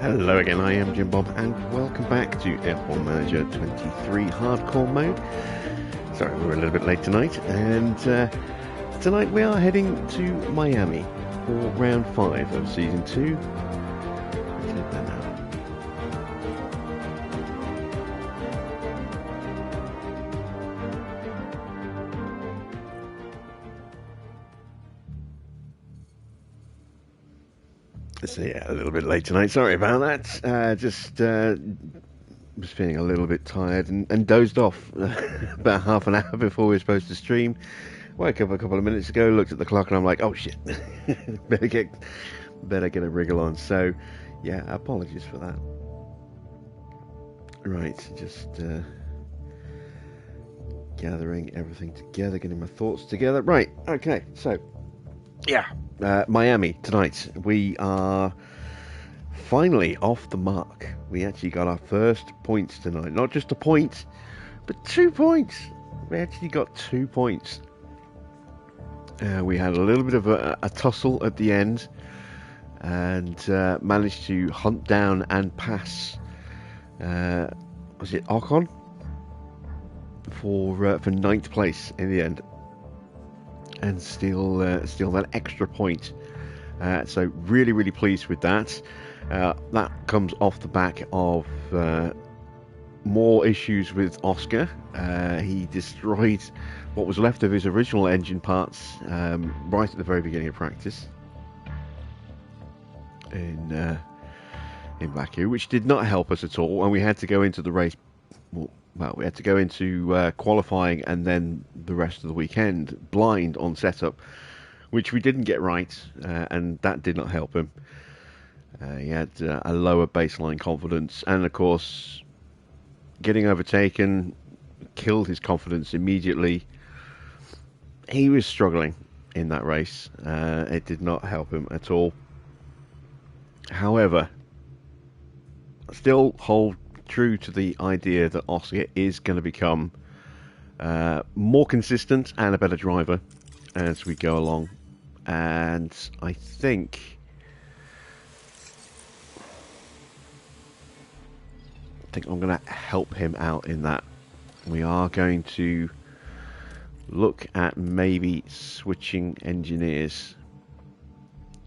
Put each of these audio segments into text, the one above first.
Hello again, I am Jim Bob, and welcome back to F1 Manager 23 Hardcore Mode. Sorry, we're a little bit late tonight, and tonight we are heading to Miami for round 5 of Season 2. Let's hit that now. So yeah, a little bit late tonight, sorry about that. Was feeling a little bit tired and dozed off about half an hour before we were supposed to stream. Woke up a couple of minutes ago, looked at the clock, and I'm like, oh shit, better get a wriggle on. So yeah, apologies for that. Right, just gathering everything together, getting my thoughts together. Right, okay, so yeah, Miami tonight. We are finally off the mark. We actually got our first points tonight. Not just a point, but 2 points. We actually got 2 points. We had a little bit of a tussle at the end, and managed to hunt down and pass. Was it Ocon for ninth place in the end, and steal that extra point. So really pleased with that. That comes off the back of more issues with Oscar. He destroyed what was left of his original engine parts right at the very beginning of practice in Baku, which did not help us at all, and we had to go into the race. Well, we had to go into qualifying and then the rest of the weekend blind on setup, which we didn't get right, and that did not help him. He had a lower baseline confidence, and of course, getting overtaken killed his confidence immediately. He was struggling in that race. It did not help him at all. However, still hold true to the idea that Oscar is going to become more consistent and a better driver as we go along. And I think I'm going to help him out in that. We are going to look at maybe switching engineers.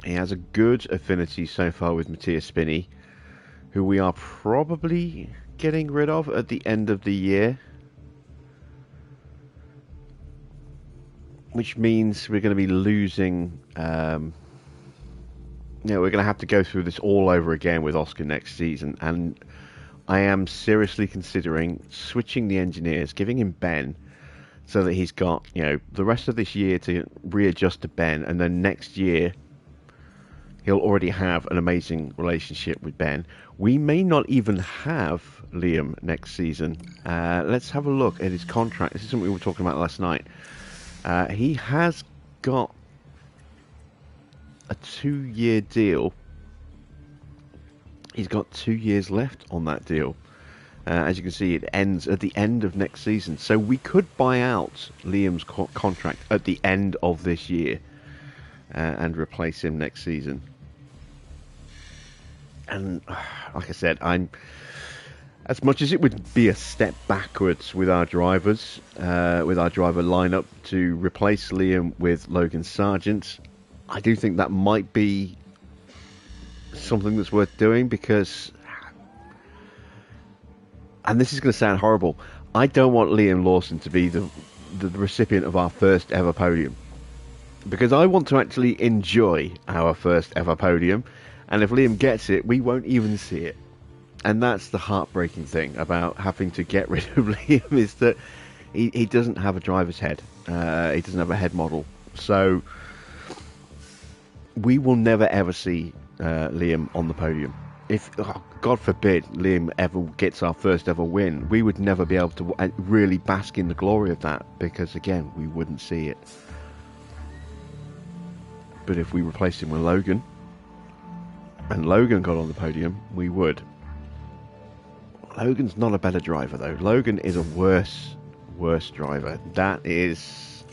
He has a good affinity so far with Matthias Spinney, who we are probably getting rid of at the end of the year, which means we're going to be losing. We're going to have to go through this all over again with Oscar next season, and I am seriously considering switching the engineers, giving him Ben, so that he's got the rest of this year to readjust to Ben, and then next year he'll already have an amazing relationship with Ben. We may not even have Liam next season. Let's have a look at his contract. This is something we were talking about last night. He has got a 2-year deal. He's got 2 years left on that deal. As you can see, it ends at the end of next season. So we could buy out Liam's contract at the end of this year and replace him next season. And like I said, as much as it would be a step backwards with our drivers, with our driver lineup to replace Liam with Logan Sargent, I do think that might be something that's worth doing, because, and this is going to sound horrible, I don't want Liam Lawson to be the recipient of our first ever podium, because I want to actually enjoy our first ever podium, and if Liam gets it, we won't even see it. And that's the heartbreaking thing about having to get rid of Liam, is that he doesn't have a driver's head. He doesn't have a head model. So we will never ever see Liam on the podium. If, God forbid, Liam ever gets our first ever win, we would never be able to really bask in the glory of that, because again, we wouldn't see it. But if we replaced him with Logan, and Logan got on the podium, we would. Logan's not a better driver though. Logan is a worse driver. That is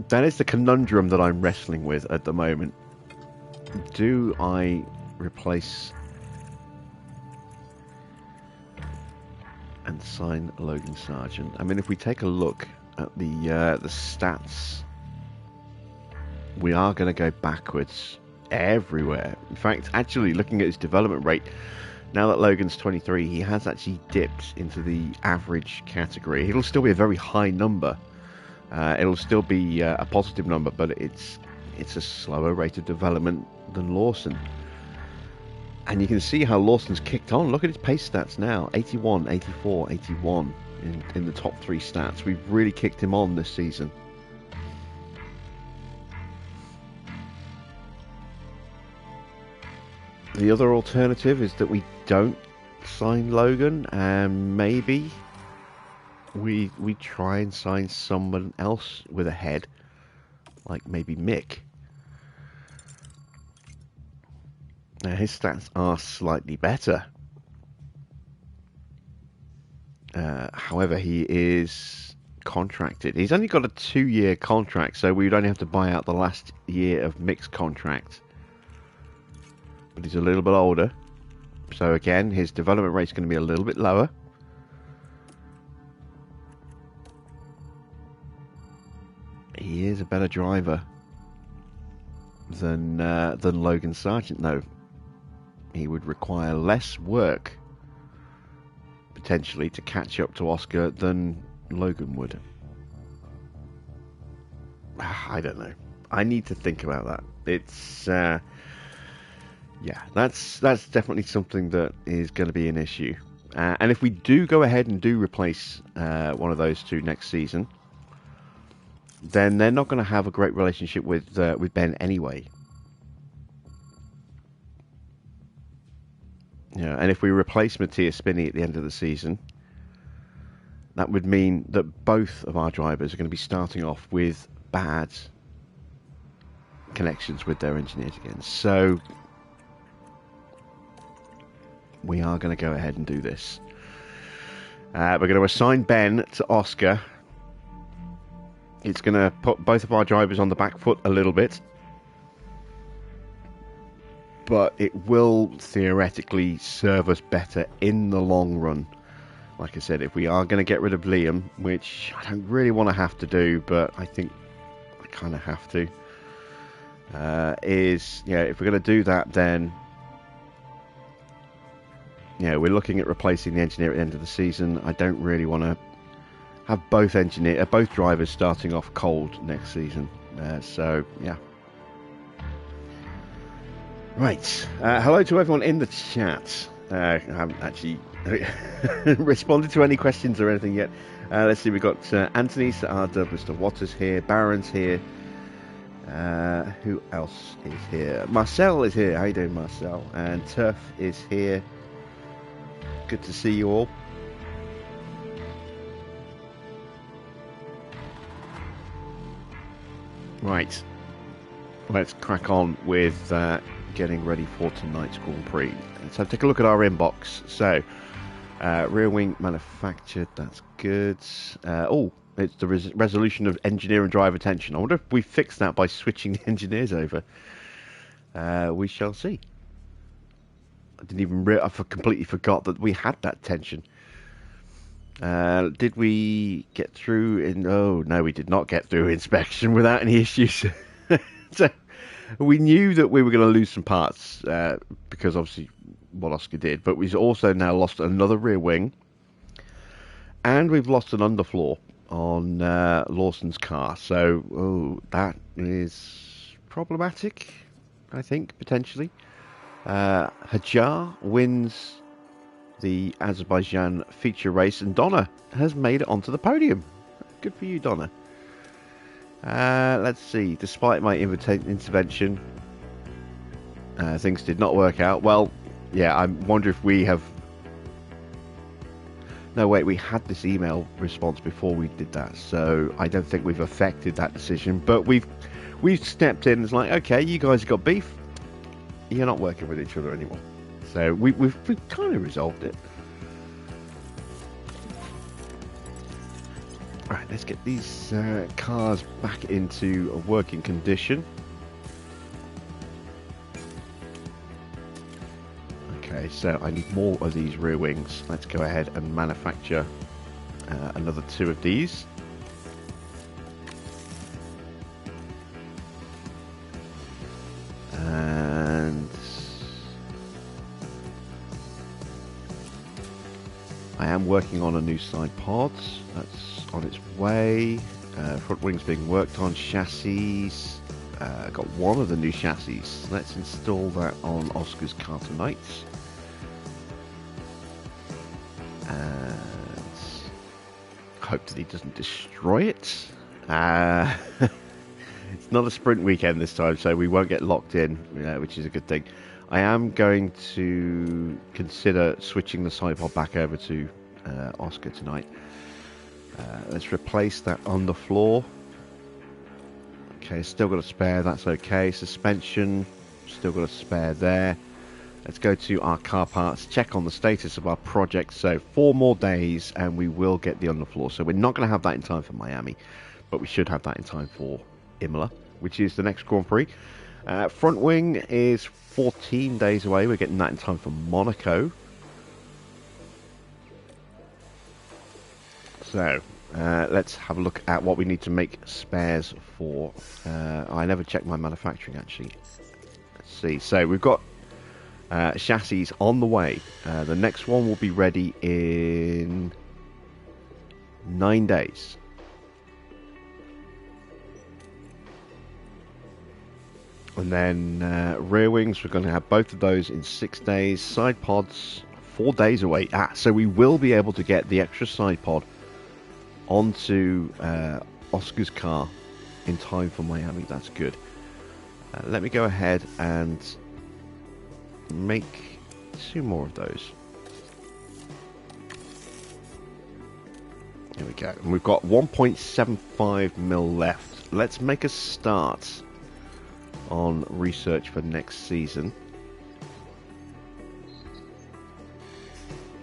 the conundrum that I'm wrestling with at the moment. Do I replace and sign Logan Sargent. I mean, if we take a look at the stats, we are going to go backwards everywhere. In fact, actually, looking at his development rate, now that Logan's 23, he has actually dipped into the average category. It'll still be a very high number. It'll still be a positive number, but it's a slower rate of development than Lawson. And you can see how Lawson's kicked on. Look at his pace stats now. 81, 84, 81 in the top 3 stats. We've really kicked him on this season. The other alternative is that we don't sign Logan, and maybe we try and sign someone else with a head, like maybe Mick. Now his stats are slightly better. However, he is contracted. He's only got a 2-year contract, so we'd only have to buy out the last year of Mick's contract. But he's a little bit older, so again his development rate's going to be a little bit lower. He is a better driver than Logan Sargent, though. He would require less work potentially to catch up to Oscar than Logan would. I don't know. I need to think about that. It's yeah, that's definitely something that is going to be an issue. And if we do go ahead and do replace one of those two next season, then they're not going to have a great relationship with Ben anyway. Yeah, and if we replace Matthias Spinney at the end of the season, that would mean that both of our drivers are going to be starting off with bad connections with their engineers again. So we are going to go ahead and do this. We're going to assign Ben to Oscar. It's going to put both of our drivers on the back foot a little bit, but it will theoretically serve us better in the long run. Like I said, if we are going to get rid of Liam, which I don't really want to have to do, but I think I kind of have to, if we're going to do that, then we're looking at replacing the engineer at the end of the season. I don't really want to have both drivers starting off cold next season. So yeah. Right. Hello to everyone in the chat. I haven't actually responded to any questions or anything yet. Let's see. We've got Anthony, Sir R-Dub, Mr. Waters here, Baron's here. Who else is here? Marcel is here. How you doing, Marcel? And Turf is here. Good to see you all. Right. Let's crack on with getting ready for tonight's Grand Prix. So take a look at our inbox. So, rear wing manufactured, that's good. It's the resolution of engineer and driver tension. I wonder if we fix that by switching the engineers over. We shall see. I completely forgot that we had that tension. Did we get through no, we did not get through inspection without any issues. So we knew that we were going to lose some parts because obviously what Oscar did, but we've also now lost another rear wing, and we've lost an underfloor on Lawson's car. So that is problematic, I think, potentially. Hajar wins the Azerbaijan feature race, and Donna has made it onto the podium. Good for you, Donna. Let's see. Despite my intervention, things did not work out. Well, yeah, I wonder if we have... No, wait, we had this email response before we did that, so I don't think we've affected that decision. But we've stepped in and it's like, okay, you guys have got beef. You're not working with each other anymore. So we've kind of resolved it. Right, let's get these cars back into a working condition. Okay, so I need more of these rear wings. Let's go ahead and manufacture another 2 of these. And I am working on a new side pod. That's on its way. Front wings being worked on. Chassis. Got one of the new chassis. Let's install that on Oscar's car tonight. And hope that he doesn't destroy it. It's not a sprint weekend this time, so we won't get locked in, which is a good thing. I am going to consider switching the side pod back over to Oscar tonight. Let's replace that underfloor. Okay, still got a spare, that's okay. Suspension, still got a spare there. Let's go to our car parts, check on the status of our project. So 4 more days and we will get the underfloor. So we're not going to have that in time for Miami, but we should have that in time for Imola, which is the next Grand Prix. Front wing is 14 days away. We're getting that in time for Monaco. So let's have a look at what we need to make spares for. I never checked my manufacturing actually. Let's see. So we've got chassis on the way. The next one will be ready in 9 days. And then rear wings, we're going to have both of those in 6 days. Side pods, 4 days away. So we will be able to get the extra side pod onto Oscar's car in time for Miami. That's good. Let me go ahead and make 2 more of those. There we go. And we've got 1.75 mil left. Let's make a start on research for next season.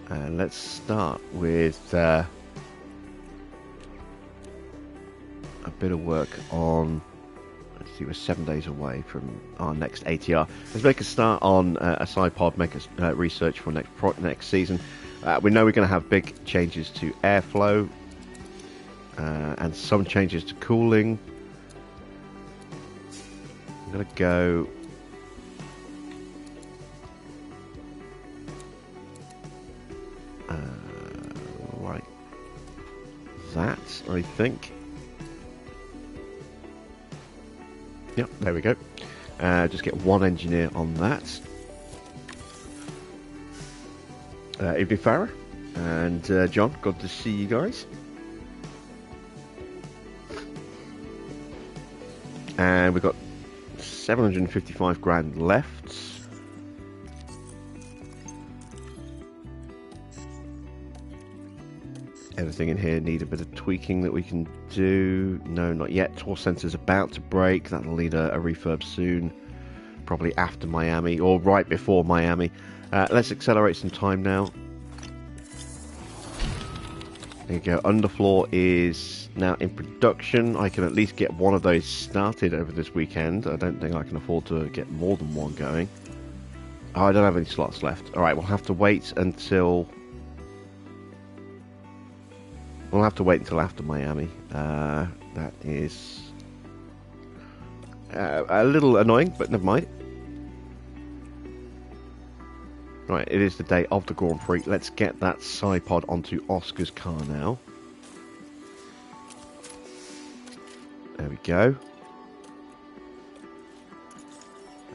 And let's start with a bit of work on, let's see, we're 7 days away from our next ATR. Let's make a start on a side pod, make a research for next season. We know we're going to have big changes to airflow and some changes to cooling. I'm going to go like that, I think. Yep, there we go. Just get 1 engineer on that. Evening Farah and John, good to see you guys. And we've got 755 grand left. Everything in here need a bit of tweaking that we can do. No, not yet. Torque sensor's about to break. That'll need a refurb soon. Probably after Miami or right before Miami. Let's accelerate some time now. There you go. Underfloor is now in production. I can at least get 1 of those started over this weekend. I don't think I can afford to get more than 1 going. Oh, I don't have any slots left. Alright, we'll have to wait until... We'll have to wait until after Miami. That is a little annoying, but never mind. Right, it is the day of the Grand Prix. Let's get that side pod onto Oscar's car now. There we go.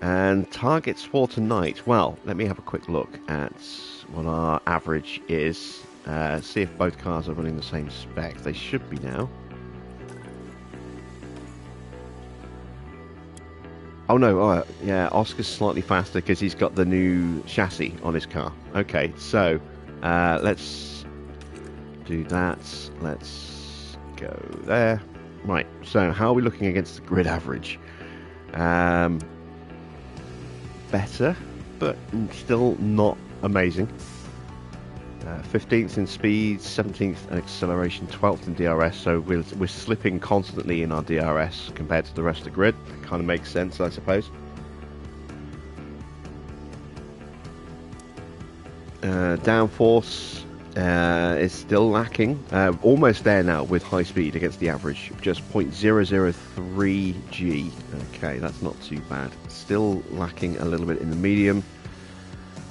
And targets for tonight. Well, let me have a quick look at what our average is. See if both cars are running the same spec. They should be now. Oh no, yeah, Oscar's slightly faster because he's got the new chassis on his car. Okay, so let's do that. Let's go there. Right, so how are we looking against the grid average? Better, but still not amazing. 15th in speed, 17th in acceleration, 12th in DRS, so we're slipping constantly in our DRS compared to the rest of the grid. That kind of makes sense, I suppose. Downforce is still lacking. Almost there now with high speed against the average. Just 0.003 G. Okay, that's not too bad. Still lacking a little bit in the medium.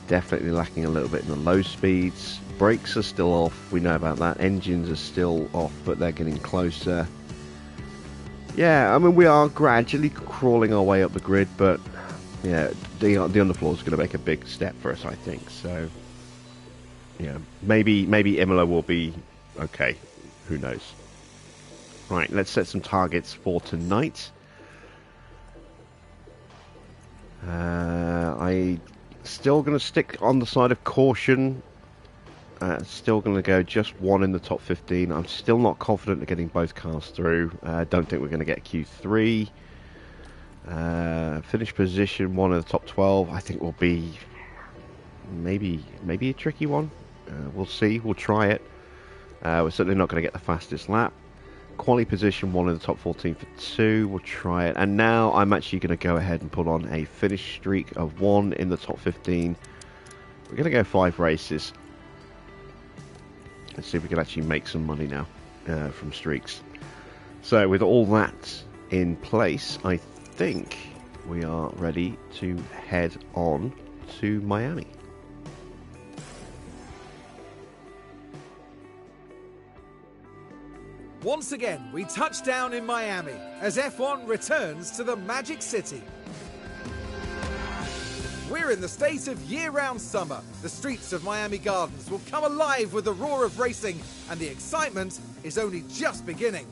Definitely lacking a little bit in the low speeds. Brakes are still off. We know about that. Engines are still off, but they're getting closer. Yeah, I mean, we are gradually crawling our way up the grid, but yeah, the underfloor is going to make a big step for us, I think. So, yeah, maybe Imola will be okay. Who knows? Right, let's set some targets for tonight. I still going to stick on the side of caution. Still going to go just one in the top 15. I'm still not confident of getting both cars through. Don't think we're going to get Q3. Finish position, one in the top 12. I think will be maybe a tricky one. We'll see. We'll try it. We're certainly not going to get the fastest lap. Quali position, one in the top 14 for 2. We'll try it. And now I'm actually going to go ahead and put on a finish streak of 1 in the top 15. We're going to go 5 races. Let's see if we can actually make some money now from streaks. So with all that in place, I think we are ready to head on to Miami. Once again, we touch down in Miami as F1 returns to the Magic City. We're in the state of year-round summer. The streets of Miami Gardens will come alive with the roar of racing, and the excitement is only just beginning.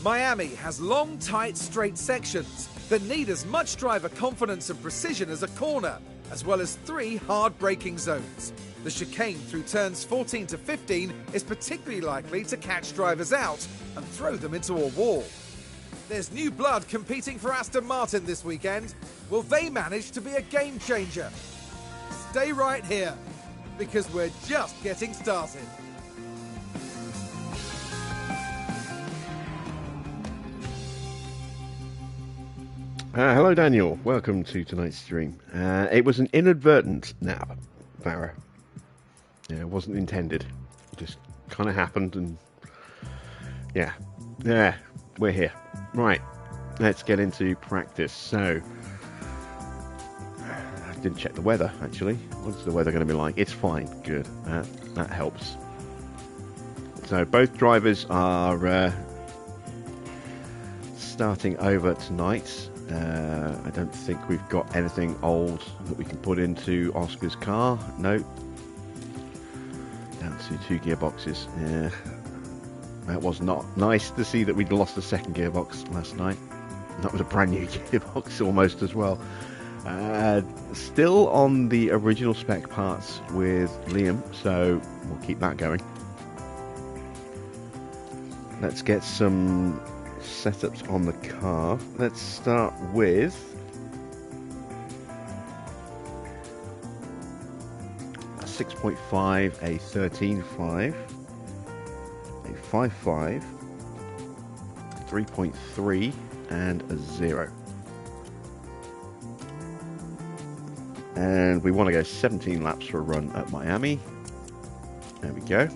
Miami has long, tight, straight sections that need as much driver confidence and precision as a corner, as well as 3 hard braking zones. The chicane through turns 14 to 15 is particularly likely to catch drivers out and throw them into a wall. There's new blood competing for Aston Martin this weekend. Will they manage to be a game changer? Stay right here, because we're just getting started. Hello Daniel, welcome to tonight's stream. It was an inadvertent nap, Farah. Yeah, it wasn't intended. It just kind of happened, and yeah, we're here. Right, let's get into practice. So, I didn't check the weather, actually. What's the weather going to be like? It's fine, good, that helps. So both drivers are starting over tonight. I don't think we've got anything old that we can put into Oscar's car. No. Down to 2 gearboxes. Yeah. That was not nice to see that we'd lost the second gearbox last night. That was a brand new gearbox almost as well. Still on the original spec parts with Liam, so we'll keep that going. Let's get some setups on the car. Let's start with a 6.5, a 13.5, a 5.5, 3.3 and a 0. And we want to go 17 laps for a run at Miami. There we go.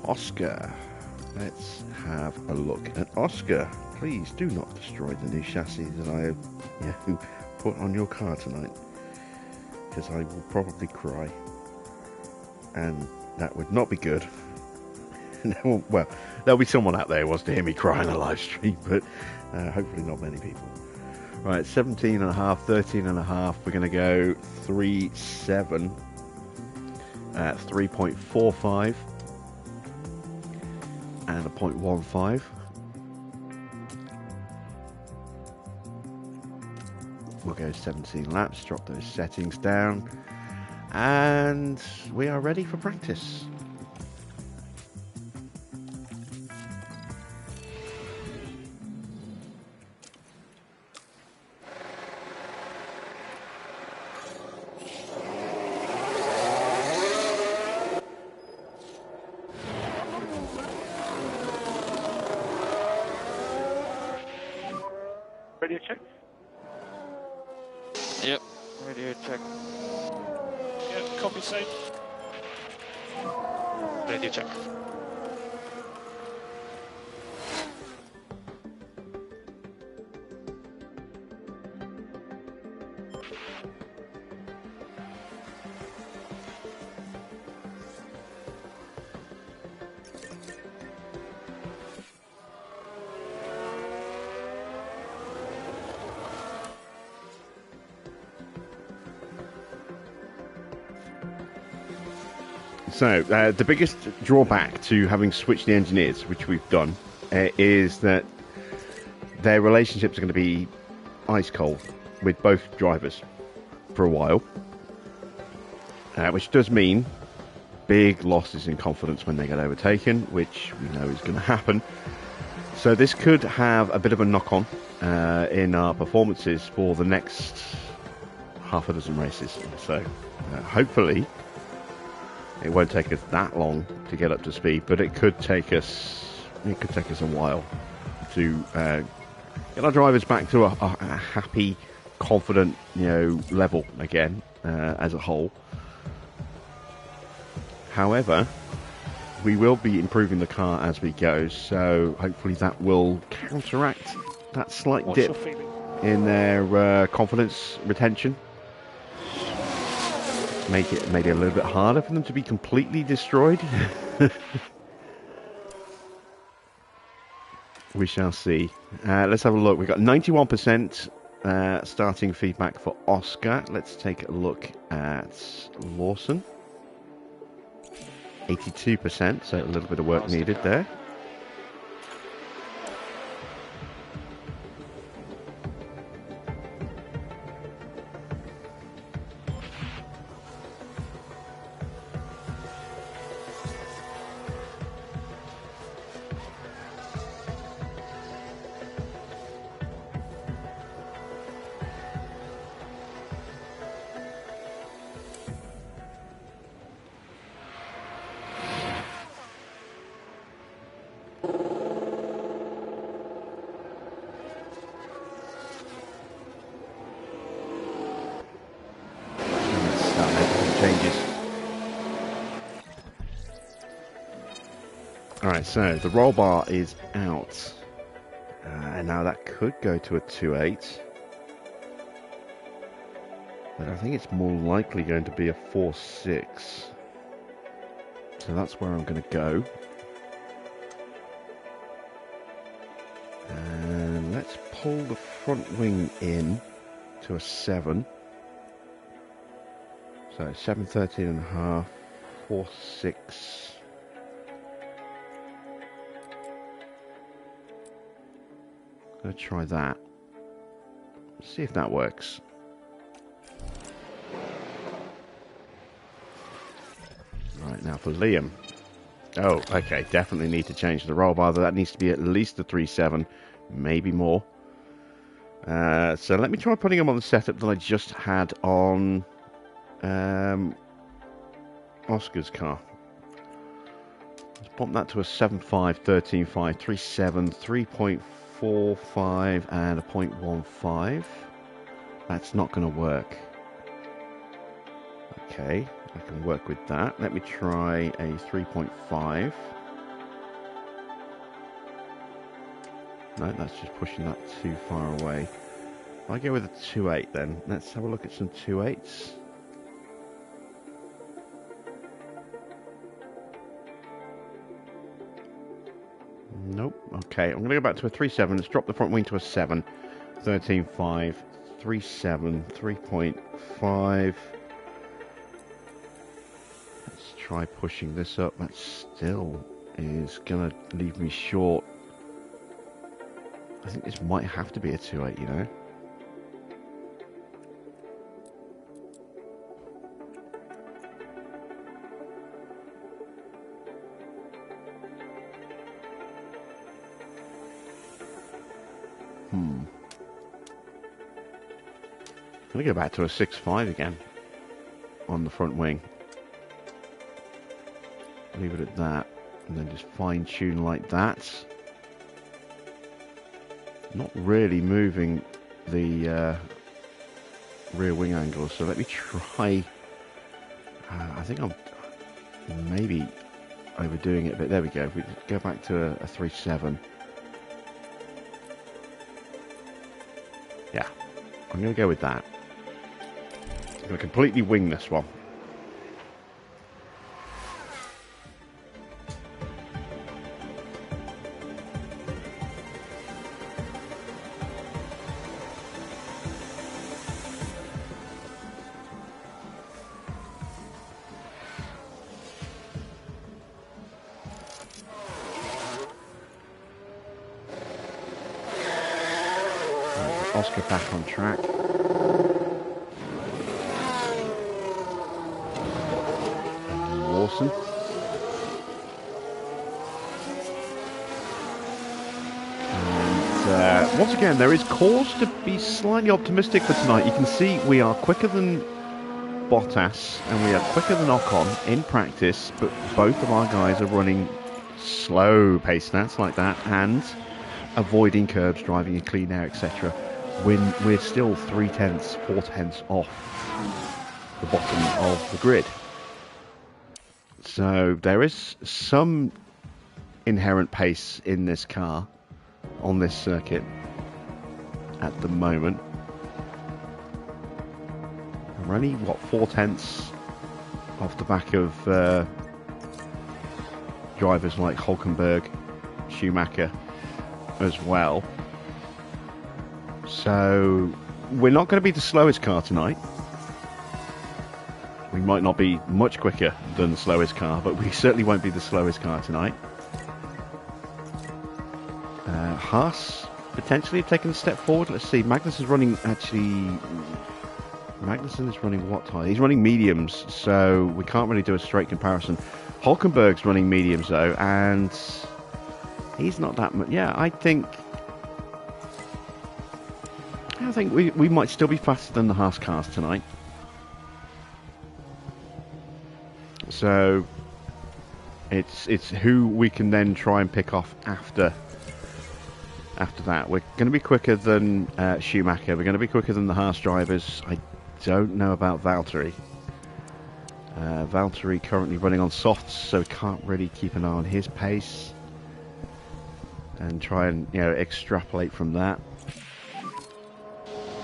Oscar. Let's have a look at Oscar. Please do not destroy the new chassis that I have put on your car tonight, because I will probably cry, and that would not be good. Well, there'll be someone out there who wants to hear me cry on a live stream, but hopefully not many people. Right, 17.5, 13.5. We're going to go 3.7 at 3.45 and a 0.15. We'll go 17 laps, drop those settings down, and we are ready for practice. Radio check? Yep, radio check. Yeah, copy, same. Radio check. So, the biggest drawback to having switched the engineers, which we've done, is that their relationships are going to be ice cold with both drivers for a while, which does mean big losses in confidence when they get overtaken, which we know is going to happen. So this could have a bit of a knock-on in our performances for the next half a dozen races. So, hopefully it won't take us that long to get up to speed, but it could take us a while to get our drivers back to a happy, confident, level again as a whole. However, we will be improving the car as we go, so hopefully that will counteract that slight dip in their confidence retention. Make it maybe a little bit harder for them to be completely destroyed. We shall see. Let's have a look. We've got 91% starting feedback for Oscar. Let's take a look at Lawson. 82%, so a little bit of work needed there. Alright, so the roll bar is out. And now that could go to a 2.8. But I think it's more likely going to be a 4.6. So that's where I'm going to go. And let's pull the front wing in to a 7. So 7.13.5, 4.6. I'm going to try that. See if that works. Right, now for Liam. Oh, okay, definitely need to change the roll bar. That needs to be at least a 3.7, maybe more. So let me try putting him on the setup that I just had on Oscar's car. Let's bump that to a 7.5, 13.5, 3.7, 3.45 and a 0.15. That's not going to work. Okay, I can work with that. Let me try a 3.5. No, that's just pushing that too far away. If I go with a 2.8 then, let's have a look at some 2.8s. Nope. Okay, I'm going to go back to a 3.7. Let's drop the front wing to a 7. 13.5, 3.7, 3.5. Let's try pushing this up. That still is going to leave me short. I think this might have to be a 2.8, you know. I'm going to go back to a 6.5 again on the front wing. Leave it at that, and then just fine tune like that. Not really moving the rear wing angle, so let me try. I think I'm maybe overdoing it a bit. There we go. If we go back to a 3.7. Yeah, I'm going to go with that. I'm going to completely wing this one. Oscar back on track. Lawson. And once again, there is cause to be slightly optimistic for tonight. You can see we are quicker than Bottas and we are quicker than Ocon in practice, but both of our guys are running slow pace stats like that and avoiding curbs, driving in clean air, etc. When we're still 0.3, 0.4 off the bottom of the grid. So there is some inherent pace in this car on this circuit at the moment. We're only, what, 0.4 off the back of drivers like Hülkenberg, Schumacher as well. So we're not going to be the slowest car tonight. We might not be much quicker than the slowest car, but we certainly won't be the slowest car tonight. Haas potentially have taken a step forward. Let's see. Magnussen is running what tire? He's running mediums, so we can't really do a straight comparison. Hülkenberg's running mediums though, and he's not that much. Yeah, I think we might still be faster than the Haas cars tonight. So it's who we can then try and pick off after that. We're going to be quicker than Schumacher. We're going to be quicker than the Haas drivers. I don't know about Valtteri. Valtteri currently running on softs, so we can't really keep an eye on his pace and try and extrapolate from that.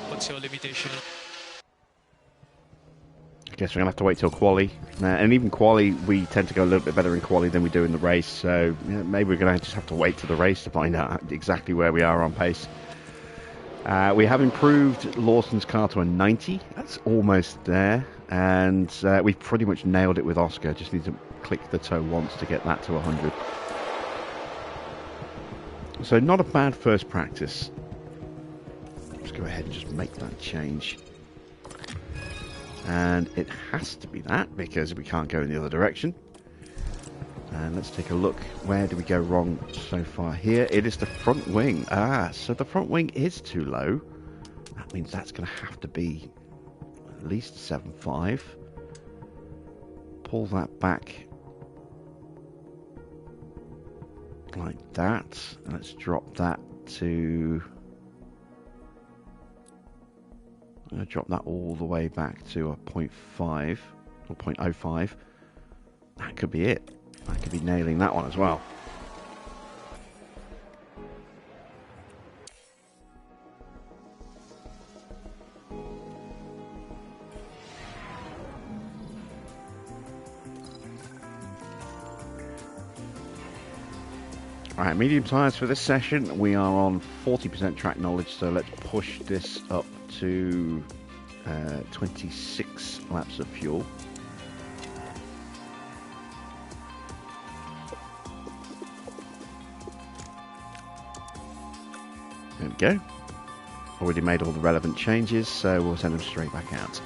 What's your limitation? I guess we're going to have to wait till quali. And even quali, we tend to go a little bit better in quali than we do in the race. So maybe we're going to just have to wait to the race to find out exactly where we are on pace. We have improved Lawson's car to a 90. That's almost there. And we've pretty much nailed it with Oscar. Just need to click the toe once to get that to 100. So not a bad first practice. Let's go ahead and just make that change. And it has to be that because we can't go in the other direction. And let's take a look. Where do we go wrong so far here? It is the front wing. So the front wing is too low. That means that's going to have to be at least 7.5. Pull that back like that. Let's drop that to... I'm going to drop that all the way back to a 0.5 or 0.05. That could be it. I could be nailing that one as well. Alright, medium tyres for this session. We are on 40% track knowledge, so let's push this up to 26 laps of fuel. There we go. Already made all the relevant changes, so we'll send them straight back out.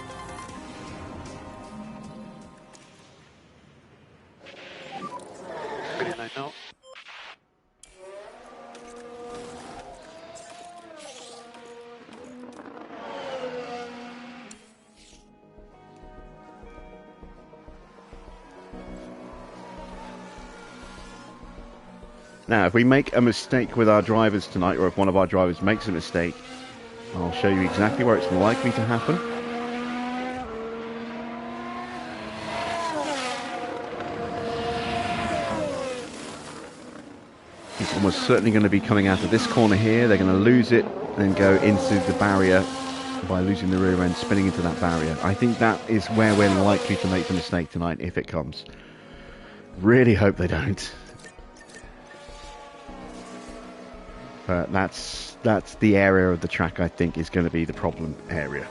Now, if we make a mistake with our drivers tonight, or if one of our drivers makes a mistake, I'll show you exactly where it's likely to happen. almost certainly going to be coming out of this corner here. They're going to lose it and go into the barrier by losing the rear end, spinning into that barrier. I think that is where we're likely to make the mistake tonight, if it comes. Really hope they don't. But that's the area of the track I think is going to be the problem area.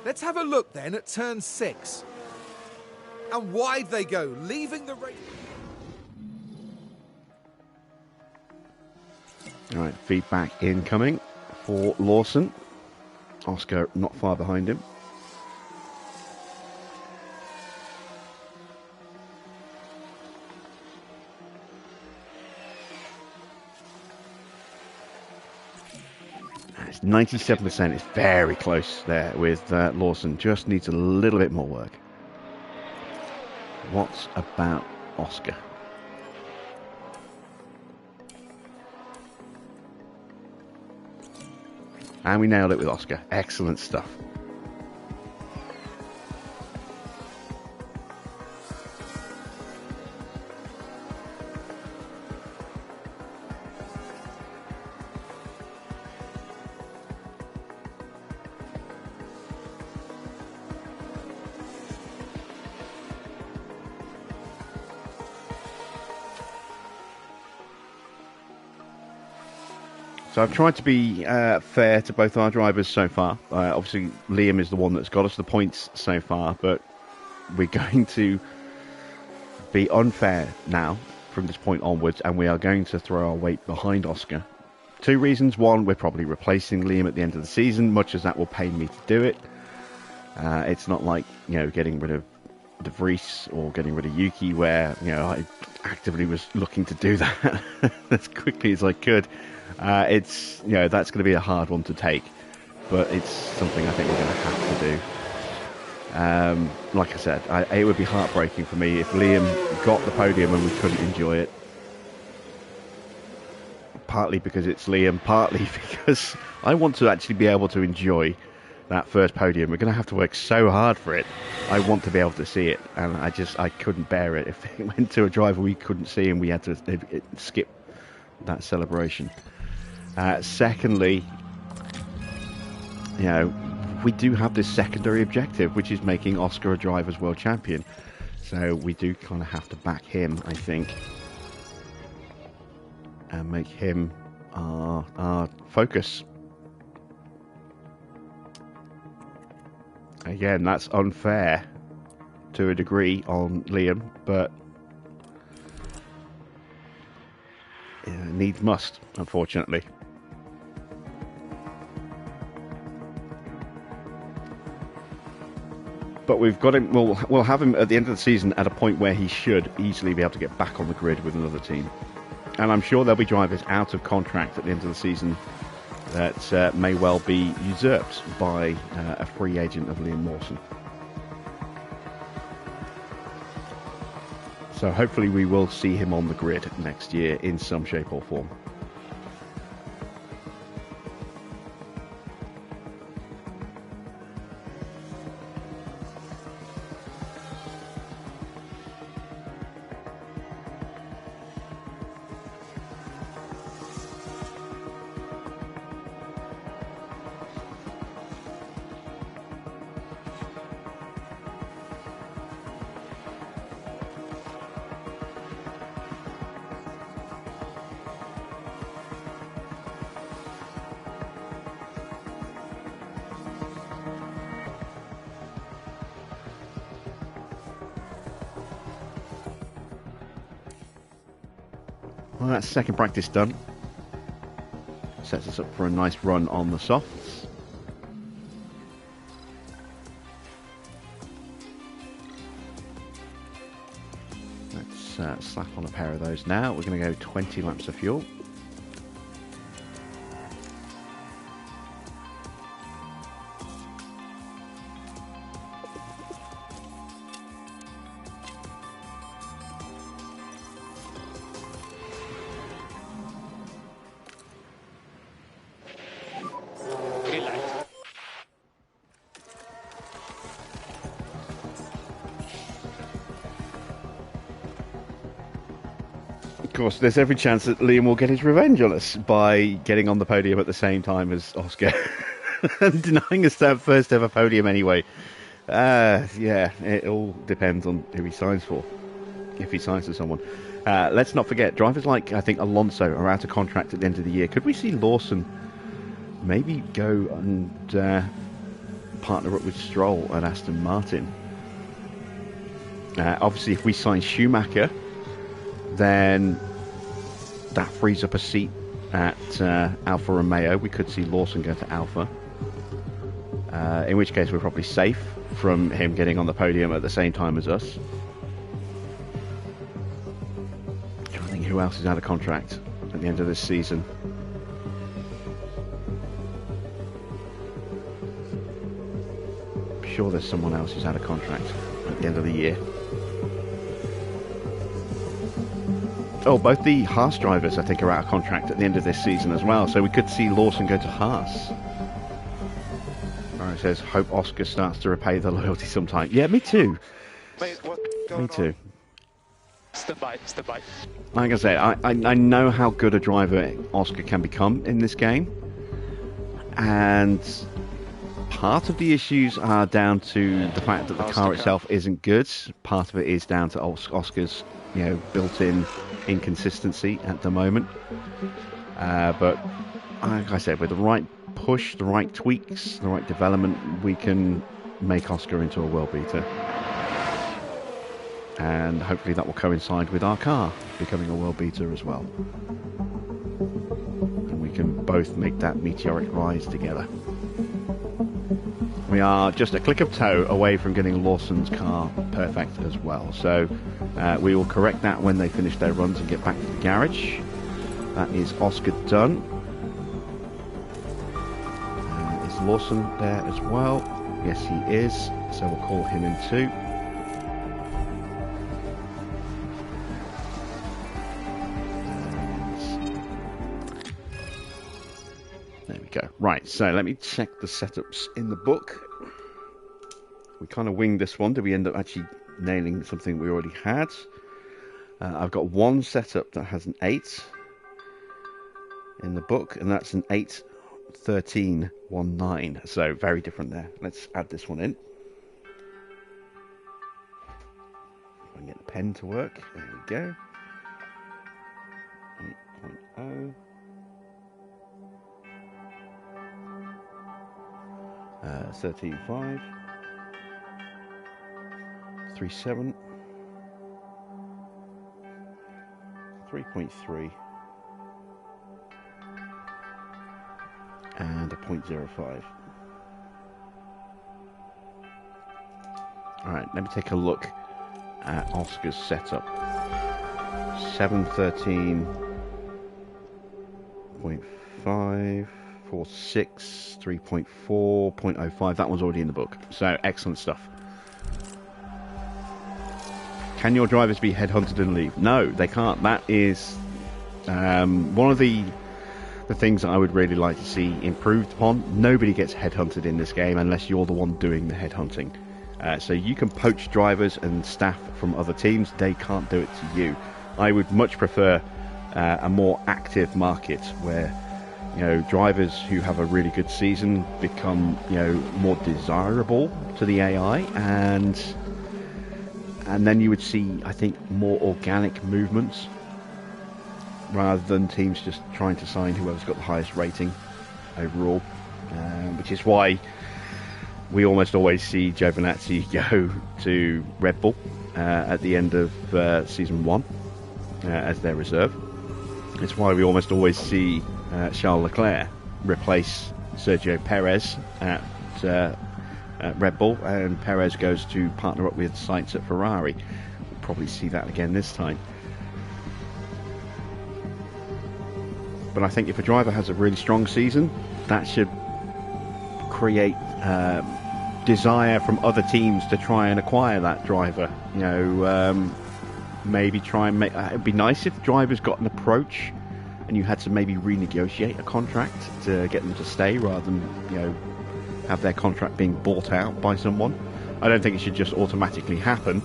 Let's have a look then at turn 6. And wide they go, leaving the race. Alright, feedback incoming for Lawson. Oscar not far behind him. It's 97%. It's very close there with Lawson. Just needs a little bit more work. What about Oscar? And we nailed it with Oscar. Excellent stuff. So I've tried to be fair to both our drivers so far. Obviously, Liam is the one that's got us the points so far, but we're going to be unfair now from this point onwards, and we are going to throw our weight behind Oscar. Two reasons. One, we're probably replacing Liam at the end of the season, much as that will pay me to do it. It's not like, getting rid of De Vries or getting rid of Yuki, where, I actively was looking to do that as quickly as I could. It's that's going to be a hard one to take, but it's something I think we're going to have to do. Like I said, it would be heartbreaking for me if Liam got the podium and we couldn't enjoy it. Partly because it's Liam, partly because I want to actually be able to enjoy that first podium. We're going to have to work so hard for it. I want to be able to see it, and I couldn't bear it if it went to a driver we couldn't see and we had to skip that celebration. Secondly, we do have this secondary objective, which is making Oscar a Drivers' World Champion. So we do kind of have to back him, I think, and make him our focus. Again, that's unfair to a degree on Liam, but needs must, unfortunately. But we've got him. We'll have him at the end of the season at a point where he should easily be able to get back on the grid with another team. And I'm sure there'll be drivers out of contract at the end of the season that may well be usurped by a free agent of Liam Lawson. So hopefully we will see him on the grid next year in some shape or form. Well, that's second practice done. sets us up for a nice run on the softs. Let's slap on a pair of those now. We're going to go 20 laps of fuel. Of course, there's every chance that Liam will get his revenge on us by getting on the podium at the same time as Oscar and denying us that first ever podium anyway. Yeah, it all depends on who he signs for, if he signs to someone. Let's not forget, drivers like, I think, Alonso are out of contract at the end of the year. Could we see Lawson maybe go and partner up with Stroll at Aston Martin? Obviously, if we sign Schumacher, then that frees up a seat at Alfa Romeo. We could see Lawson go to Alfa, in which case we're probably safe from him getting on the podium at the same time as us. I'm trying to think who else is out of contract at the end of this season. I'm sure there's someone else who's out of contract at the end of the year. Oh, both the Haas drivers, I think, are out of contract at the end of this season as well. So we could see Lawson go to Haas. It says, hope Oscar starts to repay the loyalty sometime. Yeah, me too. Mate, me too. Step by. Like I say, I know how good a driver Oscar can become in this game. And part of the issues are down to the fact that the car itself isn't good. Part of it is down to Oscar's, built-in inconsistency at the moment. But like I said, with the right push, the right tweaks, the right development, we can make Oscar into a world beater. And hopefully that will coincide with our car becoming a world beater as well. And we can both make that meteoric rise together. We are just a click of toe away from getting Lawson's car perfect as well. So we will correct that when they finish their runs and get back to the garage. That is Oscar done. Is Lawson there as well? Yes, he is. So we'll call him in too. There we go. Right, so let me check the setups in the book. We kind of winged this one. Did we end up actually nailing something we already had? I've got one setup that has an 8 in the book, and that's an 8-13-19. So very different there. Let's add this one in. If I can get the pen to work. There we go. 8.0. 13.5. 3.7. 3.3. And a 0.05. Alright, let me take a look at Oscar's setup. 7.13.5, 4.6, 3.4, 0.05. That one's already in the book. So, excellent stuff. Can your drivers be headhunted and leave? No, they can't. That is one of the things that I would really like to see improved upon. Nobody gets headhunted in this game unless you're the one doing the headhunting. So you can poach drivers and staff from other teams. They can't do it to you. I would much prefer a more active market where drivers who have a really good season become more desirable to the AI, and then you would see, I think, more organic movements rather than teams just trying to sign whoever's got the highest rating overall, which is why we almost always see Giovinazzi go to Red Bull at the end of season 1 as their reserve. It's why we almost always see Charles Leclerc replace Sergio Perez at Red Bull, and Perez goes to partner up with Sainz at Ferrari. We'll probably see that again this time. But I think if a driver has a really strong season, that should create desire from other teams to try and acquire that driver. You know, maybe try and make. It'd be nice if drivers got an approach, and you had to maybe renegotiate a contract to get them to stay, rather than, you know, have their contract being bought out by someone. I don't think it should just automatically happen.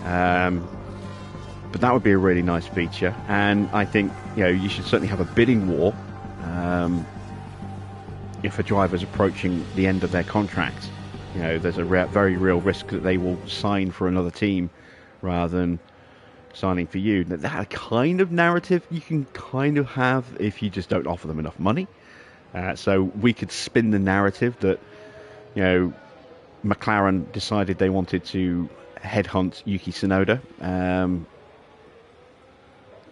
But that would be a really nice feature, and I think, you know, you should certainly have a bidding war if a driver's approaching the end of their contract. You know, there's a very real risk that they will sign for another team rather than signing for you. That kind of narrative you can kind of have if you just don't offer them enough money. So we could spin the narrative that, you know, McLaren decided they wanted to headhunt Yuki Tsunoda,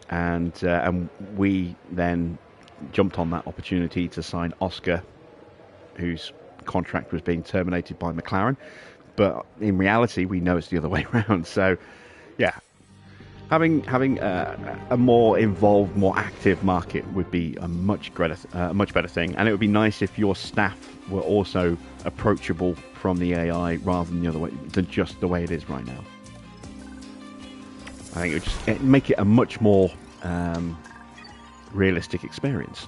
and we then jumped on that opportunity to sign Oscar, whose contract was being terminated by McLaren. But in reality, we know it's the other way around. So, yeah, having a more involved, more active market would be a much better thing. And it would be nice if your staff were also approachable from the AI rather than the other way, than just the way it is right now. I think it would just make it a much more realistic experience.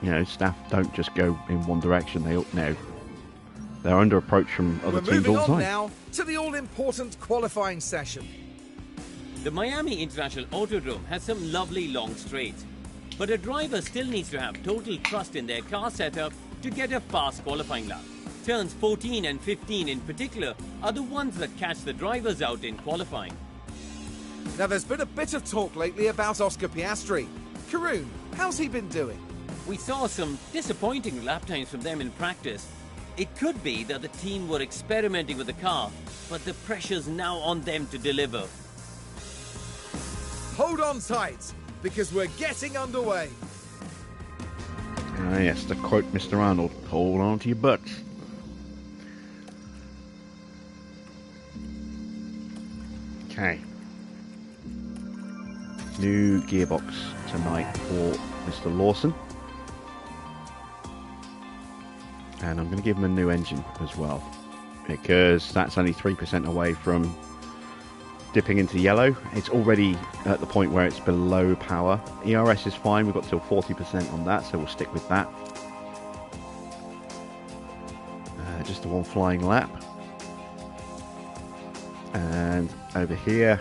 You know, staff don't just go in one direction. They're under approach from other teams all the time. We're moving on now to the all-important qualifying session. The Miami International Autodrome has some lovely long straights, but a driver still needs to have total trust in their car setup to get a fast qualifying lap. Turns 14 and 15 in particular are the ones that catch the drivers out in qualifying. Now, there's been a bit of talk lately about Oscar Piastri. Karun, how's he been doing? We saw some disappointing lap times from them in practice. It could be that the team were experimenting with the car, but the pressure's now on them to deliver. Hold on tight, because we're getting underway. Yes, to quote Mr. Arnold, hold on to your butts. Okay. New gearbox tonight for Mr. Lawson. And I'm going to give him a new engine as well, because that's only 3% away from dipping into yellow. It's already at the point where it's below power. ERS is fine, we've got till 40% on that, so we'll stick with that. Just the one flying lap. And over here,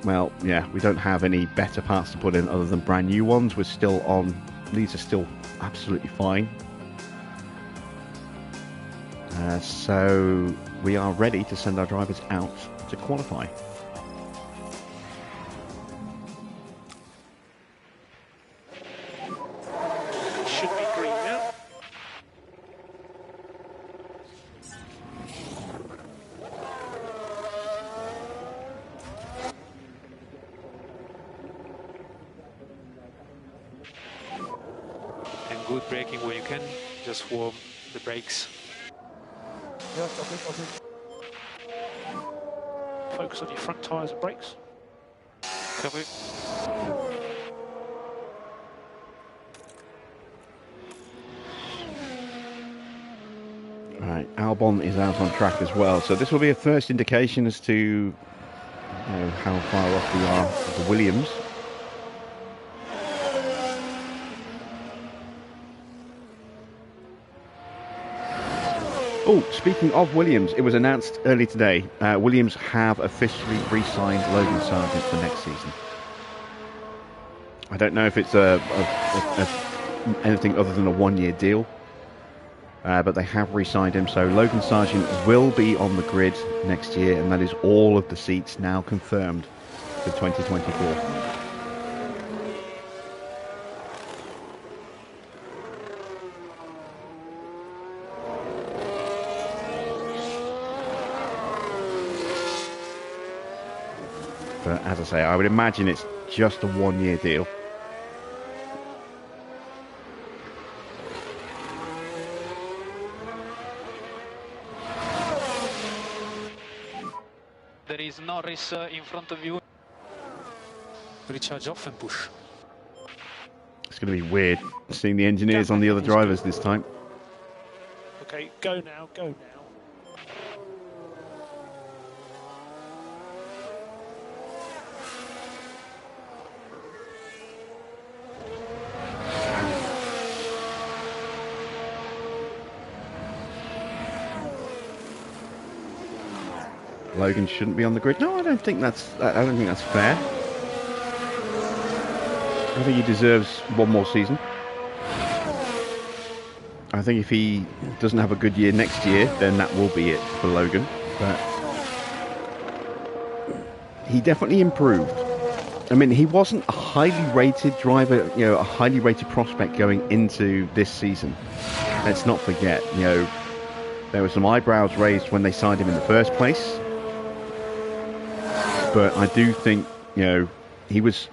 well, yeah, we don't have any better parts to put in other than brand new ones. We're still on, these are still absolutely fine. So we are ready to send our drivers out to qualify. Should be green now. And good braking when you can. Just warm the brakes. Yeah, okay. Focus on your front tyres and brakes. Coming. Right, Albon is out on track as well, so this will be a first indication as to how far off we are of the Williams. Oh, speaking of Williams, it was announced early today, Williams have officially re-signed Logan Sargent for next season. I don't know if it's anything other than a one-year deal, but they have re-signed him, so Logan Sargent will be on the grid next year, and that is all of the seats now confirmed for 2024. But as I say, I would imagine it's just a one-year deal. There is Norris in front of you. Recharge off and push. It's going to be weird seeing the engineers on the other drivers this time. Okay, go now, go now. Logan shouldn't be on the grid. No, I don't think that's fair. I think he deserves one more season. I think if he doesn't have a good year next year, then that will be it for Logan. But he definitely improved. I mean, he wasn't a highly rated driver, you know, a highly rated prospect going into this season. Let's not forget, you know, there were some eyebrows raised when they signed him in the first place. But I do think, you know, he was,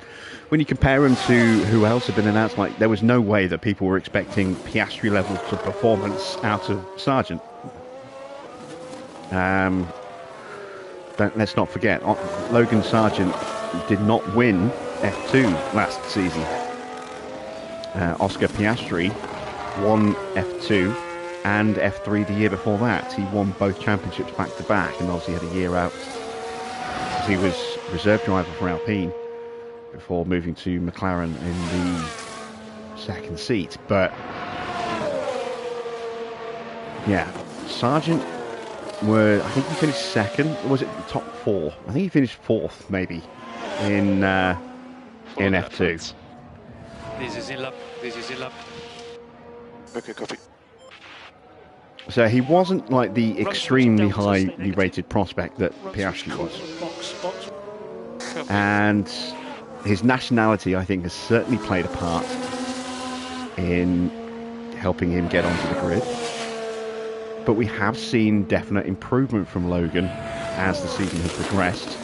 when you compare him to who else had been announced, like, there was no way that people were expecting Piastri levels of performance out of Sargent. Let's not forget, Logan Sargent did not win F2 last season. Oscar Piastri won F2 and F3 the year before that. He won both championships back to back, and obviously had a year out. He was reserve driver for Alpine before moving to McLaren in the second seat. But yeah, Sargent I think he finished second. Or was it the top four? I think he finished fourth, maybe, in F2. This is in lap. This is in lap. Okay, copy. So he wasn't like the extremely highly rated prospect that Piastri was. And his nationality, I think, has certainly played a part in helping him get onto the grid. But we have seen definite improvement from Logan as the season has progressed.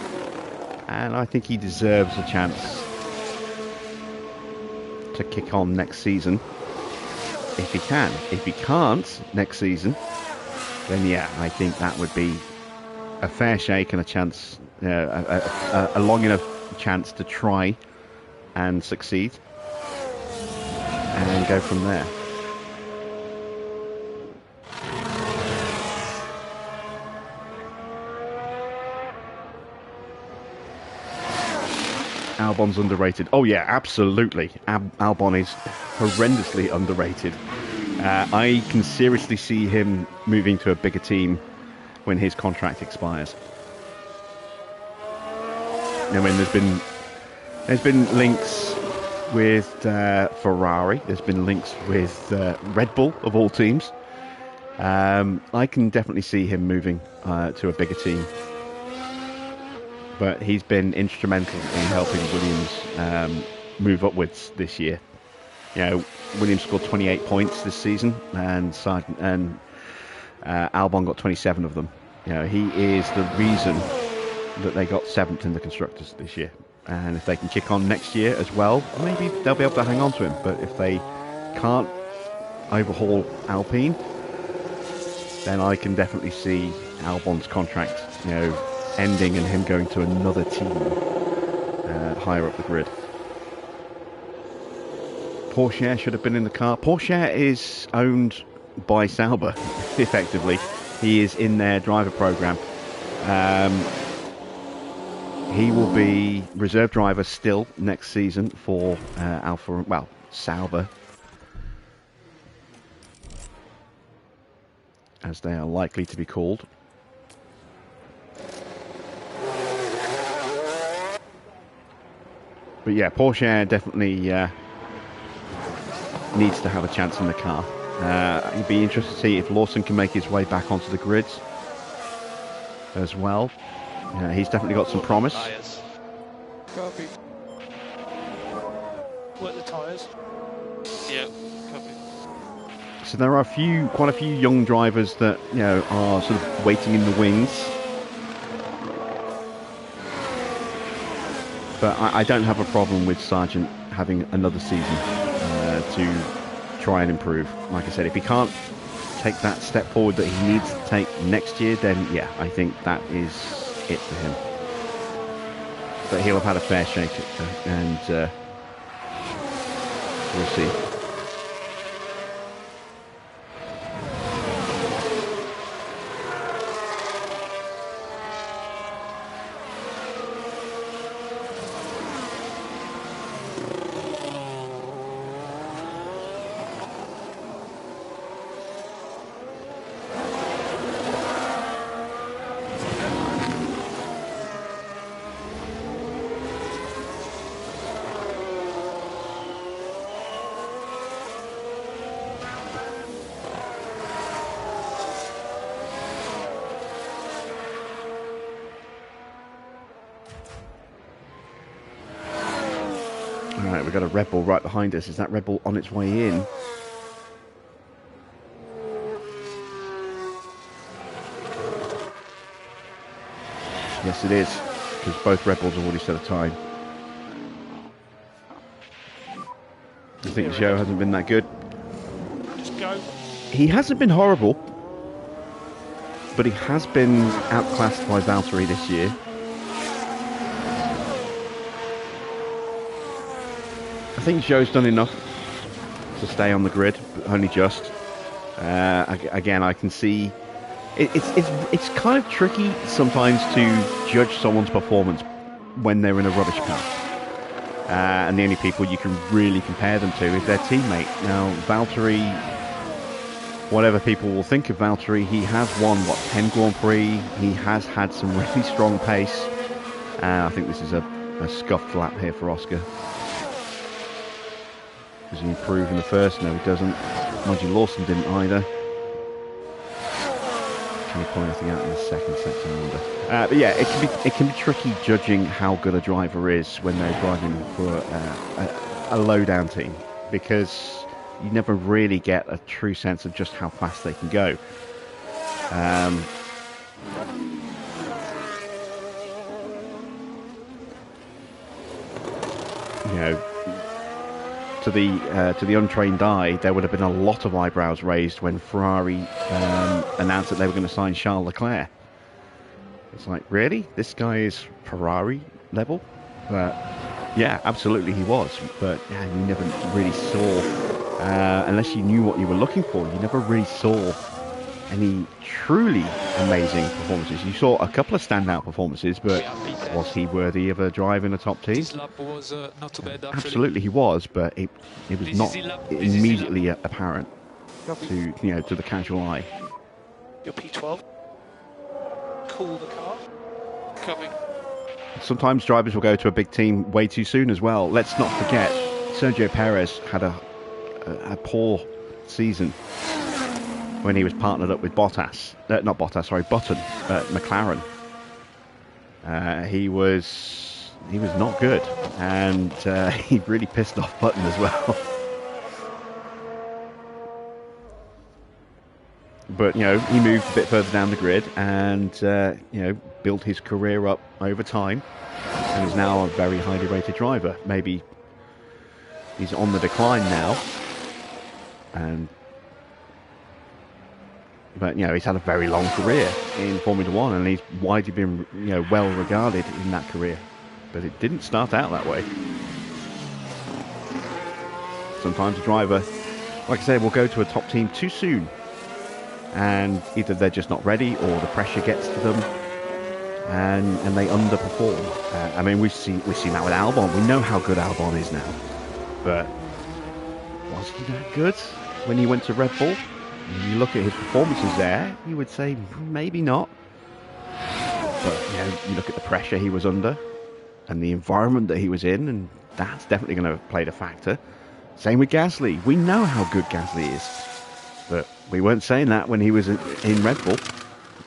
And I think he deserves a chance to kick on next season. If he can. If he can't next season, then yeah, I think that would be a fair shake and a chance, a long enough chance to try and succeed and go from there. Albon's underrated. Oh yeah, absolutely. Albon is horrendously underrated. I can seriously see him moving to a bigger team when his contract expires. I mean, there's been links with Ferrari. There's been links with Red Bull, of all teams. I can definitely see him moving to a bigger team. But he's been instrumental in helping Williams move upwards this year. You know, Williams scored 28 points this season, and Albon got 27 of them. You know, he is the reason that they got 7th in the Constructors this year. And if they can kick on next year as well, maybe they'll be able to hang on to him. But if they can't overhaul Alpine, then I can definitely see Albon's contract, you know, ending and him going to another team higher up the grid. Porsche should have been in the car. Porsche is owned by Sauber, effectively. He is in their driver program. He will be reserve driver still next season for Sauber, as they are likely to be called. But yeah, Porsche definitely needs to have a chance in the car. It'd be interesting to see if Lawson can make his way back onto the grids as well. He's definitely got some promise. Copy. Work the tyres. Yeah, copy. So there are quite a few young drivers that, you know, are sort of waiting in the wings. But I don't have a problem with Sargent having another season to try and improve. Like I said, if he can't take that step forward that he needs to take next year, then yeah, I think that is it for him. But he'll have had a fair shake, and we'll see. Alright, we've got a Red Bull right behind us. Is that Red Bull on its way in? Yes, it is, because both Red Bulls have already set a time. I think the show hasn't been that good. Just go. He hasn't been horrible, but he has been outclassed by Valtteri this year. I think Zhou's done enough to stay on the grid, but only just. Again, I can see it's kind of tricky sometimes to judge someone's performance when they're in a rubbish car, and the only people you can really compare them to is their teammate. Now, Valtteri, whatever people will think of Valtteri, he has won 10 Grand Prix. He has had some really strong pace. I think this is a scuffed lap here for Oscar. Does he improve in the first? No, he doesn't. Nigel Lawson didn't either. Can he pull anything out in the second section? I wonder. But yeah, it can be tricky judging how good a driver is when they're driving for a low-down team, because you never really get a true sense of just how fast they can go. You know, to the untrained eye, there would have been a lot of eyebrows raised when Ferrari announced that they were going to sign Charles Leclerc. It's like, really? This guy is Ferrari level? But yeah, absolutely he was. But yeah, you never really saw, unless you knew what you were looking for, you never really saw any truly amazing performances. You saw a couple of standout performances, but was he worthy of a drive in a top team? This lap was not too bad, actually. Absolutely he was, but it was not immediately apparent to the casual eye. Your P12. Cool the car. Coming. Sometimes drivers will go to a big team way too soon as well. Let's not forget, Sergio Perez had a poor season when he was partnered up with Button at McLaren. He was not good, and he really pissed off Button as well. But he moved a bit further down the grid and built his career up over time, and is now a very highly rated driver. Maybe he's on the decline now, but he's had a very long career in Formula One, and he's widely been well regarded in that career. But it didn't start out that way. Sometimes a driver, like I said, will go to a top team too soon, and either they're just not ready, or the pressure gets to them, and they underperform. I mean, we've seen that with Albon. We know how good Albon is now, but was he that good when he went to Red Bull? When you look at his performances there, you would say maybe not. But you look at the pressure he was under and the environment that he was in, and that's definitely going to have played a factor. Same with Gasly. We know how good Gasly is, but we weren't saying that when he was in Red Bull.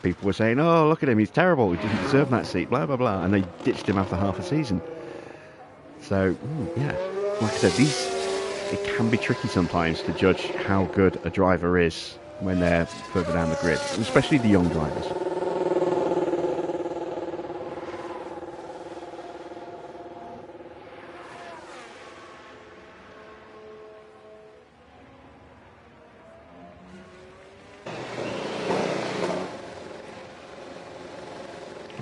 People were saying, "Oh, look at him, he's terrible. He didn't deserve that seat." Blah blah blah, and they ditched him after half a season. So yeah, like I said, it can be tricky sometimes to judge how good a driver is when they're further down the grid, especially the young drivers.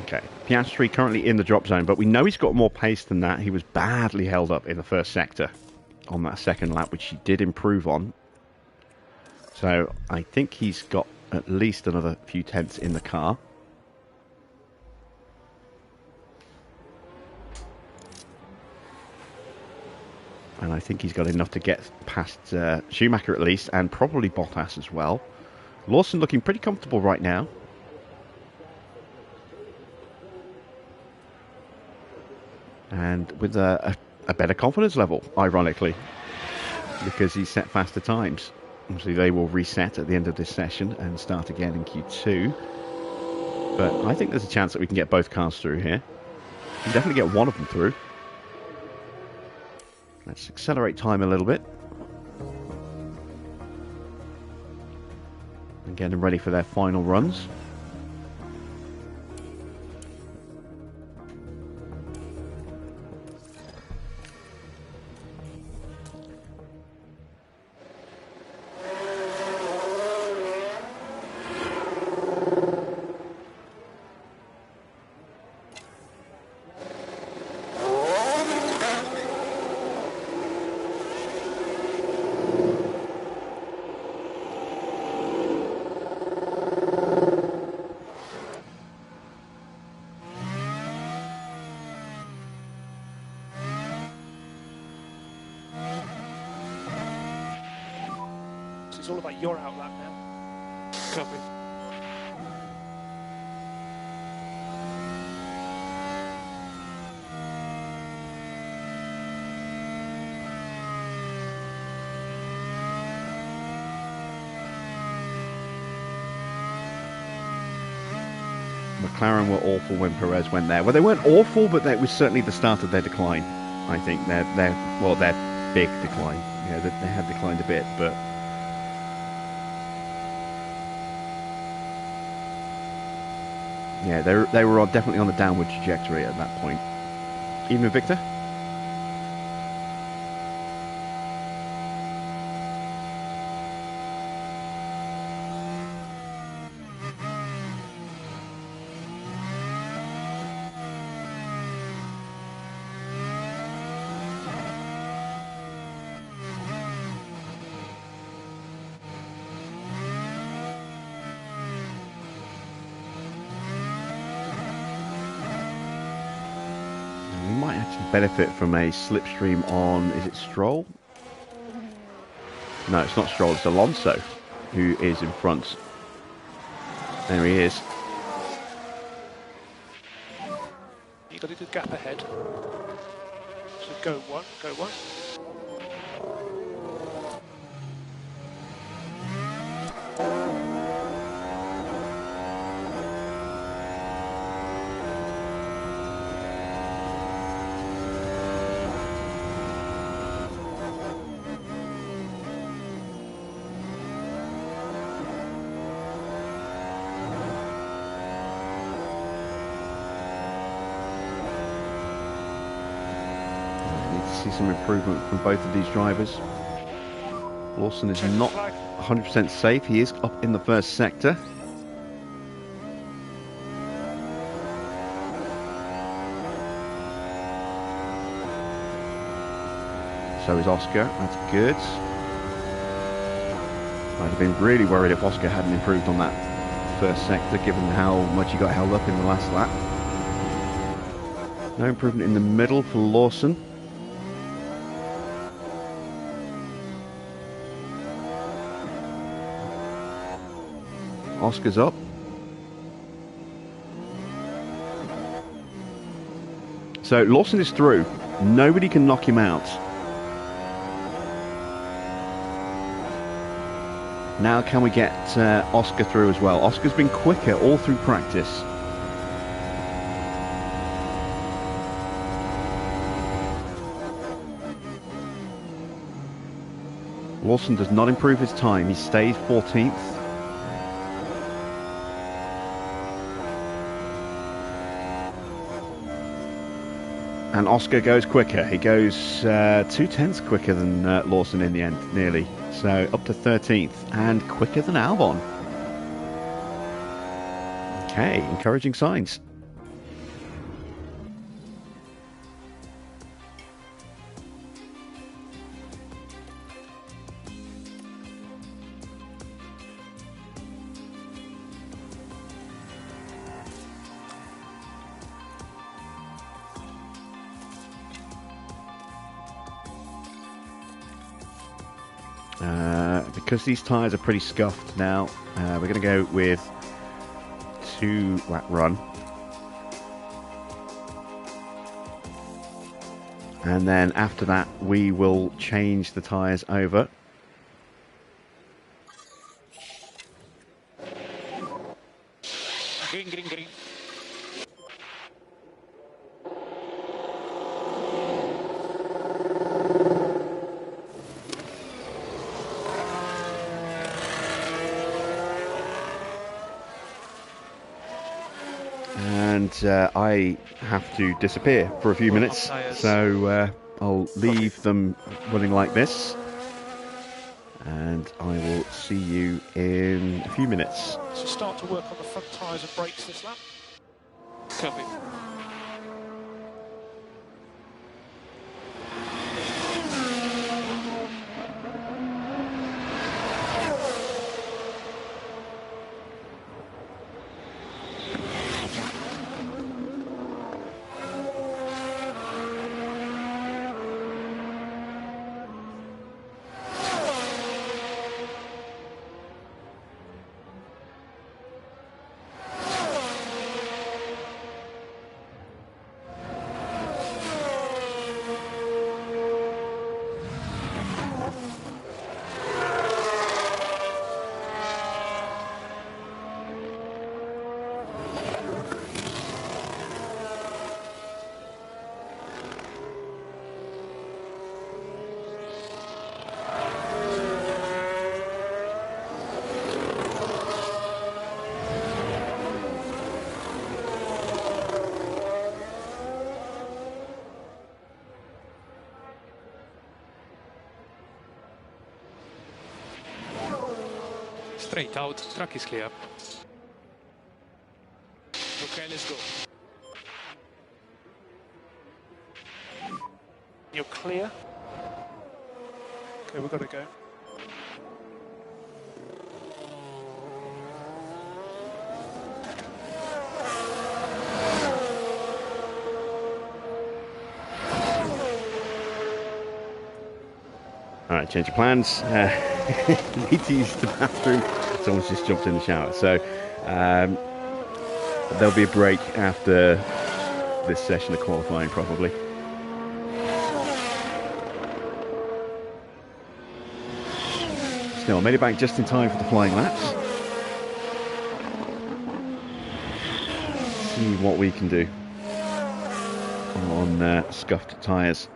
Okay, Piastri currently in the drop zone, but we know he's got more pace than that. He was badly held up in the first sector on that second lap, which he did improve on. So I think he's got at least another few tenths in the car. And I think he's got enough to get past Schumacher at least, and probably Bottas as well. Lawson looking pretty comfortable right now. And with a better confidence level, ironically, because he set faster times. Obviously, they will reset at the end of this session and start again in Q2. But I think there's a chance that we can get both cars through here. We can definitely get one of them through. Let's accelerate time a little bit. And get them ready for their final runs. It's all about your outlap now. Copy. McLaren were awful when Perez went there. Well, they weren't awful, but that was certainly the start of their decline. I think their big decline. Yeah, they had declined a bit, but yeah, they were definitely on a downward trajectory at that point. Even Victor? Benefit from a slipstream on, is it Stroll? No, it's not Stroll, it's Alonso who is in front. There he is. You got a good gap ahead. So go one, go one. Some improvement from both of these drivers. Lawson is not 100% safe. He is up in the first sector. So is Oscar. That's good. I'd have been really worried if Oscar hadn't improved on that first sector, given how much he got held up in the last lap. No improvement in the middle for Lawson. Oscar's up. So Lawson is through. Nobody can knock him out. Now can we get Oscar through as well? Oscar's been quicker all through practice. Lawson does not improve his time. He stays 14th. And Oscar goes quicker. He goes 2 tenths quicker than Lawson in the end, nearly. So up to 13th and quicker than Albon. Okay, encouraging signs. Because these tyres are pretty scuffed now, we're going to go with 2 lap run. And then after that, we will change the tyres over. Green, green, green. And I have to disappear for a few minutes, so I'll leave them running like this, and I will see you in a few minutes. So start to work on the front tyres and brakes this lap. Copy. Straight out, track is clear. Okay, let's go. You're clear. Okay, we've got to go. Alright, change of plans. Need to use the bathroom. Someone's just jumped in the shower. So there'll be a break after this session of qualifying, probably. Still, I made it back just in time for the flying laps. See what we can do on scuffed tyres.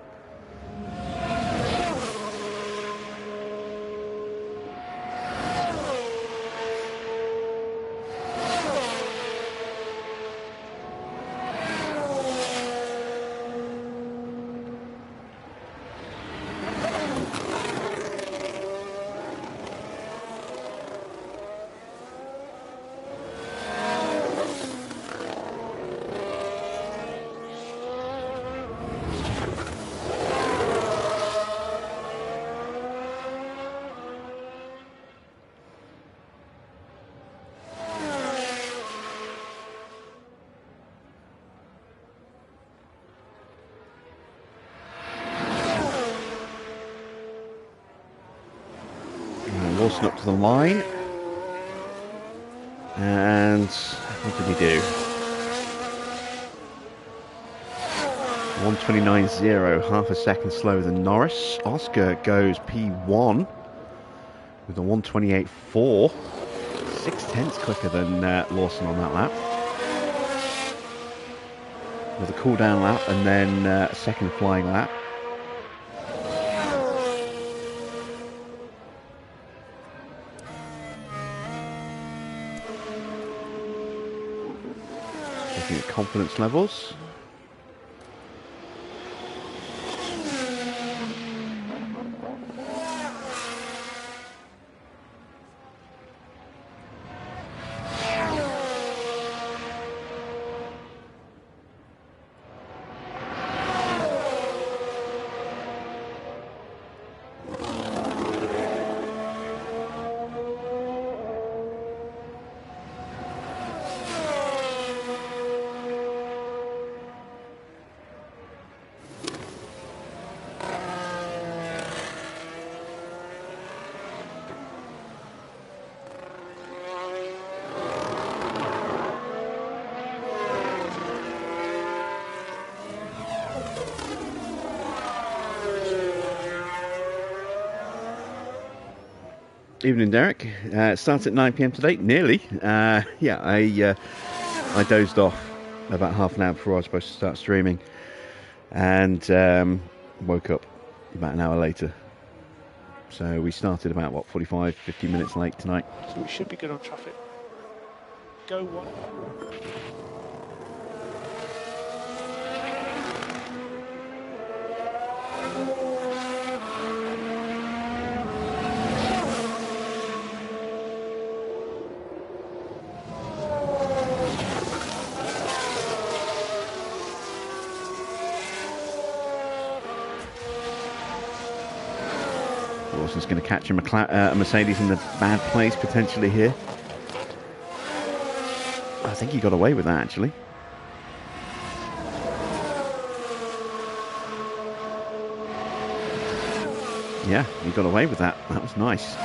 Wilson up to the line, and what did he do? 1:29.0, half a second slower than Norris. Oscar goes P1 with a 1:28.4, 6/10 quicker than Lawson on that lap. With a cool down lap and then a second flying lap. Looking at confidence levels. Evening, Derek. It starts at 9 p.m. today, nearly. Yeah, I dozed off about half an hour before I was supposed to start streaming, and woke up about an hour later. So we started about, what, 45, 50 minutes late tonight. So we should be good on traffic. Go one. Lawson's going to catch a Mercedes in the bad place potentially here. I think he got away with that actually. Yeah, he got away with that. That was nice.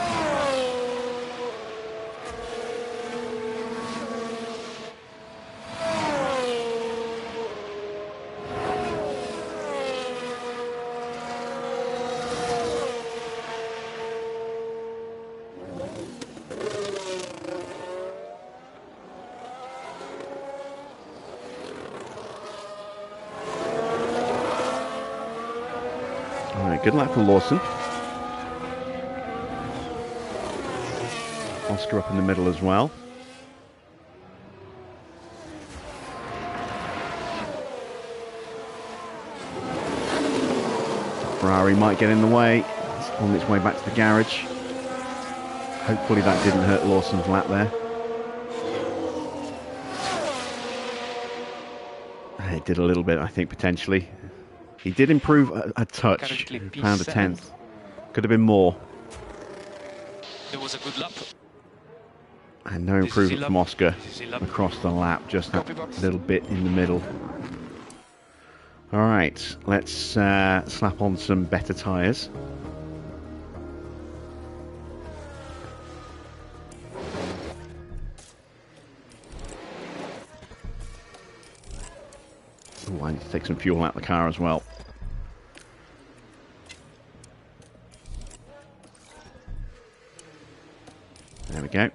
Good lap for Lawson. Oscar up in the middle as well. Ferrari might get in the way. It's on its way back to the garage. Hopefully that didn't hurt Lawson's lap there. It did a little bit, I think, potentially. He did improve a touch, found a 10th. Could have been more. It was a good lap. And no improvement from Oscar across the lap, just that little bit in the middle. All right, let's slap on some better tyres. Oh, I need to take some fuel out of the car as well. There we go.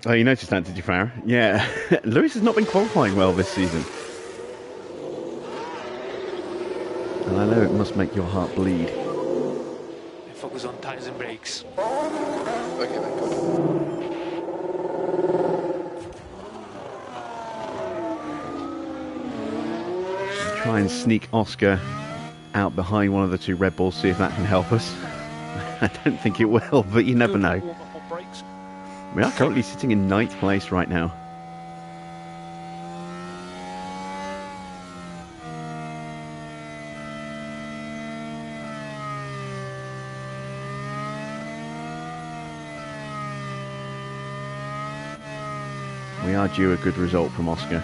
Oh, you noticed that, did you, Farah? Yeah. Lewis has not been qualifying well this season. And I know it must make your heart bleed. Focus on tires and brakes. Okay, mate, good. Try and sneak Oscar out behind one of the two Red Bulls, see if that can help us. I don't think it will, but you never know. We are currently sitting in 9th place right now. We are due a good result from Oscar.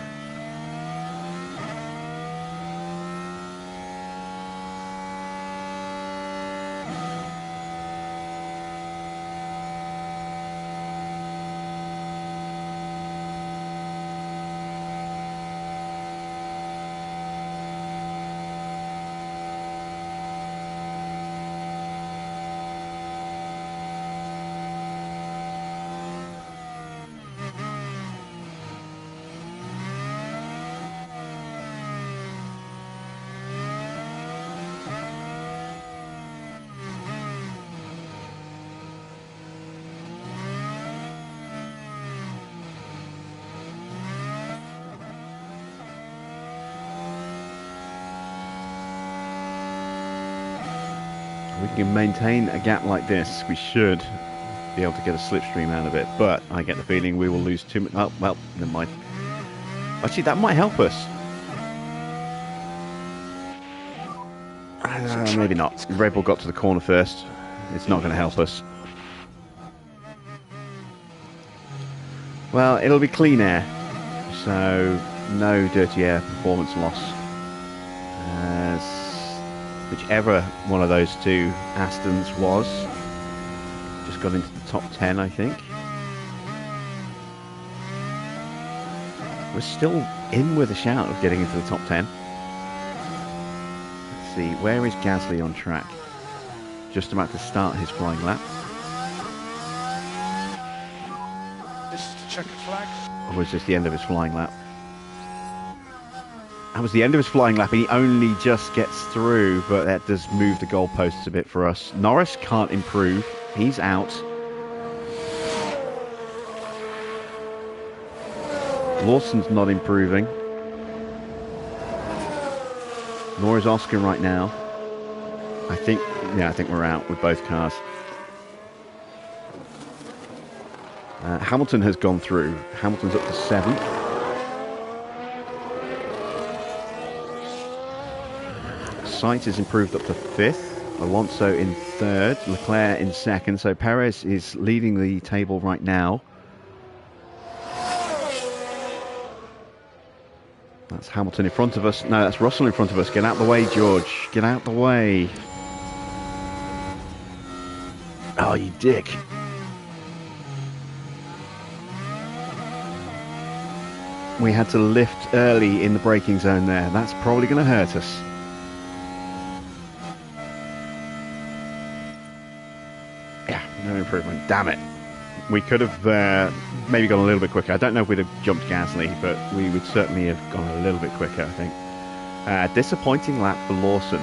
If we can maintain a gap like this, we should be able to get a slipstream out of it. But I get the feeling we will lose too much. Oh, well, never mind. Actually, that might help us. Maybe not. Red Bull got to the corner first. It's not going to help us. Well, it'll be clean air, so no dirty air performance loss. whichever one of those two Astons was. Just got into the top 10, I think. We're still in with a shout of getting into the top 10. Let's see, where is Gasly on track? Just about to start his flying lap. This is the checkered flag. Or was this the end of his flying lap? That was the end of his flying lap, and he only just gets through, but that does move the goalposts a bit for us. Norris can't improve. He's out. Lawson's not improving. Nor is Oscar right now. I think we're out with both cars. Hamilton has gone through. Hamilton's up to 7th. Sainz has improved up to 5th. Alonso in 3rd. Leclerc in 2nd. So Perez is leading the table right now. That's Hamilton in front of us. No, that's Russell in front of us. Get out the way, George. Get out the way. Oh, you dick. We had to lift early in the braking zone there. That's probably going to hurt us. Yeah, no improvement. Damn it. We could have maybe gone a little bit quicker. I don't know if we'd have jumped Gasly, but we would certainly have gone a little bit quicker, I think. Disappointing lap for Lawson.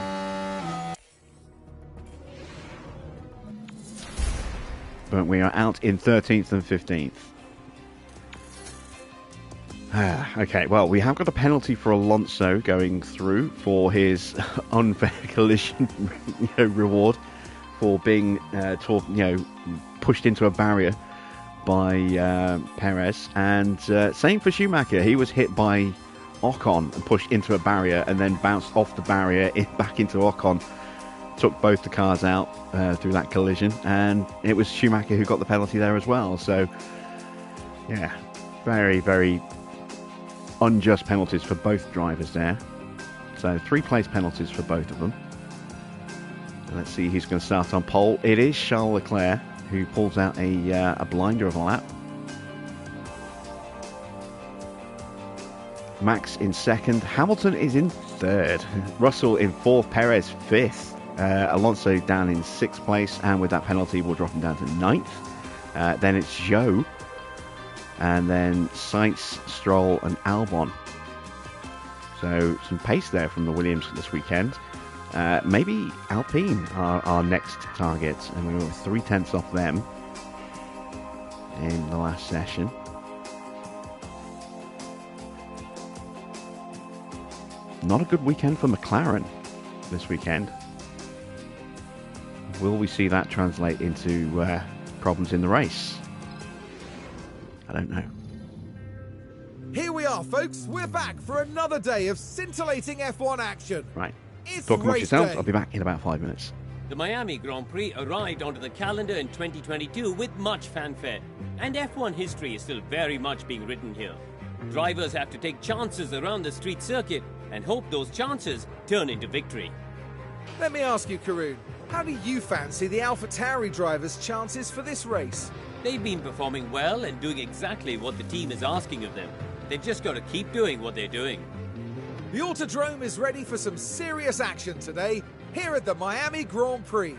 But we are out in 13th and 15th. Okay, well, we have got a penalty for Alonso going through for his unfair collision reward for being pushed into a barrier by Perez. And same for Schumacher. He was hit by Ocon and pushed into a barrier and then bounced off the barrier back into Ocon. Took both the cars out through that collision, and it was Schumacher who got the penalty there as well. So, yeah, very, very unjust penalties for both drivers there. So 3 place penalties for both of them. And let's see who's going to start on pole. It is Charles Leclerc who pulls out a blinder of a lap. Max in 2nd. Hamilton is in 3rd. Russell in 4th. Perez 5th. Alonso down in 6th place, and with that penalty we'll drop him down to 9th. Then it's Zhou, and then Sainz, Stroll and Albon. So some pace there from the Williams this weekend. Maybe Alpine are our next target, and we were 3/10 off them in the last session. Not a good weekend for McLaren this weekend. Will we see that translate into problems in the race? I don't know. Here we are, folks. We're back for another day of scintillating F1 action. Right. It's Talk amongst race yourselves. day. I'll be back in about 5 minutes. The Miami Grand Prix arrived onto the calendar in 2022 with much fanfare, and F1 history is still very much being written here. Drivers have to take chances around the street circuit and hope those chances turn into victory. Let me ask you, Karun, how do you fancy the Alpha Tauri drivers' chances for this race? They've been performing well and doing exactly what the team is asking of them. They've just got to keep doing what they're doing. The Autodrome is ready for some serious action today here at the Miami Grand Prix.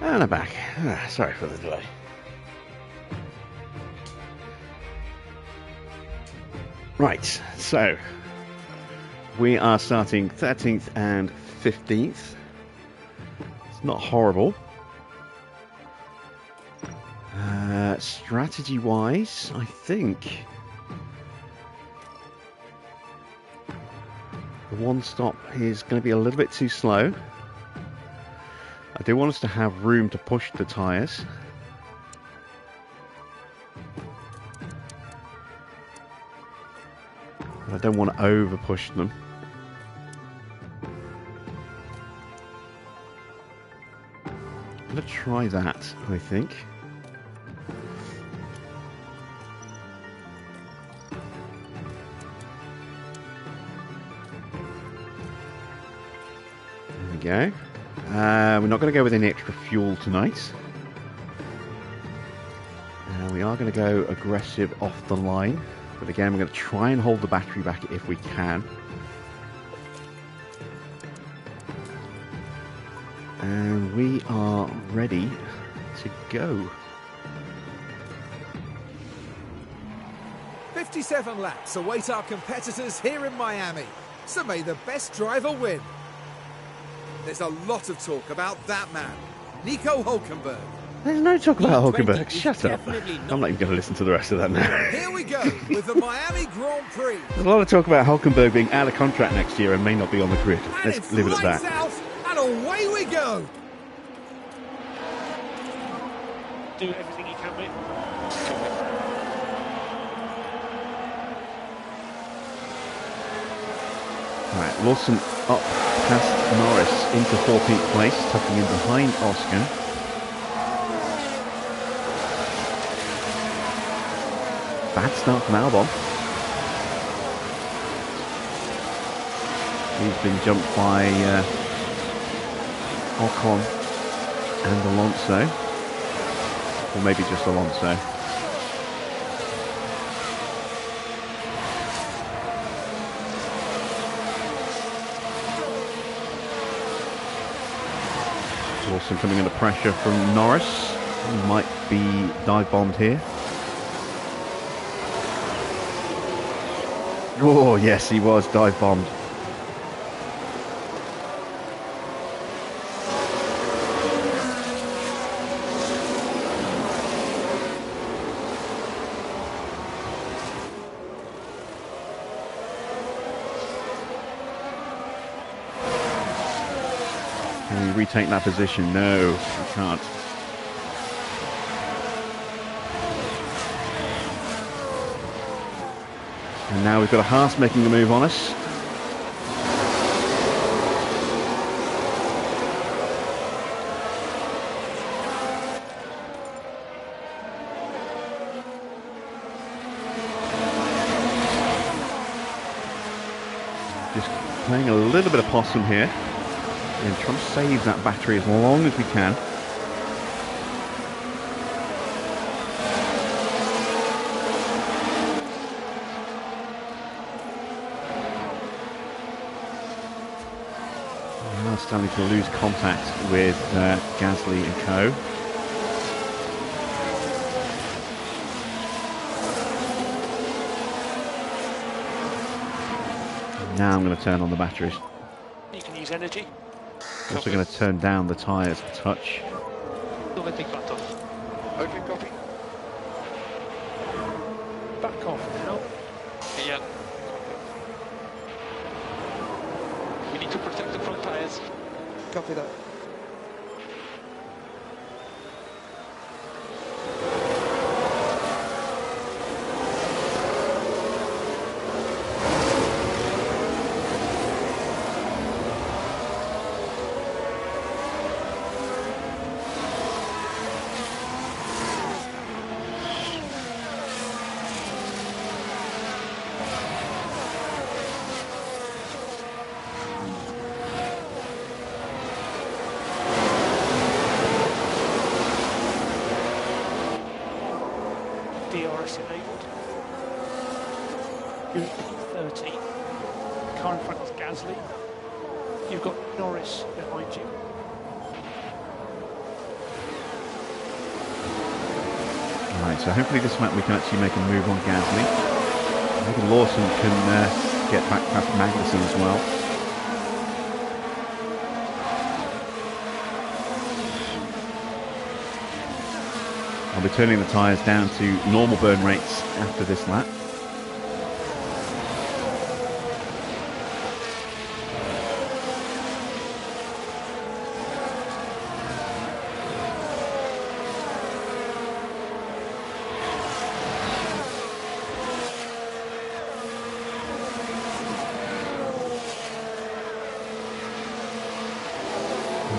And I'm back. Sorry for the delay. Right, so we are starting 13th and 15th. It's not horrible. Strategy-wise, I think the one stop is going to be a little bit too slow. I do want us to have room to push the tyres. But I don't want to over push them. I'm going to try that, I think. There we go. We're not going to go with any extra fuel tonight. We are going to go aggressive off the line. But again, we're going to try and hold the battery back if we can. And we are ready to go. 57 laps await our competitors here in Miami. So may the best driver win. There's a lot of talk about that man, Nico Hülkenberg. There's no talk about Hülkenberg. E20 Shut up. I'm not even going to listen to the rest of that now. Here we go with the Miami Grand Prix. There's a lot of talk about Hülkenberg being out of contract next year and may not be on the grid. And Let's it's leave it at lights that. out, and away we go. Do everything you can, mate. Right, Lawson up past Norris into 14th place, tucking in behind Oscar. Bad start from Albon. He's been jumped by Ocon and Alonso. Or maybe just Alonso. Lawson coming under pressure from Norris. He might be dive bombed here. Oh, yes, he was dive bombed. Can we retake that position? No, we can't. And now we've got a Haas making a move on us. Just playing a little bit of possum here and trying to save that battery as long as we can. Starting to lose contact with Gasly and co. Now I'm going to turn on the batteries. You can use energy. Also going to turn down the tyres a touch. Dove ti fatto? Okay, copy. Back off now. Yeah. We need to protect the front tires. Copy that. DRS enabled. You're at 30. The car in front is Gasly. You've got Norris behind you. Right, so hopefully this lap we can actually make a move on Gasly. Maybe Lawson can get back past Magnussen as well. I'll be turning the tyres down to normal burn rates after this lap.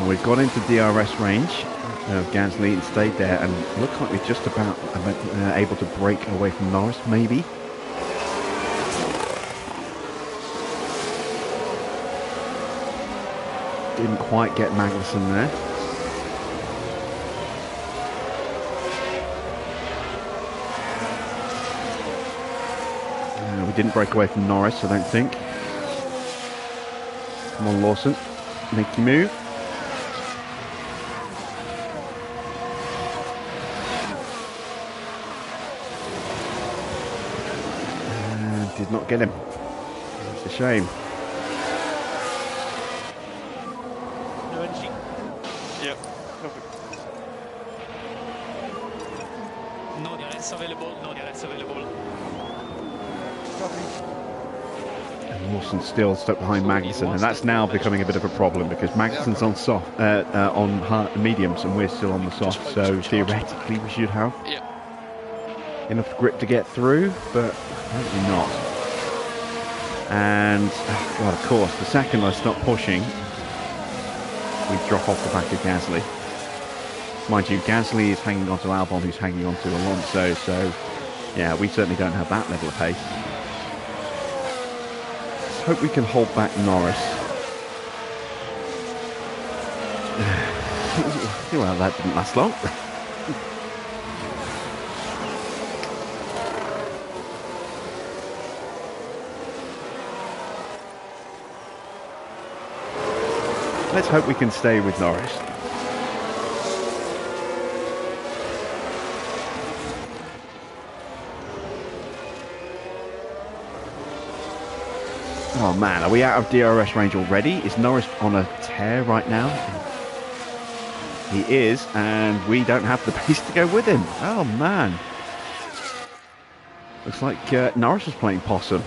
We've got into DRS range of Gasly and stayed there, and looks like we're just about able to break away from Norris, maybe. Didn't quite get Magnussen there. We didn't break away from Norris, I don't think. Come on, Lawson, make your move. Did not get him. It's a shame. No energy. Yep. No DRS available, no DRS available. And Lawson's still stuck behind Magnussen, and that's now becoming a bit of a problem because Magnussen's on soft, on hard, mediums, and we're still on the soft. So theoretically, we should have enough grip to get through, but apparently not. And, well, of course, the second I stop pushing, we drop off the back of Gasly. Mind you, Gasly is hanging on to Albon, who's hanging on to Alonso, so, yeah, we certainly don't have that level of pace. Let's hope we can hold back Norris. Well, that didn't last long. Let's hope we can stay with Norris. Oh man, are we out of DRS range already? Is Norris on a tear right now? He is, and we don't have the pace to go with him. Oh man. Looks like Norris is playing possum.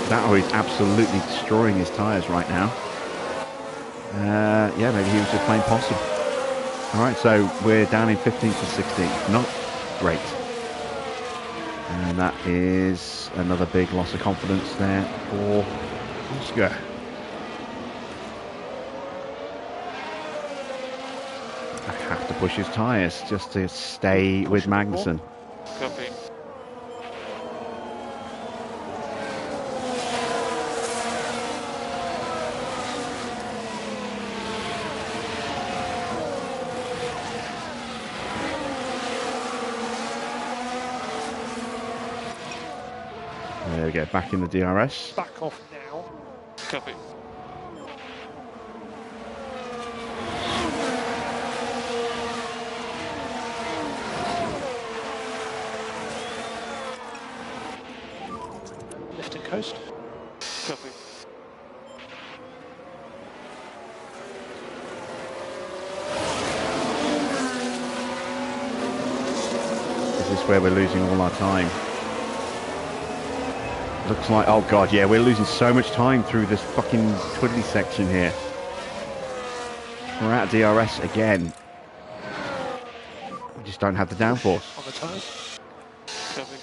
Tauri is absolutely destroying his tyres right now. Yeah, maybe he was just playing possum. Alright, so we're down in 15th to 16th. Not great. And that is another big loss of confidence there for Oscar. I have to push his tyres just to stay with Magnussen. Copy. There we go, back in the DRS. Back off now. Copy. Lift and coast. Copy. Is this where we're losing all our time? Looks like, oh god, yeah, we're losing so much time through this fucking twiddly section here. We're out of DRS again. We just don't have the downforce. On the tyres. Copy.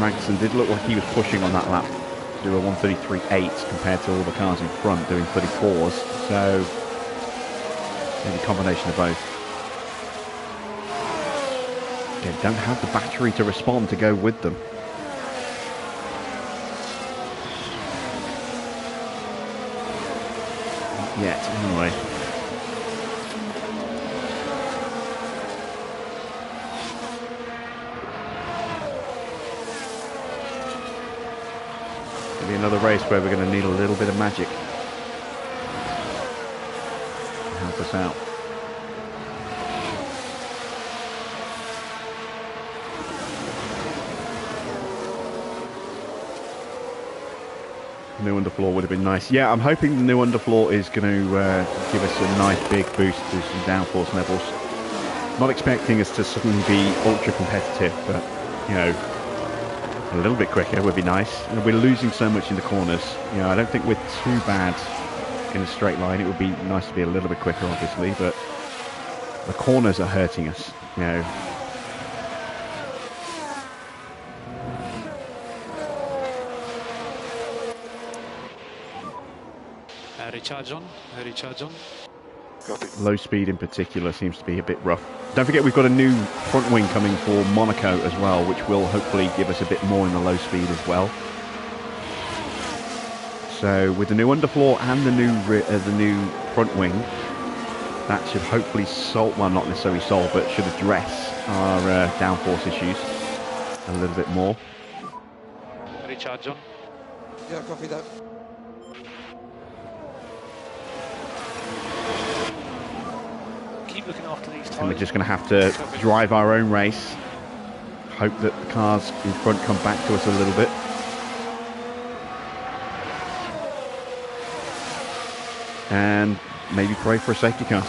Magnussen did look like he was pushing on that lap to do a 133.8 compared to all the cars in front doing 34s, so maybe a combination of both. Again, don't have the battery to respond to go with them. yet, anyway. It'll be another race where we're going to need a little bit of magic to help us out. New underfloor would have been nice. Yeah, I'm hoping the new underfloor is going to give us a nice big boost to some downforce levels. Not expecting us to suddenly be ultra competitive, but you know, a little bit quicker would be nice. And we're losing so much in the corners. You know, I don't think we're too bad in a straight line. It would be nice to be a little bit quicker, obviously, but the corners are hurting us. You know. Recharge on, recharge on. Low speed in particular seems to be a bit rough. Don't forget we've got a new front wing coming for Monaco as well, which will hopefully give us a bit more in the low speed as well. So with the new underfloor and the new front wing, that should hopefully solve, well, not necessarily solve, but should address our downforce issues a little bit more. Recharge on. Yeah, copy that. Keep looking after these tyres. And we're just going to have to drive our own race. Hope that the cars in front come back to us a little bit. And maybe pray for a safety car.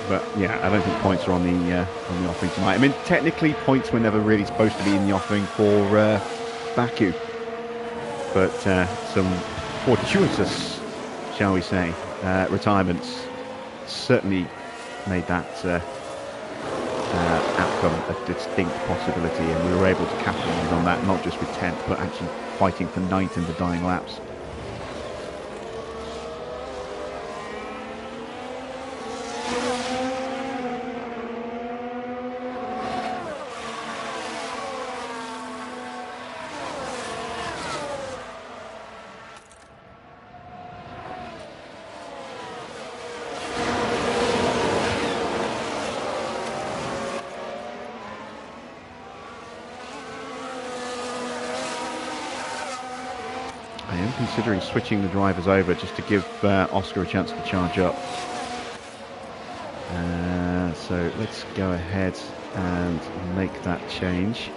But yeah, I don't think points are on the offering tonight. I mean, technically points were never really supposed to be in the offering for Baku. But some fortuitous, shall we say, retirements certainly made that outcome a distinct possibility, and we were able to capitalise on that, not just with 10th, but actually fighting for 9th in the dying laps. Considering switching the drivers over just to give Oscar a chance to charge up. So let's go ahead and make that change.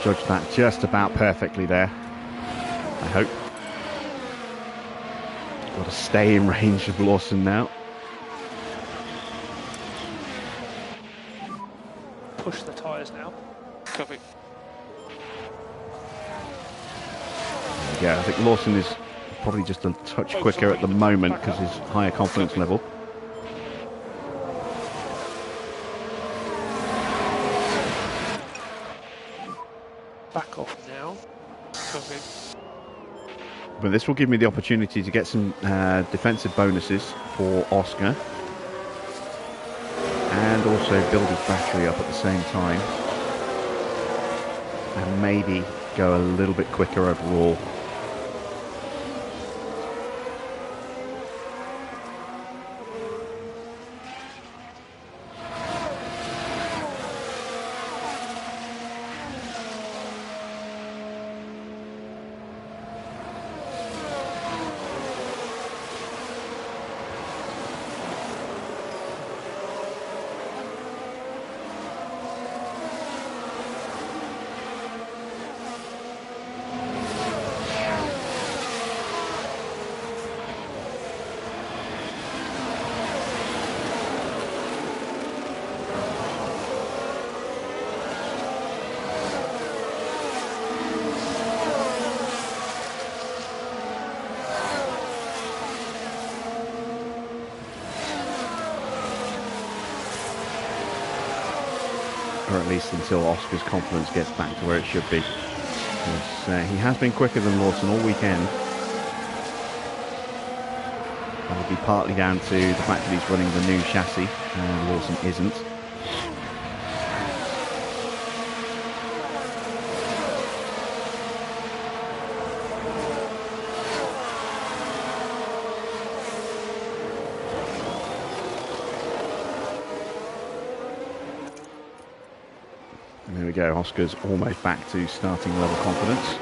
Judged that just about perfectly there, I hope. Got to stay in range of Lawson now. Push the tyres now. Copy. Yeah, I think Lawson is probably just a touch quicker at the moment because his higher confidence level. Back off now. Copy. But this will give me the opportunity to get some defensive bonuses for Oscar. And also build his battery up at the same time. And maybe go a little bit quicker overall. Or at least until Oscar's confidence gets back to where it should be. He has been quicker than Lawson all weekend. That'll be partly down to the fact that he's running the new chassis and Lawson isn't. And there we go, Oscar's almost back to starting level confidence.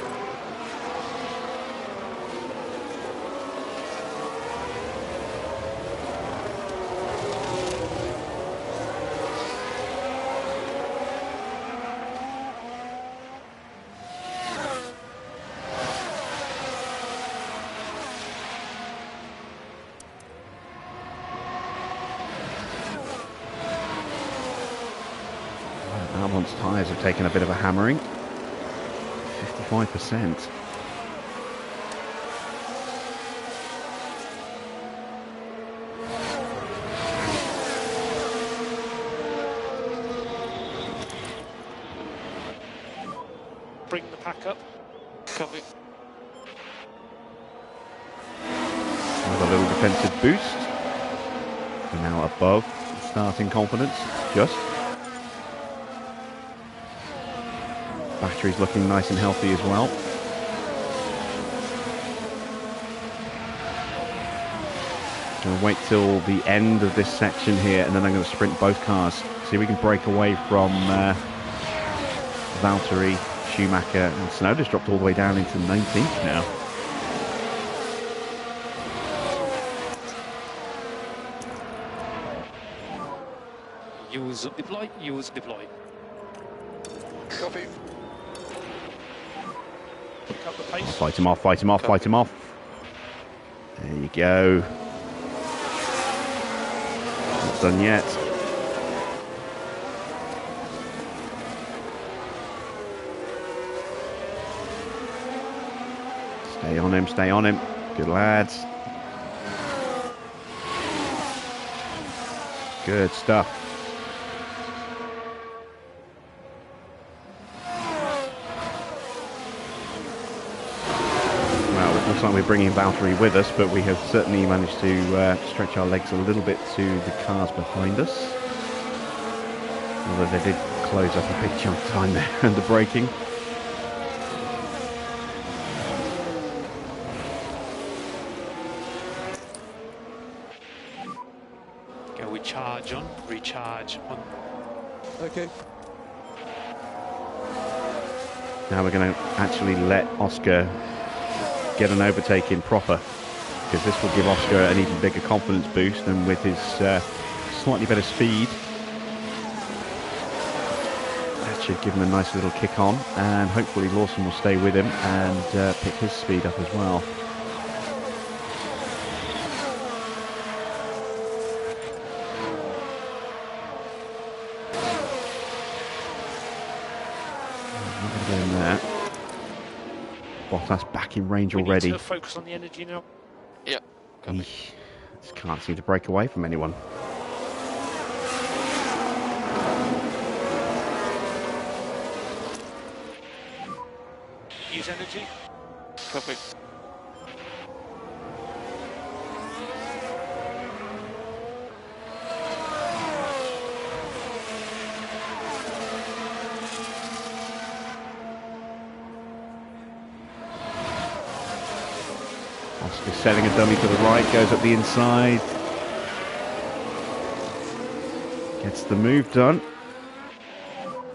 Almon's tyres have taken a bit of a hammering. 55%. Bring the pack up. Copy. Another little defensive boost. We're now above starting confidence, just. Battery's looking nice and healthy as well. Going to wait till the end of this section here, and then I'm going to sprint both cars. See if we can break away from Valtteri, Schumacher, and Tsunoda's dropped all the way down into 19th now. Use deploy, use deploy. Copy. Pick up the pace. Fight him off, fight him off, fight him off. There you go. Not done yet. Stay on him, stay on him. Good lads. Good stuff. Looks like we're bringing Valtteri with us, but we have certainly managed to stretch our legs a little bit to the cars behind us. Although they did close up a big chunk of time there under braking. Can we charge on? Recharge on. Okay. Now we're going to actually let Oscar get an overtake in proper, because this will give Oscar an even bigger confidence boost, and with his slightly better speed, that should give him a nice little kick on, and hopefully Lawson will stay with him and pick his speed up as well. Not in there. Bottas back in range already. We need to focus on the energy now. Yeah. Copy. Just can't seem to break away from anyone. Use energy. Copy. Oscar's setting a dummy to the right, goes up the inside. Gets the move done.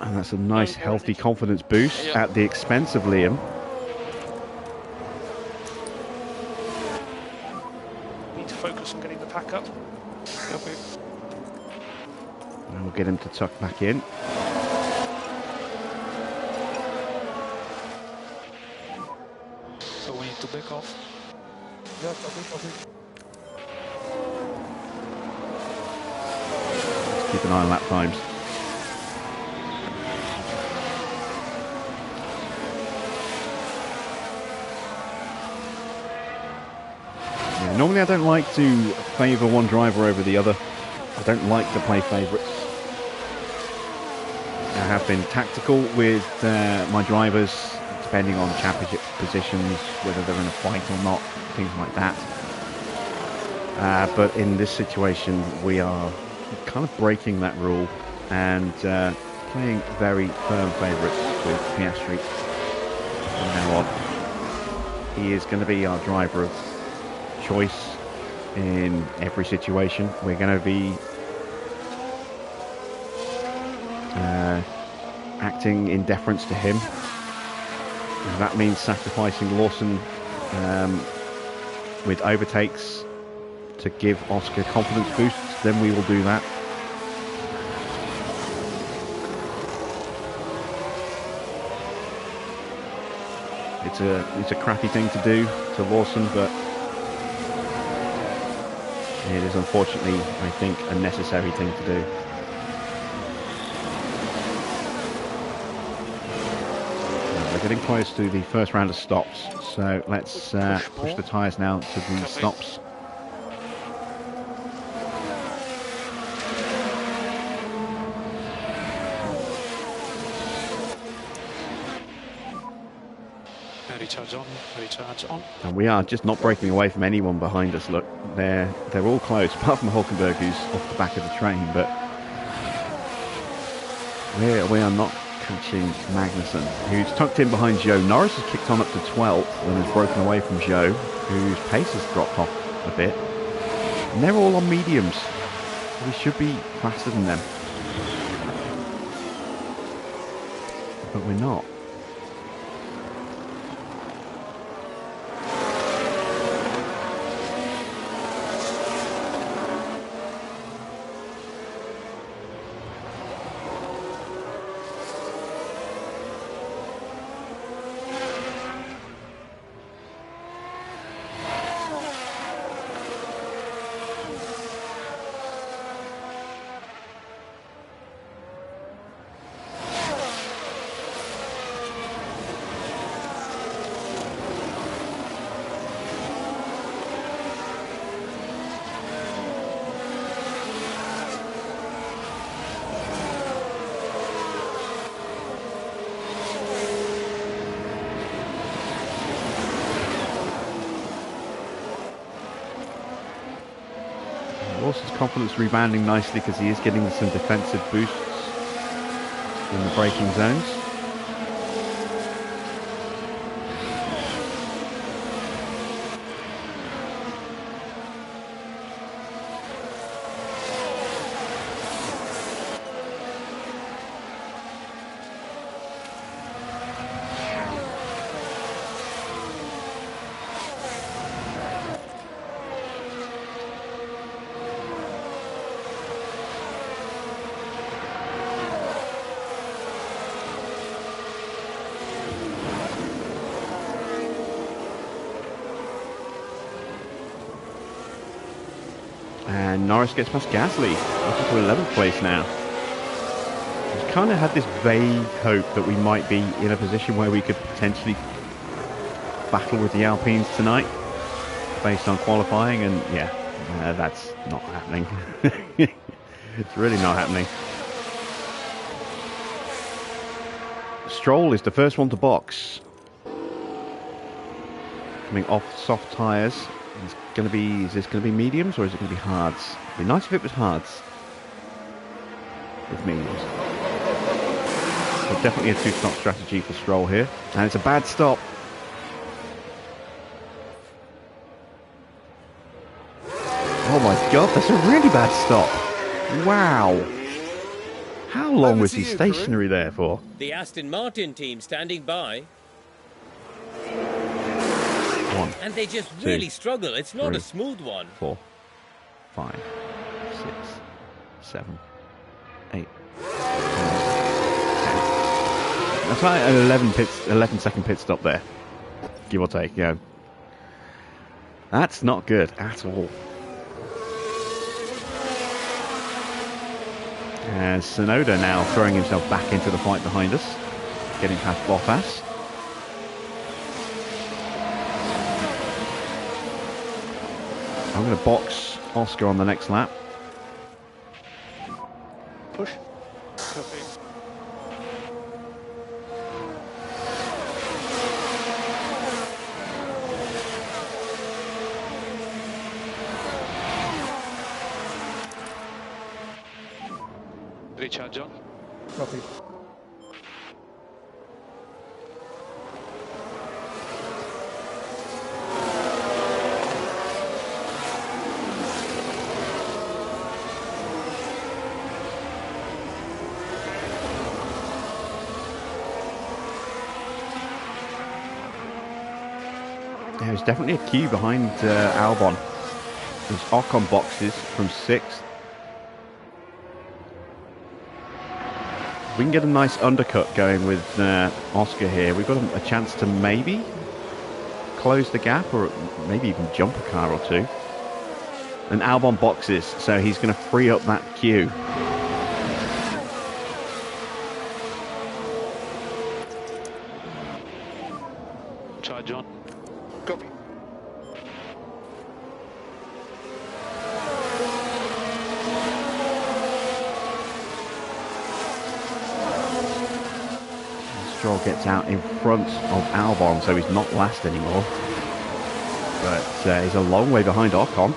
And that's a nice, healthy confidence boost at the expense of Liam. Need to focus on getting the pack up. Copy. And we'll get him to tuck back in. So we need to back off. Yeah, copy. Let's keep an eye on lap times. Yeah, normally I don't like to favour one driver over the other. I don't like to play favourites. I have been tactical with my drivers, depending on championship positions, whether they're in a fight or not, things like that. But in this situation, we are kind of breaking that rule and playing very firm favourites with Piastri from now on. He is going to be our driver of choice in every situation. We're going to be acting in deference to him. If that means sacrificing Lawson with overtakes to give Oscar confidence boosts, then we will do that. It's a crappy thing to do to Lawson, but it is unfortunately, I think, a necessary thing to do. We're getting close to the first round of stops, so let's push the tyres now to the stops. Recharge on, recharge on. And we are just not breaking away from anyone behind us. Look, they're all close, apart from Hulkenberg, who's off the back of the train, but we are not catching Magnussen, who's tucked in behind Joe. Norris has kicked on up to 12th and has broken away from Joe, whose pace has dropped off a bit. And they're all on mediums. We should be faster than them, but we're not. Lawson's confidence rebounding nicely because he is getting some defensive boosts in the braking zones. And Norris gets past Gasly, up into 11th place now. We've kind of had this vague hope that we might be in a position where we could potentially battle with the Alpines tonight, based on qualifying, and yeah, that's not happening. It's really not happening. Stroll is the first one to box. Coming off soft tyres. It's going to be, is this going to be mediums or is it going to be hards? It'd be nice if it was hards with mediums. So definitely a two-stop strategy for Stroll here. And it's a bad stop. Oh my god, that's a really bad stop. Wow. How long was he stationary there for? The Aston Martin team standing by. And they just really struggle. It's not a smooth one. 4, 5, 6, 7, 8. That's like an 11-second pit stop there, give or take. Yeah, that's not good at all. And Tsunoda now throwing himself back into the fight behind us, getting past Bottas. I'm going to box Oscar on the next lap. Push. Copy. Recharge on. Copy. Yeah, there's definitely a queue behind Albon. There's Ocon boxes from 6th. We can get a nice undercut going with Oscar here. We've got a chance to maybe close the gap, or maybe even jump a car or two. And Albon boxes, so he's going to free up that queue. Charge on. Copy. Stroll gets out in front of Albon, so he's not last anymore. But he's a long way behind Ocon.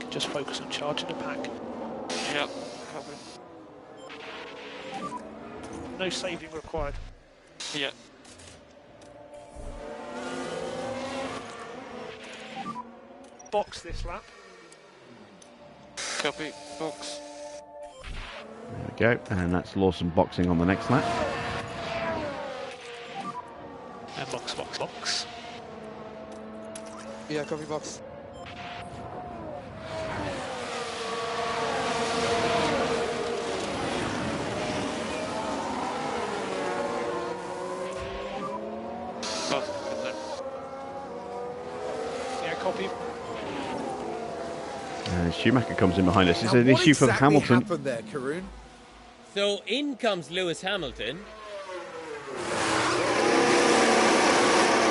Just focus on charging the pack. Yep. No saving required. Yeah. Box this lap. Copy. Box. There we go, and that's Lawson boxing on the next lap. And box, box, box. Yeah, copy box. Yeah, copy. And Schumacher comes in behind us. It's Now, an what issue for exactly Hamilton. happened there, Karun? So in comes Lewis Hamilton.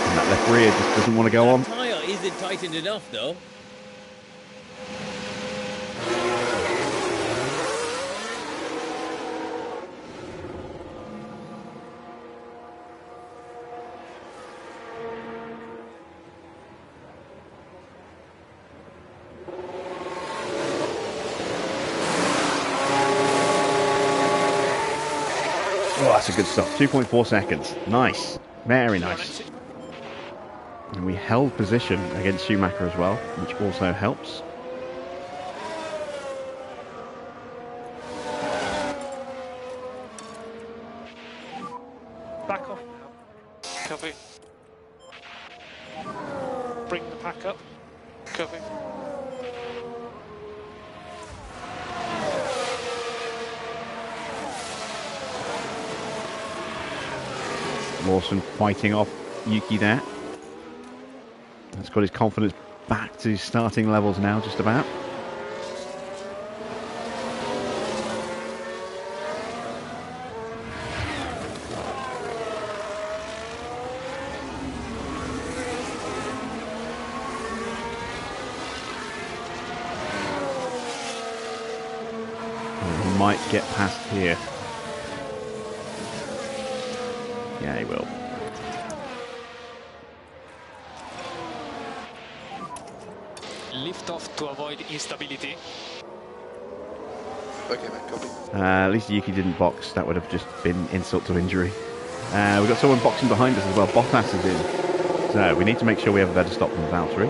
And that left rear just doesn't want to go on. Tyre isn't tightened enough though. Oh, that's a good stop. 2.4 seconds. Nice. Very nice. And we held position against Schumacher as well, which also helps. Back off now. Copy. Bring the pack up. Copy. Lawson fighting off Yuki there. That's got his confidence back to his starting levels now, just about. And he might get past here. Yeah, he will. Lift off to avoid instability. Okay, mate, copy. At least Yuki didn't box. That would have just been insult to injury. We've got someone boxing behind us as well. Bottas is in. So we need to make sure we have a better stop than Valtteri.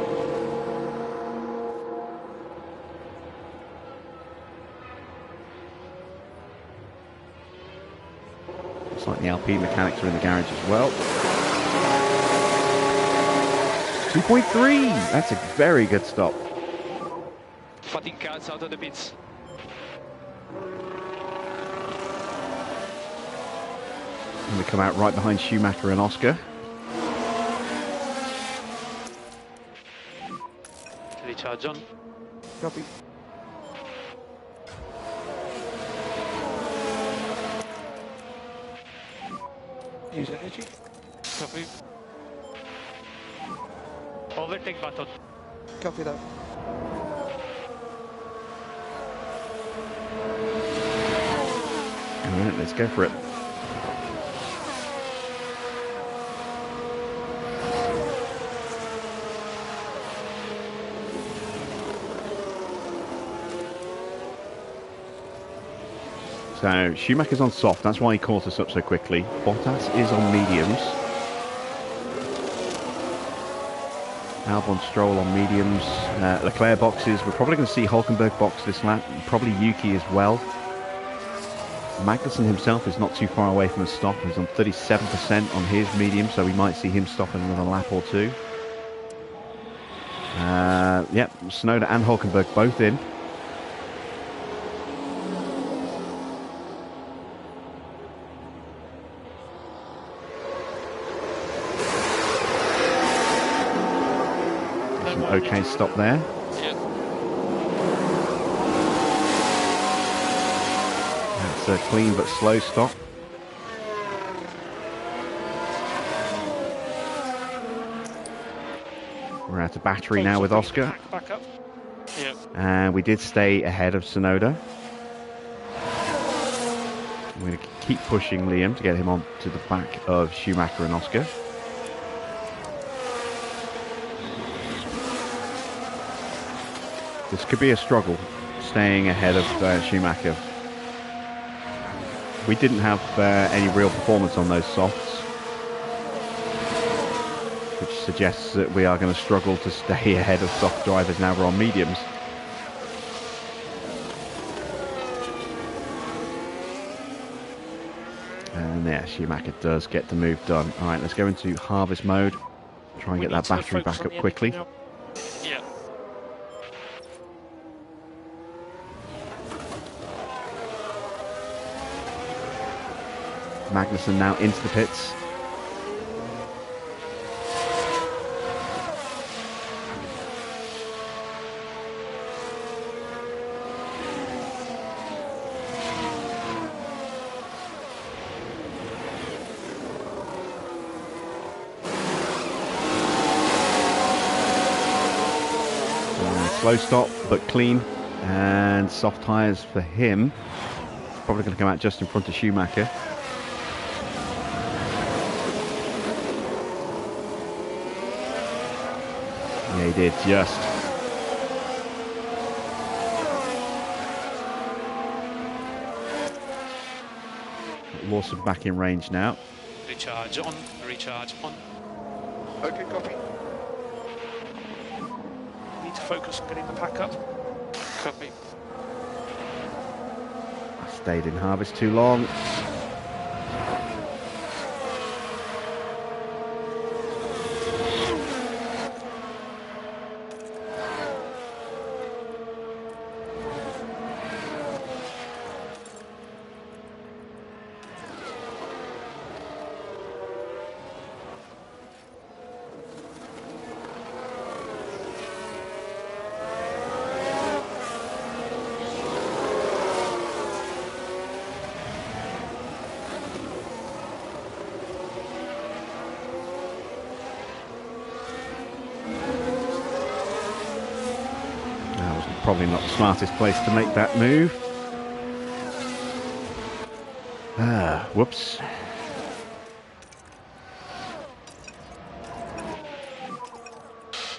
Looks like the Alpine mechanics are in the garage as well. 2.3! That's a very good stop. 14 cars out of the pits. And we come out right behind Schumacher and Oscar. Recharge on. Copy. Use energy. Copy. Overtake button. Copy that. Alright, let's go for it. So Schumacher's on soft. That's why he caught us up so quickly. Bottas is on mediums. Albon, Stroll on mediums. Leclerc boxes. We're probably going to see Hulkenberg box this lap. Probably Yuki as well. Magnussen himself is not too far away from a stop. He's on 37% on his medium, so we might see him stop in another lap or two. Yep, Tsunoda and Hulkenberg both in. There's an okay stop there. That's a clean but slow stop. We're out of battery now with Oscar. Back up. Yep. And we did stay ahead of Tsunoda. I'm going to keep pushing Liam to get him on to the back of Schumacher and Oscar. This could be a struggle, staying ahead of Schumacher. We didn't have any real performance on those softs, which suggests that we are going to struggle to stay ahead of soft drivers now we're on mediums. And yeah, Schumacher does get the move done. All right, let's go into harvest mode. Try and get that battery back up quickly. Yeah. Magnussen now into the pits. Slow stop, but clean, and soft tyres for him. It's probably going to come out just in front of Schumacher. Yeah, he did, just. Lawson back in range now. Recharge on, recharge on. Okay, copy. Need to focus on getting the pack up. Copy. I stayed in harvest too long. Probably not the smartest place to make that move. Whoops.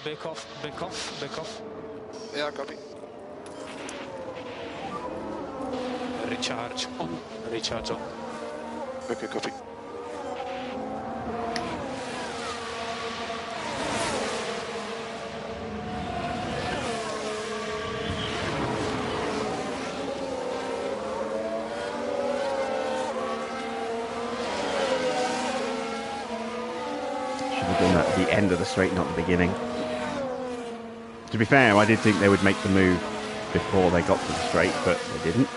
Back off, back off, back off. Yeah, copy. Recharge on, recharge on. Okay, copy. The end of the straight, not the beginning. To be fair, I did think they would make the move before they got to the straight, but they didn't.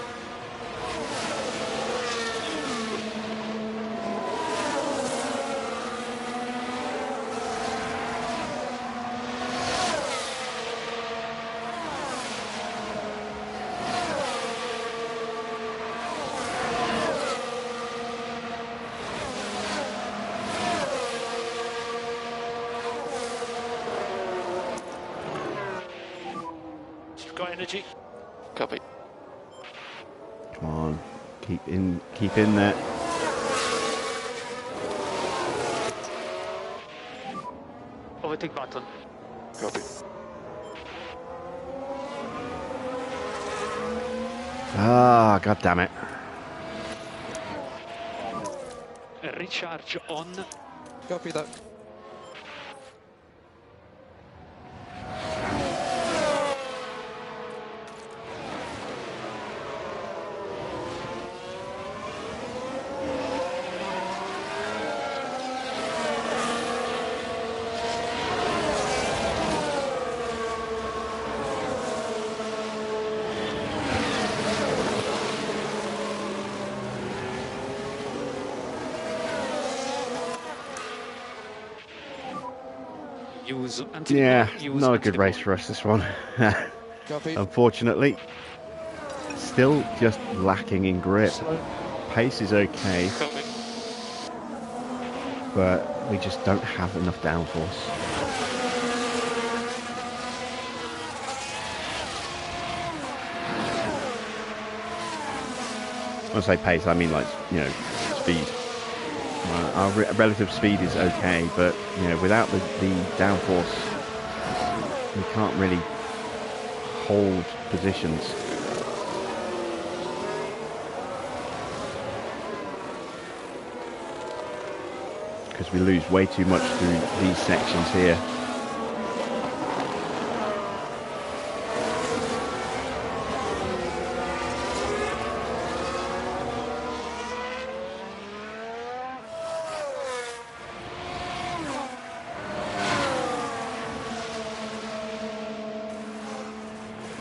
Got energy. Copy. Come on, keep in there. Overtake button. Copy. Ah, god damn it. recharge on. Copy that. Yeah, not a good race for us, this one. Copy. Unfortunately, still just lacking in grip. Pace is okay, Copy. but we just don't have enough downforce. When I say pace, I mean, like, you know, speed. Our relative speed is okay, but, you know, without the downforce, we can't really hold positions. Because we lose way too much through these sections here.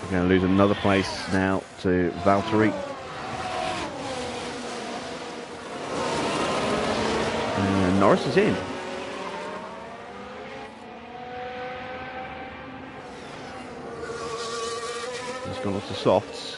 We're going to lose another place now to Valtteri. And Norris is in. He's gone off to softs.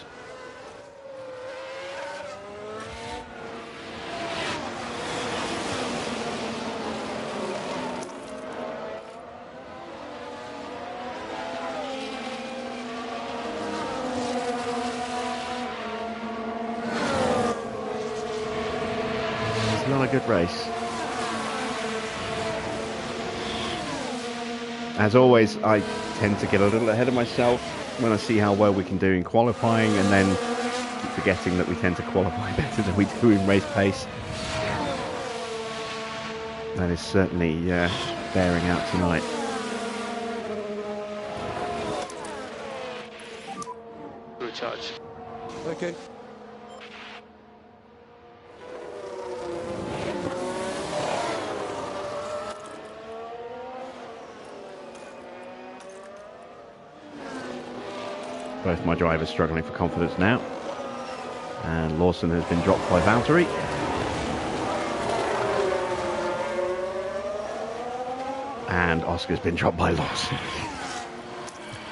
Not a good race. As always, I tend to get a little ahead of myself when I see how well we can do in qualifying, and then keep forgetting that we tend to qualify better than we do in race pace. That is certainly bearing out tonight. Recharge. Okay. Both my drivers struggling for confidence now. And Lawson has been dropped by Valtteri. And Oscar's been dropped by Lawson.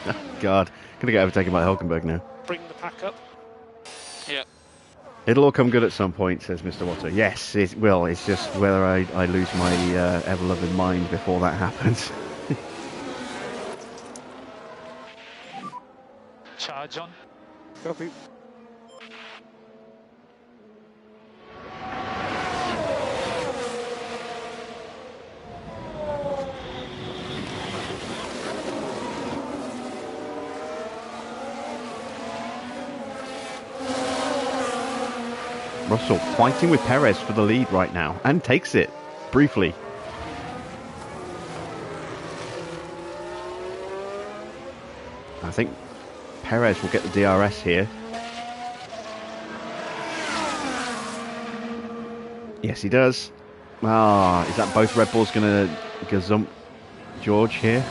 Oh, God. Gonna get overtaken by Hulkenberg now. Bring the pack up. Yeah. It'll all come good at some point, says Mr. Watto. Yes, it will. It's just whether I lose my ever-loving mind before that happens. Charge on. Copy. Russell fighting with Perez for the lead right now, and takes it briefly. I think Perez will get the DRS here. Yes, he does. Ah, is that both Red Bulls going to gazump George here?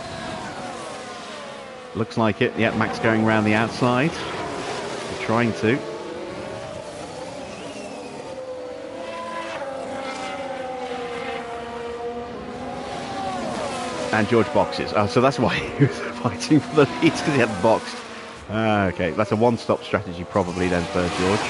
Looks like it. Yeah, Max going around the outside. They're trying to. And George boxes. Oh, so that's why he was fighting for the lead, because he hadn't boxed. Okay, that's a one-stop strategy probably then for George.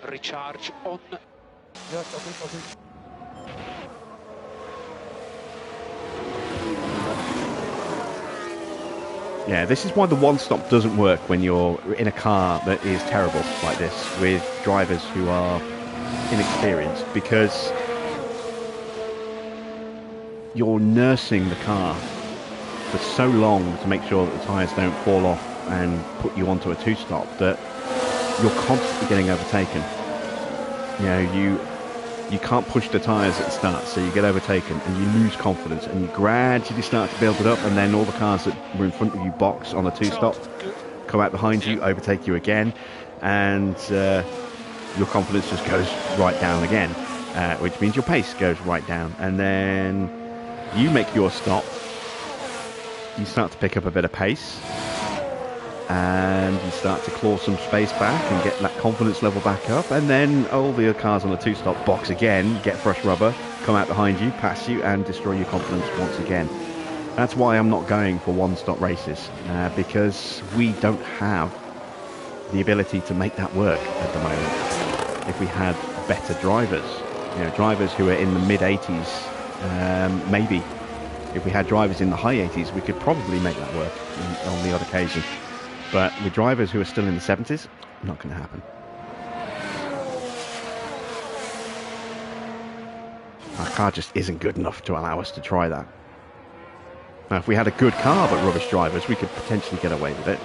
Recharge on. Yeah, copy, copy. Yeah, this is why the one-stop doesn't work when you're in a car that is terrible like this, with drivers who are inexperienced, because you're nursing the car for so long to make sure that the tyres don't fall off and put you onto a two-stop that you're constantly getting overtaken. You know, you can't push the tyres at the start, so you get overtaken and you lose confidence, and you gradually start to build it up, and then all the cars that were in front of you box on a two-stop, come out behind you, overtake you again, and your confidence just goes right down again, which means your pace goes right down. And then you make your stop, you start to pick up a bit of pace, and you start to claw some space back and get that confidence level back up, and then all the other cars on the two-stop box again, get fresh rubber, come out behind you, pass you, and destroy your confidence once again. That's why I'm not going for one-stop races, because we don't have the ability to make that work at the moment. If we had better drivers, you know, drivers who are in the mid-80s, maybe. If we had drivers in the high 80s, we could probably make that work on the odd occasion. But with drivers who are still in the 70s, not going to happen. Our car just isn't good enough to allow us to try that. Now, if we had a good car but rubbish drivers, we could potentially get away with it.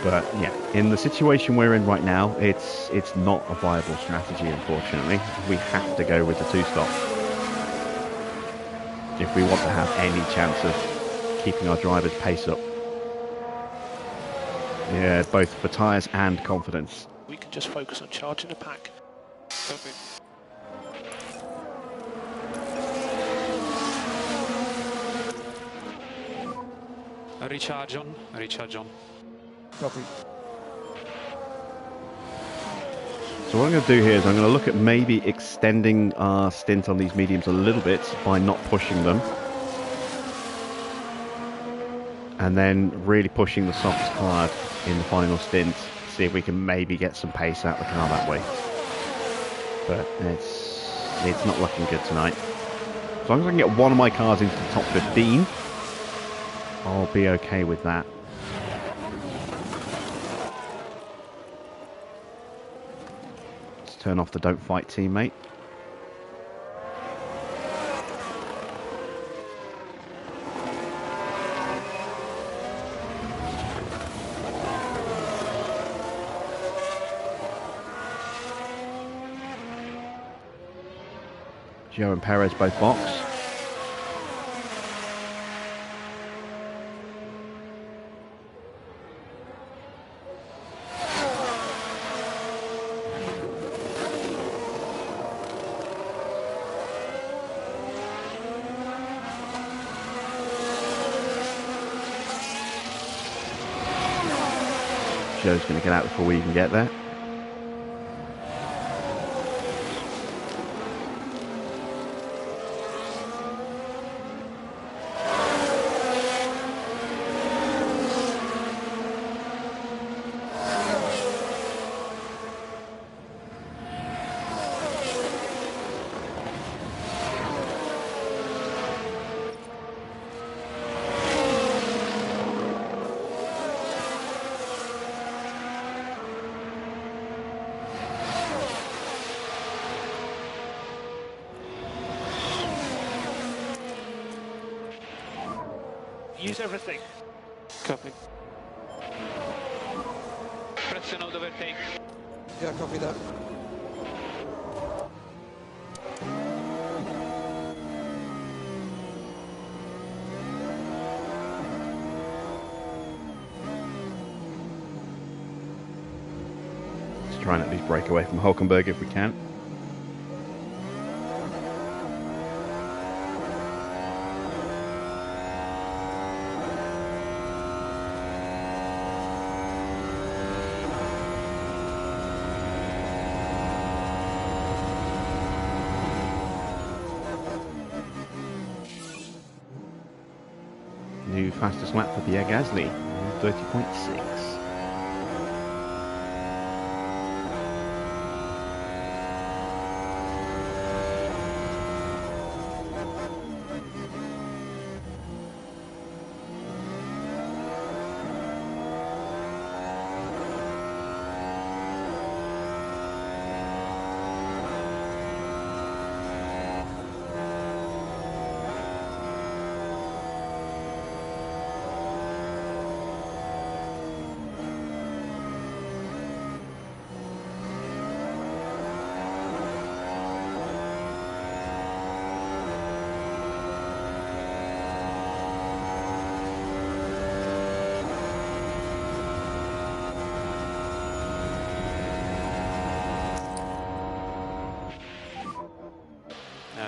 But yeah, in the situation we're in right now, it's not a viable strategy, unfortunately. We have to go with the two-stop if we want to have any chance of keeping our drivers' pace up. Yeah, both for tyres and confidence. We can just focus on charging the pack. Copy. Recharge on, recharge on. Copy. So what I'm going to do here is I'm going to look at maybe extending our stint on these mediums a little bit by not pushing them. And then really pushing the softs hard in the final stint. See if we can maybe get some pace out of the car that way. But it's not looking good tonight. As long as I can get one of my cars into the top 15, I'll be okay with that. Let's turn off the don't fight teammate. Joe and Perez both box. Joe's going to get out before we even get there. Use everything. Copy. Press and out overtake. Yeah, copy that. Let's try and at least break away from Hulkenberg if we can. New fastest lap for Pierre Gasly, 30.6.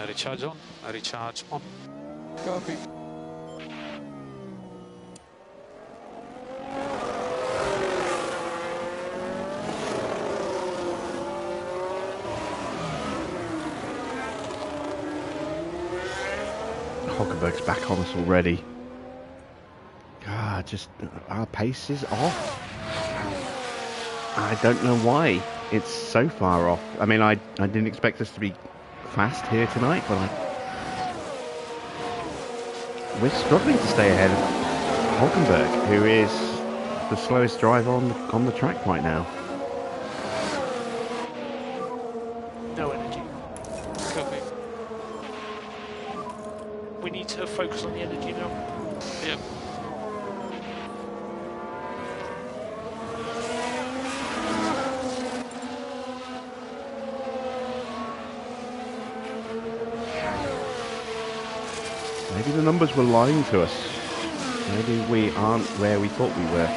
Recharge on. Recharge on. Copy. Hockenberg's back on us already. God, just our pace is off. I don't know why it's so far off. I mean, I didn't expect us to be fast here tonight, but we're struggling to stay ahead of Hockenberg, who is the slowest driver on the track right now. No energy. Copy. We need to focus on the energy now. Yep. Maybe the numbers were lying to us. Maybe we aren't where we thought we were.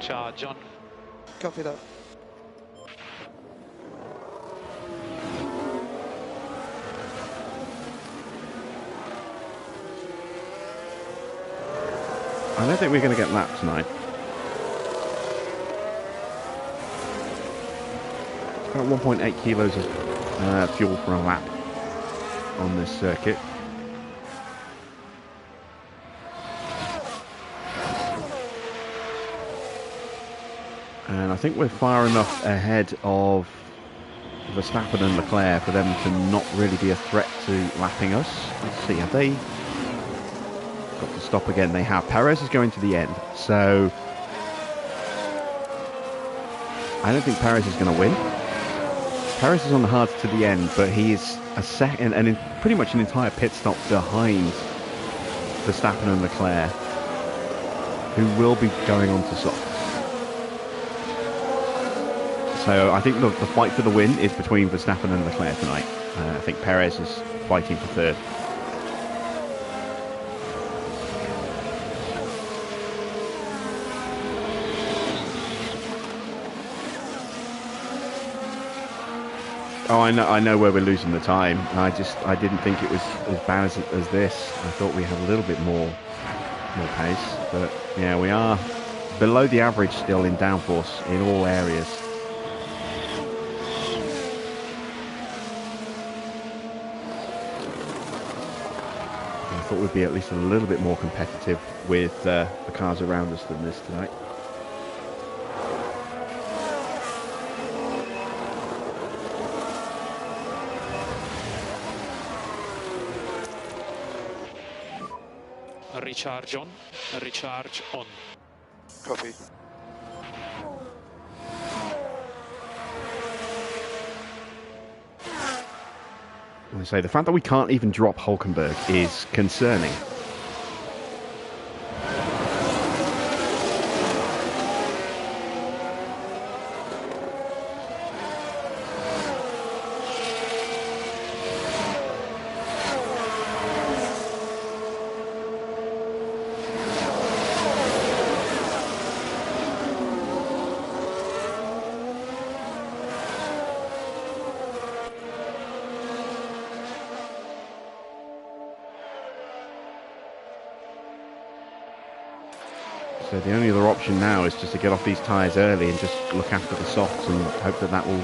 Charge on. Copy that. I don't think we're going to get lapped tonight. About 1.8 kilos of fuel for a lap on this circuit. And I think we're far enough ahead of Verstappen and Leclerc for them to not really be a threat to lapping us. Let's see, have they got to stop again? They have. Perez is going to the end, so I don't think Perez is going to win. Perez is on the hards to the end, but he is a second and pretty much an entire pit stop behind Verstappen and Leclerc, who will be going on to softs. So I think the fight for the win is between Verstappen and Leclerc tonight. I think Perez is fighting for third. Oh, I know where we're losing the time. I didn't think it was as bad as this. I thought we had a little bit more pace, but yeah, we are below the average still in downforce in all areas. I thought we'd be at least a little bit more competitive with the cars around us than this tonight. Recharge on. Recharge on. Copy. I say the fact that we can't even drop Hülkenberg is concerning. So the only other option now is just to get off these tyres early and just look after the softs and hope that that will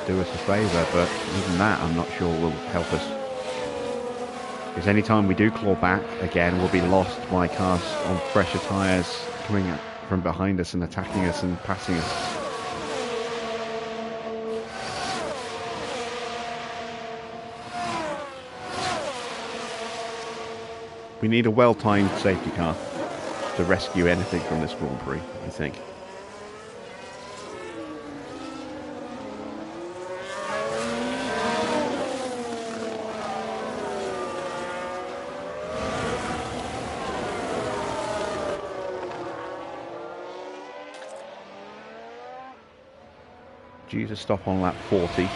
do us a favour. But even that, I'm not sure will help us. Because any time we do claw back again, we'll be lost by cars on fresher tyres coming from behind us and attacking us and passing us. We need a well-timed safety car to rescue anything from this Grand Prix, I think. Due to stop on lap 40.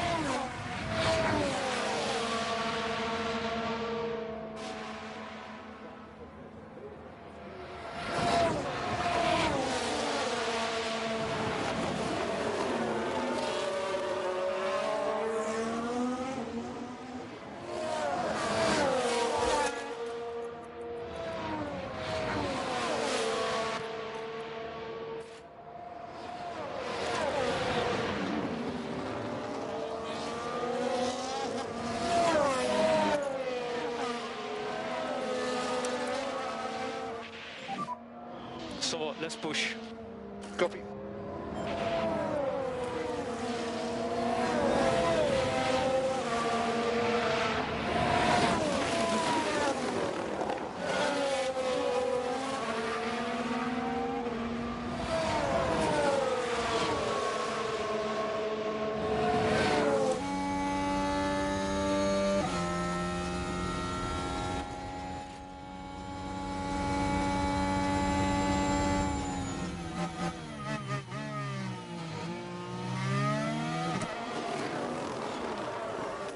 So let's push. Copy.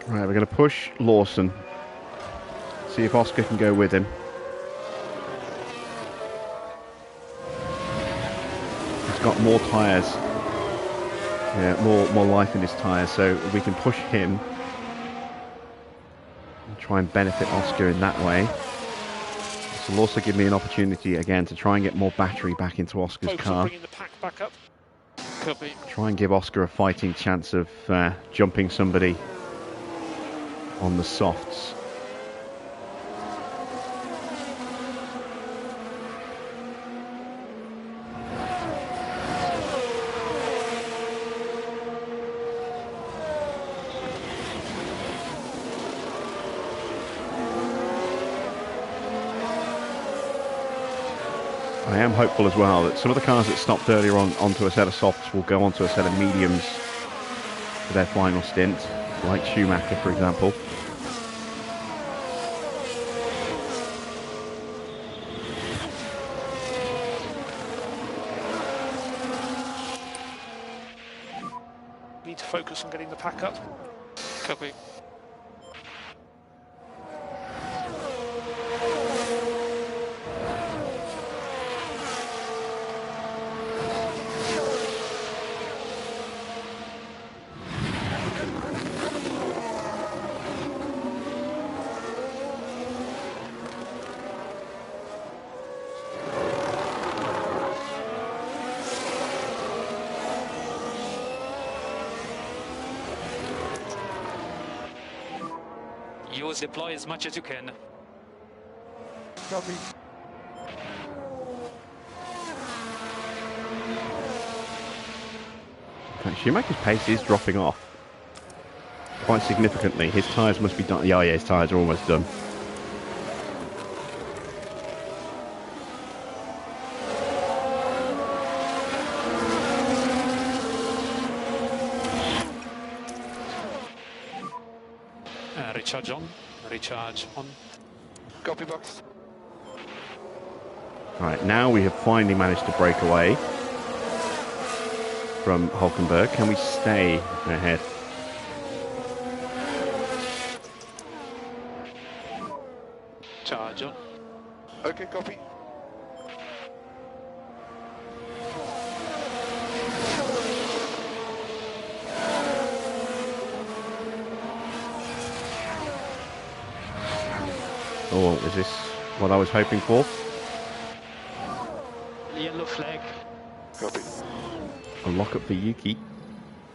Right, we're going to push Lawson. See if Oscar can go with him. He's got more tyres. Yeah, more life in his tyres, so we can push him and try and benefit Oscar in that way. This will also give me an opportunity again to try and get more battery back into Oscar's Focus car. on bringing the pack back up. Copy. Try and give Oscar a fighting chance of jumping somebody on the softs. I am hopeful as well that some of the cars that stopped earlier on onto a set of softs will go onto a set of mediums for their final stint, like Schumacher, for example. Need to focus on getting the pack up. Copy. Use deploy as much as you can. Copy. Schumacher's pace is dropping off quite significantly. His tyres must be done. Yeah, his tyres are almost done. Recharge on. Recharge on. Copy box. Right, now we have finally managed to break away from Hulkenberg. Can we stay ahead? Charge on. Okay, copy. Oh, is this what I was hoping for? Yellow flag. Copy. A lock up for Yuki.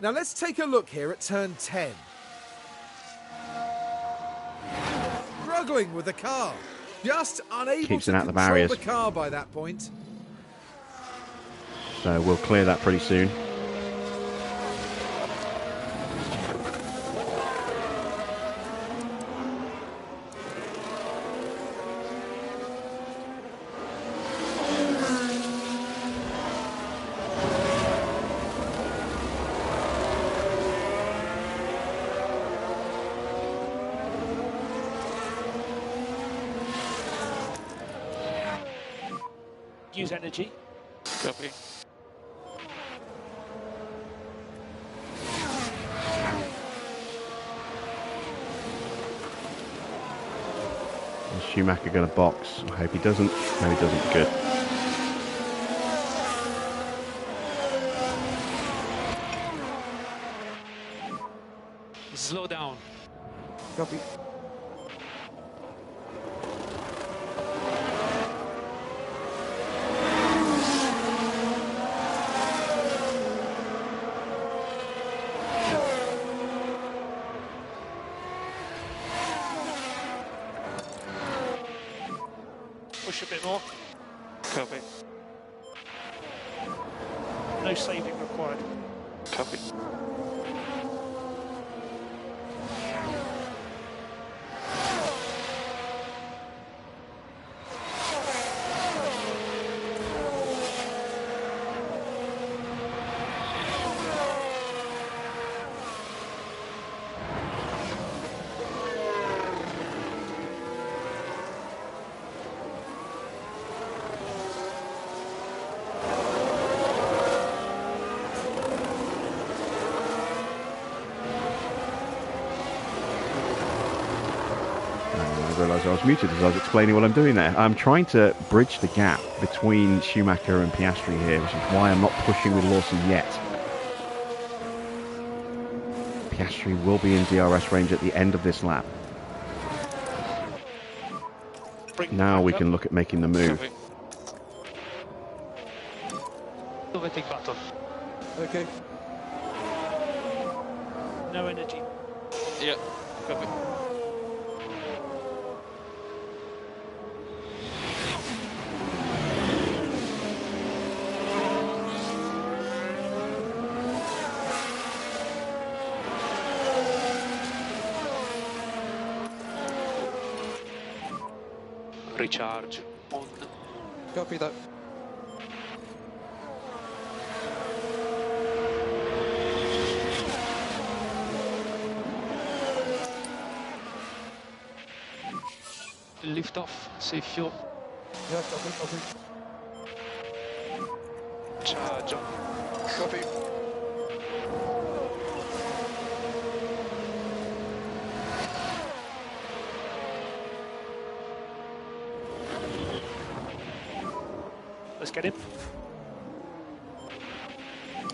Now let's take a look here at turn 10. Struggling with the car. Just unable Keeps it to out the control barriers. the car by that point. So we'll clear that pretty soon. Use energy. Copy. Is Schumacher going to box? I hope he doesn't. No, he doesn't. Good. Slow down. Copy. Push a bit more. Copy. No saving required. Copy. I realised I was muted as I was explaining what I'm doing there. I'm trying to bridge the gap between Schumacher and Piastri here, which is why I'm not pushing with Lawson yet. Piastri will be in DRS range at the end of this lap. Now we can look at making the move. Copy. Overtake button. Okay. No energy. Yeah. Copy. Recharge on. Copy that. Lift off. Save fuel. Yeah, copy. Charge on. Copy. Let's get him.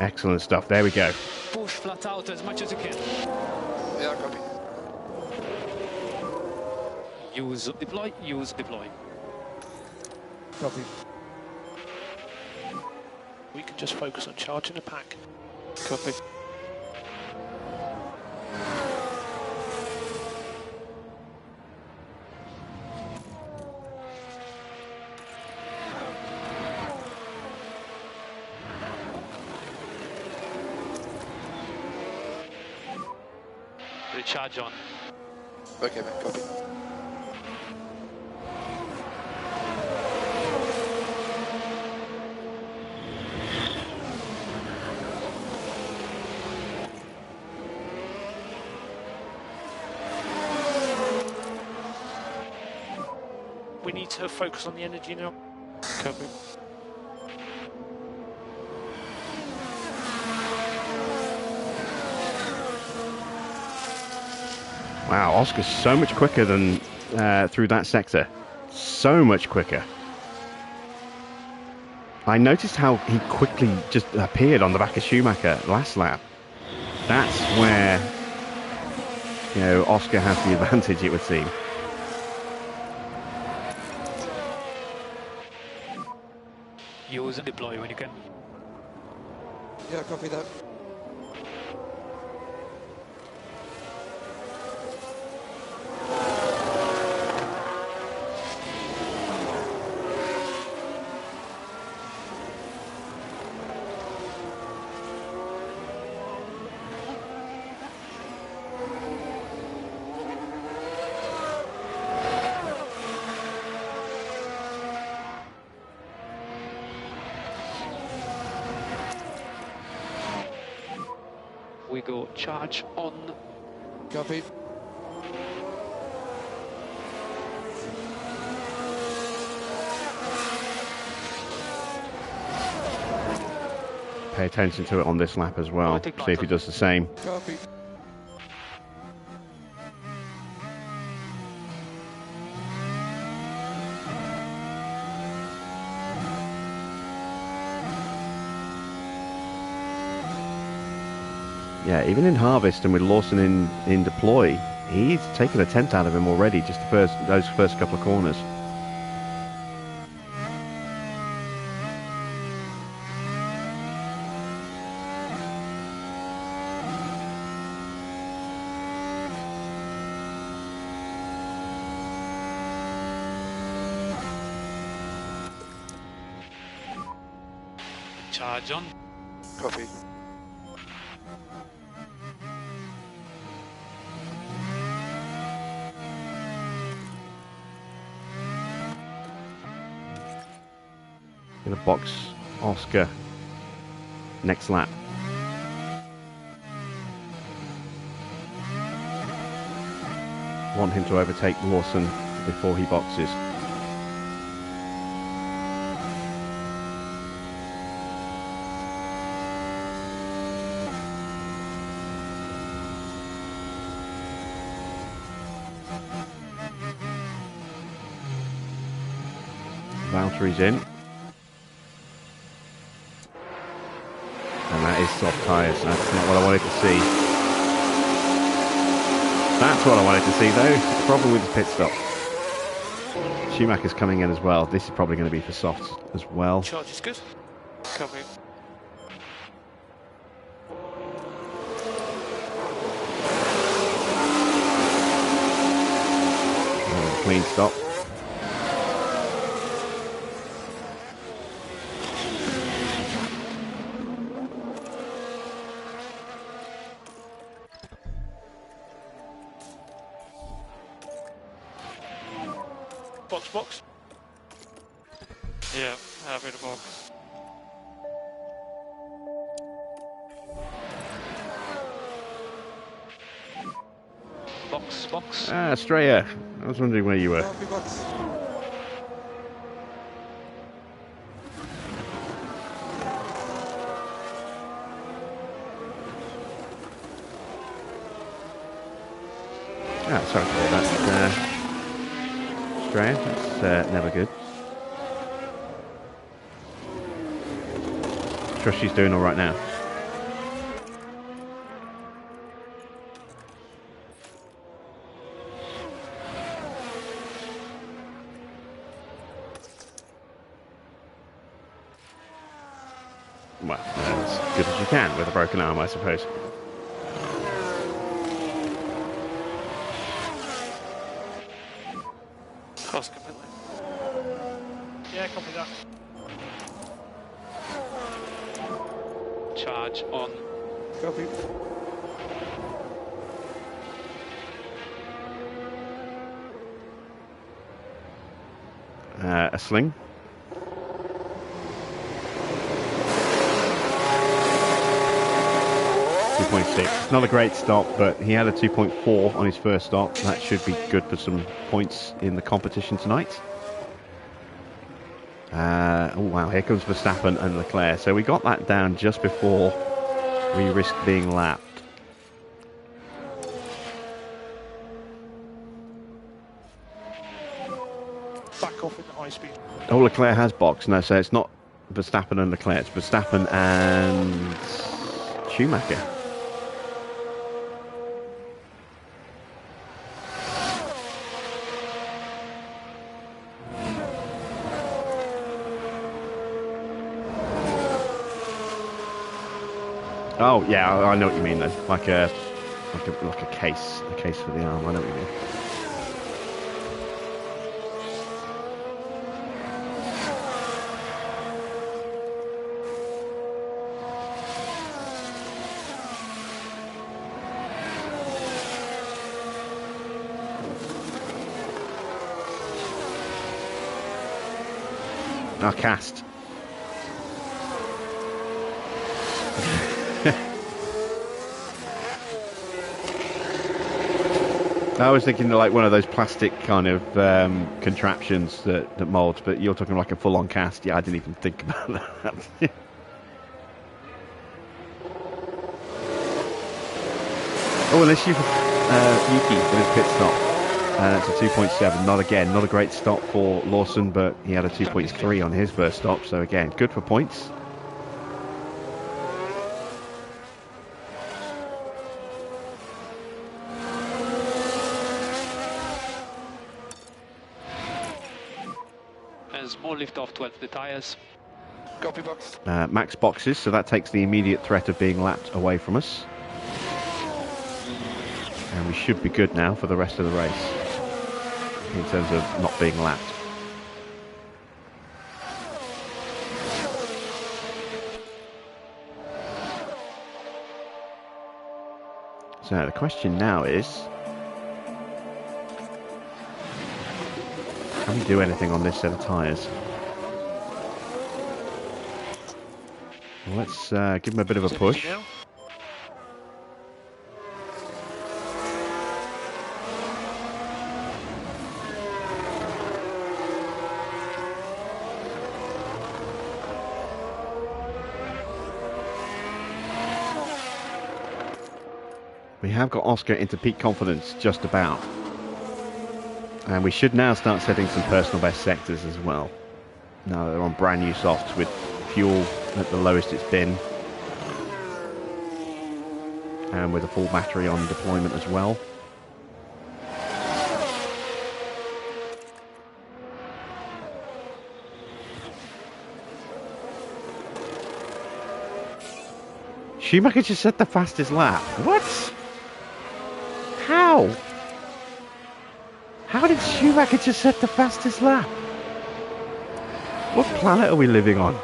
Excellent stuff. There we go. Push flat out as much as you can. Yeah, copy. Use deploy. Use deploy. Copy. We can just focus on charging a pack. Copy. Recharge on. Okay, man, copy. We need to focus on the energy now. Copy. Wow, Oscar's so much quicker than through that sector. So much quicker. I noticed how he quickly just appeared on the back of Schumacher last lap. That's where, you know, Oscar has the advantage, it would seem. Use and deploy when you can. Yeah, copy that. We go charge on. Copy. Pay attention to it on this lap as well. See if he does the same. Copy. Yeah, even in harvest and with Lawson in deploy, he's taken a tenth out of him already. Just those first couple of corners. Charge on. Copy. Gonna box Oscar next lap. Want him to overtake Lawson before he boxes. Valtteri's in. And that is soft tyres. That's not what I wanted to see. That's what I wanted to see though. The problem with the pit stop. Schumacher's coming in as well. This is probably going to be for softs as well. Charge is good. Copy. Clean stop. Box. Yeah, halfway the box. Box. Ah, Straya. I was wondering where you were. Copy box. Ah, sorry for that. Straya, that's never good. Trust she's doing all right now. Well, as good as you can with a broken arm, I suppose. Oscar pit lane. Yeah, copy that. Charge on. Copy. A sling. .6. Not a great stop, but he had a 2.4 on his first stop. That should be good for some points in the competition tonight. Oh wow, here comes Verstappen and Leclerc. So we got that down just before we risked being lapped. Back off in the high speed. Oh, Leclerc has boxed. No, so it's not Verstappen and Leclerc. It's Verstappen and Schumacher. Oh yeah, I know what you mean then. Like a case for the arm. I know what you mean. Our cast. I was thinking like one of those plastic kind of contraptions that moulds, but you're talking like a full-on cast. Yeah, I didn't even think about that. Oh, unless you've Yuki in his pit stop. That's a 2.7. Not a great stop for Lawson, but he had a 2.3 on his first stop. So again, good for points. tyres, more lift off to the tyres. Copy, box. Max boxes, so that takes the immediate threat of being lapped away from us. And we should be good now for the rest of the race, in terms of not being lapped. So the question now is, can we do anything on this set of tyres? Well, let's give him a bit of a push. We have got Oscar into peak confidence just about. And we should now start setting some personal best sectors as well. Now they're on brand new softs with fuel at the lowest it's been. And with a full battery on deployment as well. Schumacher just set the fastest lap. What? How? How did Schumacher just set the fastest lap? What planet are we living on?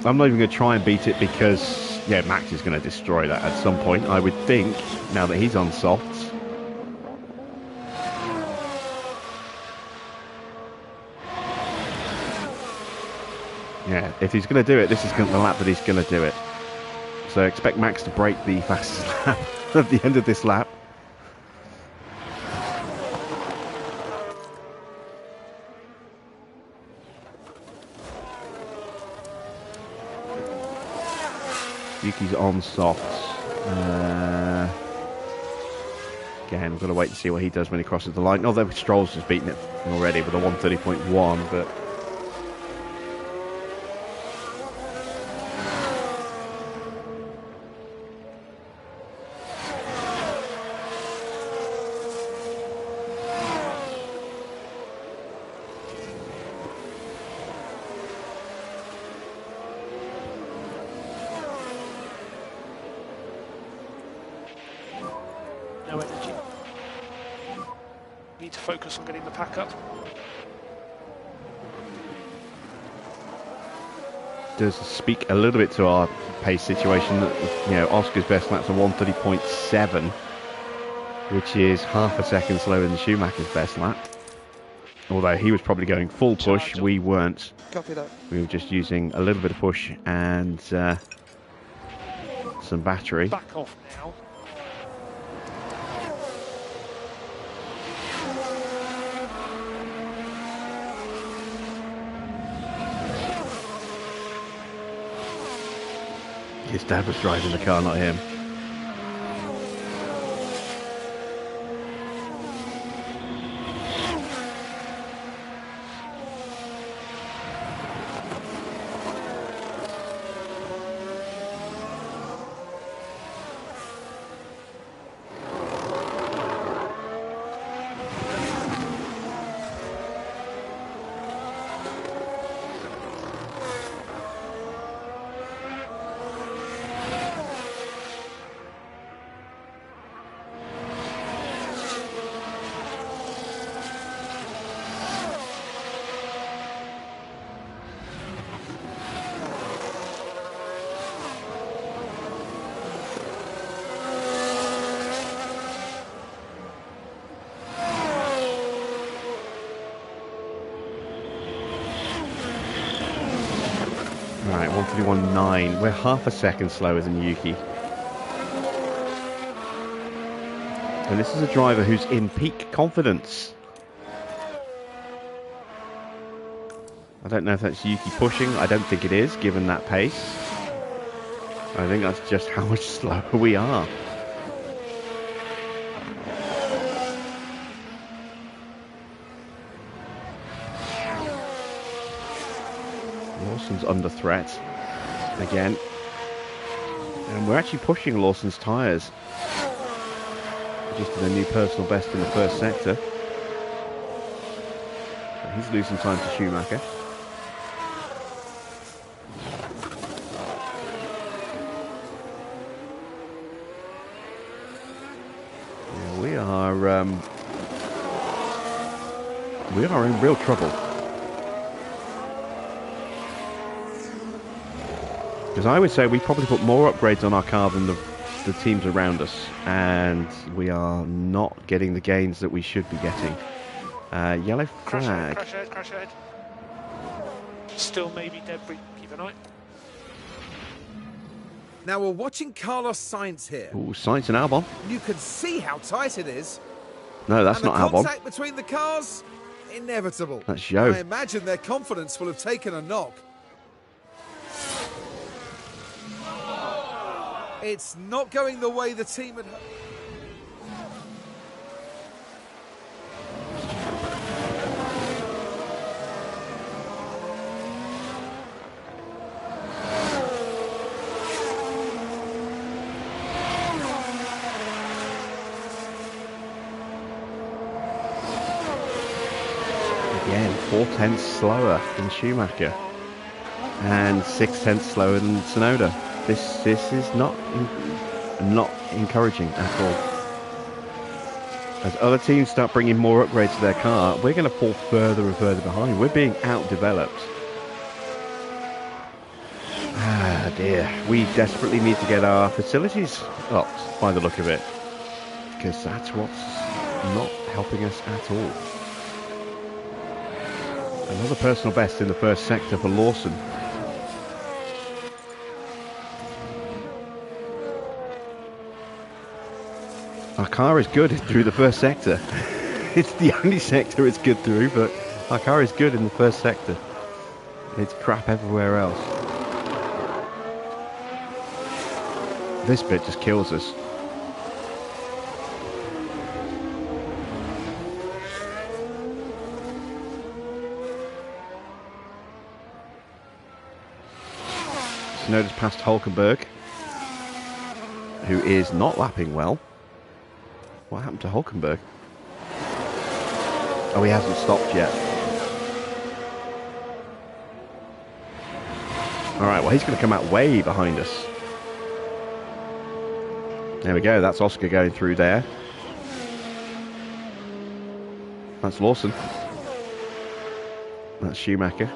I'm not even going to try and beat it because, yeah, Max is going to destroy that at some point, I would think, now that he's on softs. Yeah, if he's going to do it, this is the lap that he's going to do it. So expect Max to break the fastest lap at the end of this lap. Yuki's on softs. Again, we've got to wait and see what he does when he crosses the line. Although Stroll's just beaten it already with a 130.1, but... No energy. Need to focus on getting the pack up. Does speak a little bit to our pace situation. You know, Oscar's best lap's a 130.7, which is half a second slower than Schumacher's best lap. Although he was probably going full push, we weren't. Copy that. We were just using a little bit of push and some battery. Back off now. His dad was driving the car, not him. Right, 131.9. We're half a second slower than Yuki. And this is a driver who's in peak confidence. I don't know if that's Yuki pushing. I don't think it is, given that pace. I think that's just how much slower we are. Lawson's under threat again, and we're actually pushing Lawson's tyres. Just did a new personal best in the first sector. He's losing time to Schumacher. Yeah, we are in real trouble. Because I would say we probably put more upgrades on our car than the teams around us, and we are not getting the gains that we should be getting. Yellow flag. Crash ahead, crash ahead. Still maybe debris, keep an eye. Now we're watching Carlos Sainz here. Ooh, Sainz and Albon. You can see how tight it is. No, that's and not the Albon. contact between the cars, inevitable. That's Zhou. I imagine their confidence will have taken a knock. It's not going the way the team had hoped. Again, 4/10 slower than Schumacher and 6/10 slower than Tsunoda. This is not encouraging at all. As other teams start bringing more upgrades to their car, we're going to fall further and further behind. We're being outdeveloped. Ah dear, we desperately need to get our facilities up by the look of it, because that's what's not helping us at all. Another personal best in the first sector for Lawson. Our car is good through the first sector. It's the only sector it's good through, but our car is good in the first sector. It's crap everywhere else. This bit just kills us. Tsunoda's past Hulkenberg, who is not lapping well. What happened to Hulkenberg? Oh, he hasn't stopped yet. Alright, well, he's going to come out way behind us. There we go, that's Oscar going through there. That's Lawson. That's Schumacher.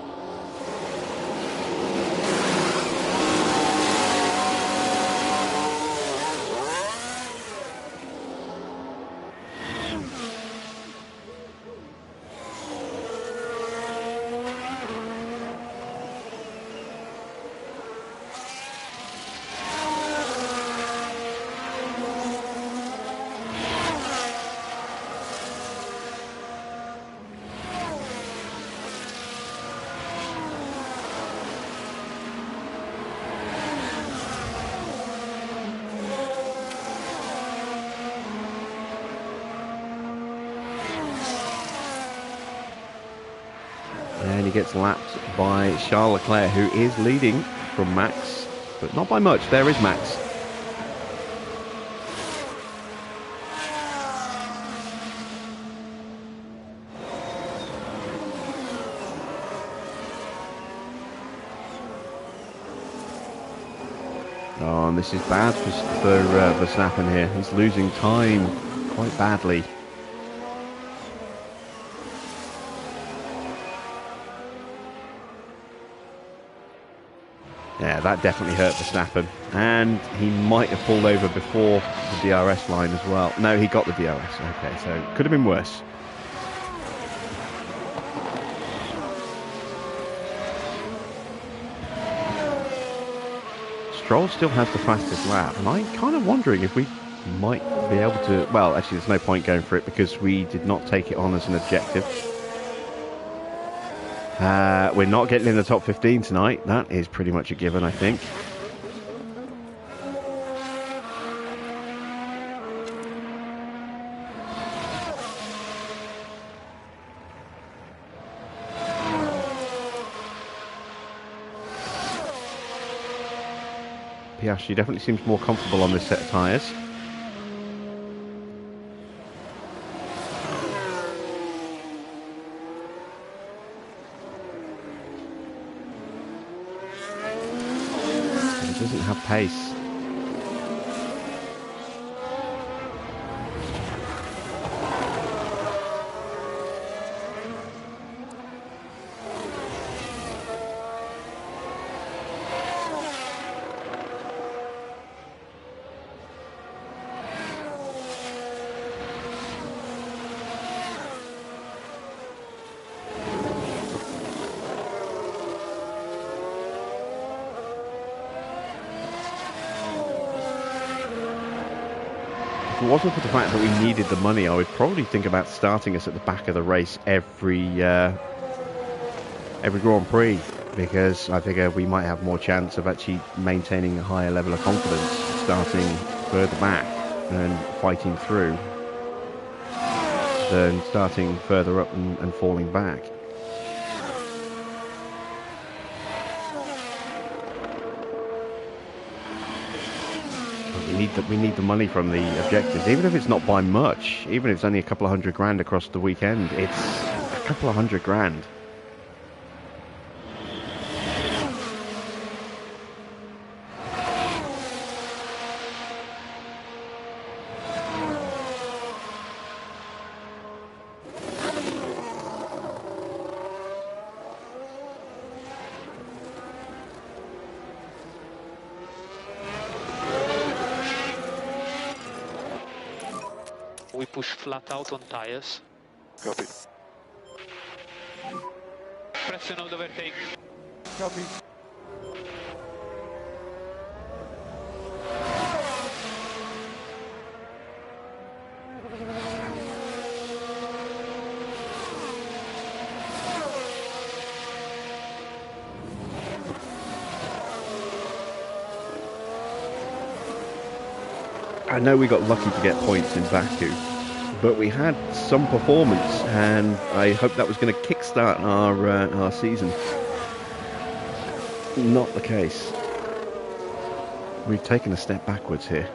And he gets lapped by Charles Leclerc, who is leading from Max, but not by much. There is Max. Oh, and this is bad for Verstappen here. He's losing time quite badly. Yeah, that definitely hurt Verstappen. And he might have pulled over before the DRS line as well. No, he got the DRS. Okay, so could have been worse. Stroll still has the fastest lap, and I'm kind of wondering if we might be able to... Well, actually, there's no point going for it because we did not take it on as an objective. We're not getting in the top 15 tonight. That is pretty much a given, I think. Piastri definitely seems more comfortable on this set of tyres. pace. If it wasn't for the fact that we needed the money, I would probably think about starting us at the back of the race every Grand Prix, because I figure we might have more chance of actually maintaining a higher level of confidence starting further back and fighting through than starting further up and falling back. We need the money from the objectives, even if it's not by much, even if it's only a couple of $100,000 across the weekend. It's a couple of $100,000. We push flat out on tires. Copy. Pressure on the overtake. Copy. I know we got lucky to get points in Baku, but we had some performance, and I hope that was going to kickstart our season. Not the case. We've taken a step backwards here.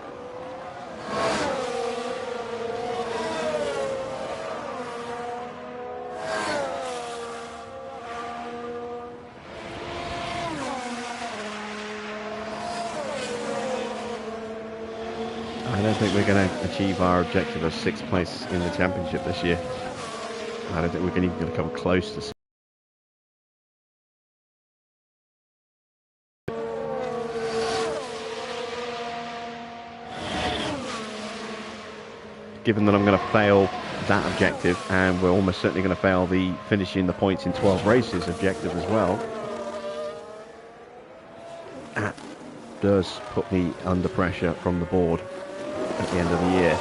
I don't think we're going to achieve our objective of 6th place in the championship this year. I don't think we're even going to come close to. Given that I'm going to fail that objective, and we're almost certainly going to fail the finishing the points in 12 races objective as well, that does put me under pressure from the board at the end of the year.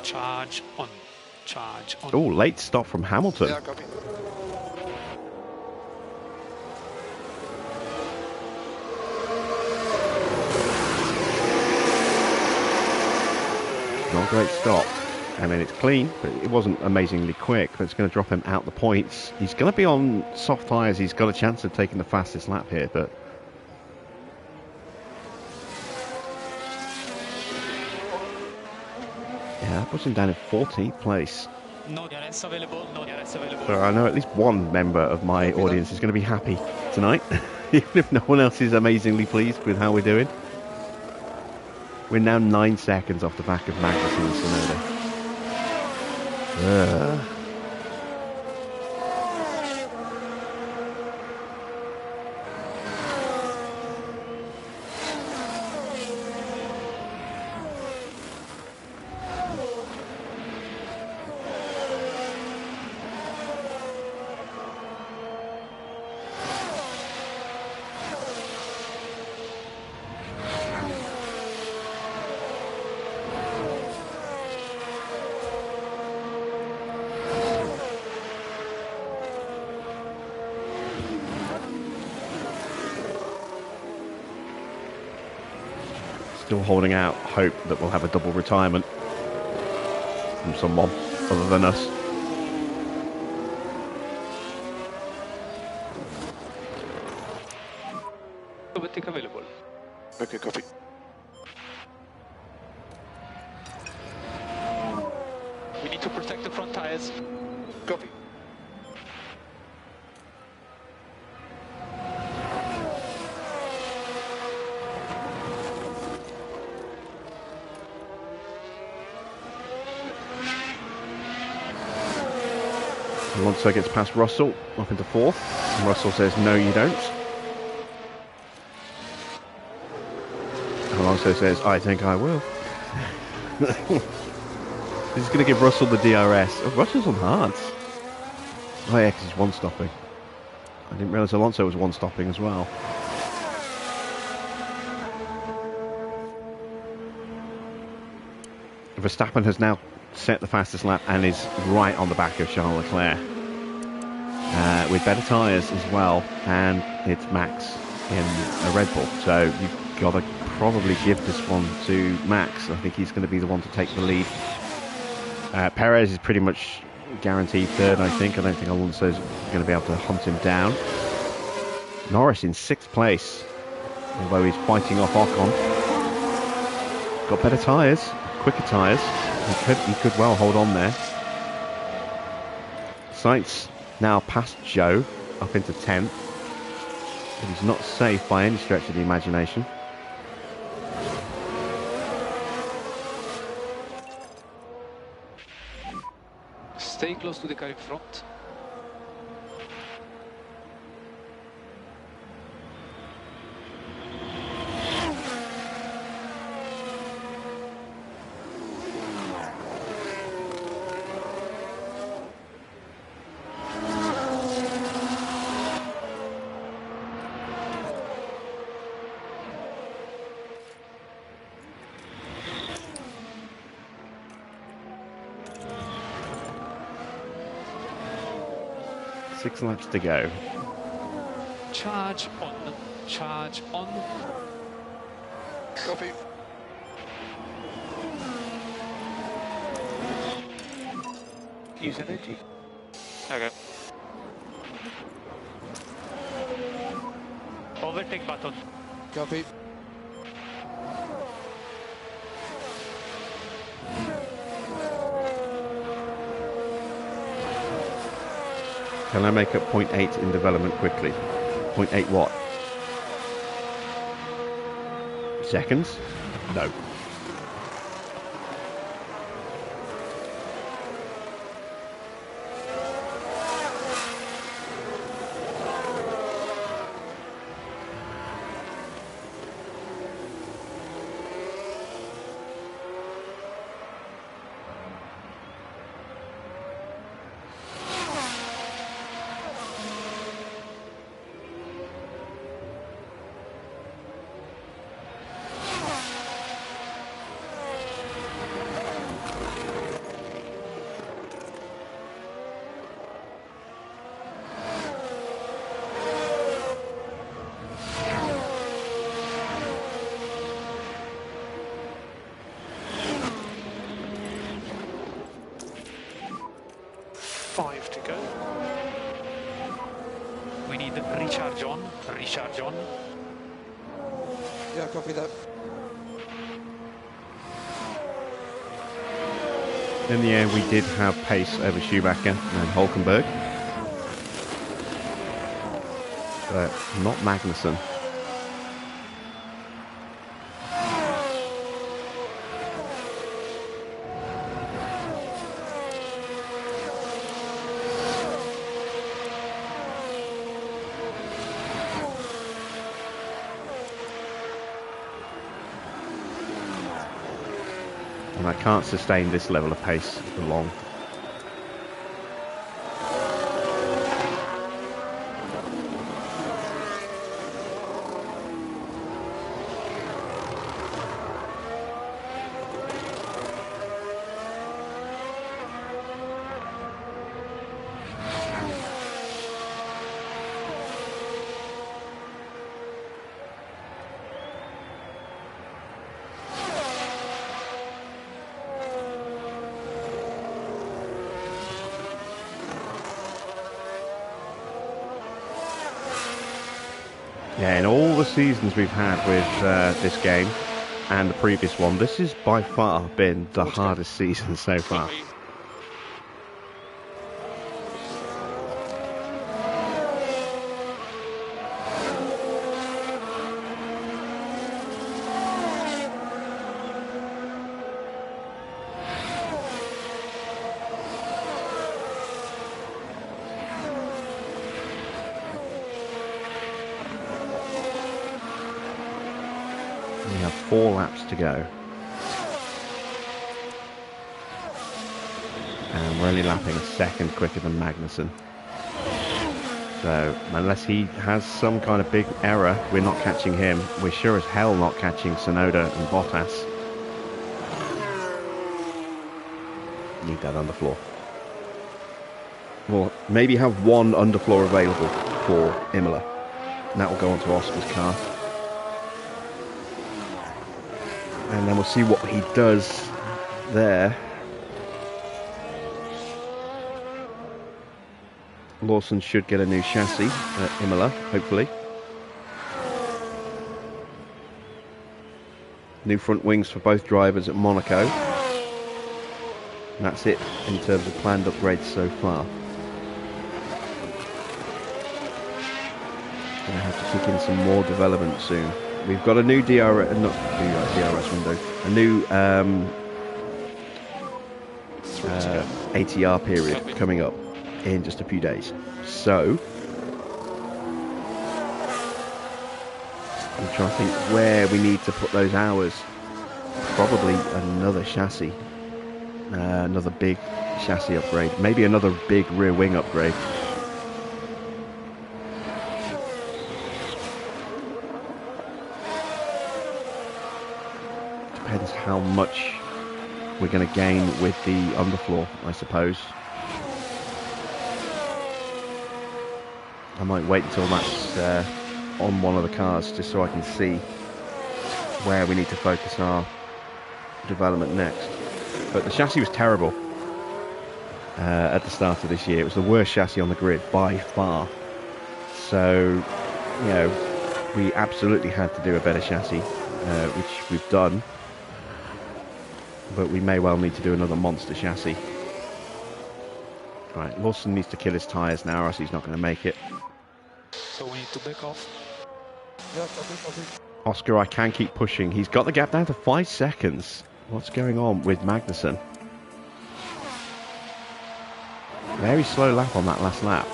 Charge on. Charge on. Oh, late stop from Hamilton. Yeah, copy. Not a great stop. I mean, it's clean, but it wasn't amazingly quick, but it's going to drop him out the points. He's going to be on soft tyres. He's got a chance of taking the fastest lap here, but yeah, that puts him down in 14th place. No DRS available, no DRS available. So I know at least one member of my audience is going to be happy tonight, even if no one else is amazingly pleased with how we're doing. We're now 9 seconds off the back of Magnussen and Tsunoda. Still holding out hope that we'll have a double retirement from someone other than us. Overtake available. Okay, copy. We need to protect the front tires. Copy. Alonso gets past Russell, up into fourth. And Russell says, no, you don't. Alonso says, I think I will. He's going to give Russell the DRS. Oh, Russell's on hards. Oh yeah, because he's one-stopping. I didn't realise Alonso was one-stopping as well. Verstappen has now set the fastest lap and is right on the back of Charles Leclerc. With better tyres as well, and it's Max in a Red Bull. So you've got to probably give this one to Max. I think he's going to be the one to take the lead. Perez is pretty much guaranteed third, I think. I don't think Alonso's going to be able to hunt him down. Norris in sixth place, although he's fighting off Ocon. Got better tyres, quicker tyres. He could well hold on there. Sainz now past Joe, up into 10th. But he's not safe by any stretch of the imagination. Stay close to the car in front. Six laps to go. Charge on. Charge on. Copy. Use energy. Okay. Overtake button. Copy. Can I make up 0.8 in development quickly? 0.8 what? Seconds? No. We need recharge on. Recharge on. Yeah, copy that. In the end, we did have pace over Schumacher and Hulkenberg, but not Magnussen. And I can't sustain this level of pace for long. Yeah, in all the seasons we've had with this game and the previous one, this has by far been the hardest season so far. 4 laps to go. And we're only lapping a second quicker than Magnussen. So, unless he has some kind of big error, we're not catching him. We're sure as hell not catching Tsunoda and Bottas. Need that underfloor. We'll maybe have one underfloor available for Imola. And that will go onto Oscar's car. And then we'll see what he does there. Lawson should get a new chassis at Imola, hopefully. New front wings for both drivers at Monaco. And that's it in terms of planned upgrades so far. Gonna have to kick in some more development soon. We've got a new DRS window, a new ATR period coming up in just a few days. So I'm trying to think where we need to put those hours. Probably another chassis, another big chassis upgrade, maybe another big rear wing upgrade. Depends how much we're going to gain with the underfloor, I suppose. I might wait until that's on one of the cars just so I can see where we need to focus our development next. But the chassis was terrible at the start of this year. It was the worst chassis on the grid by far. So, you know, we absolutely had to do a better chassis, which we've done. But we may well need to do another monster chassis. Right, Lawson needs to kill his tyres now, or else he's not going to make it. So we need to back off. Yeah, copy. Oscar, I can keep pushing. He's got the gap down to 5 seconds. What's going on with Magnussen? Very slow lap on that last lap.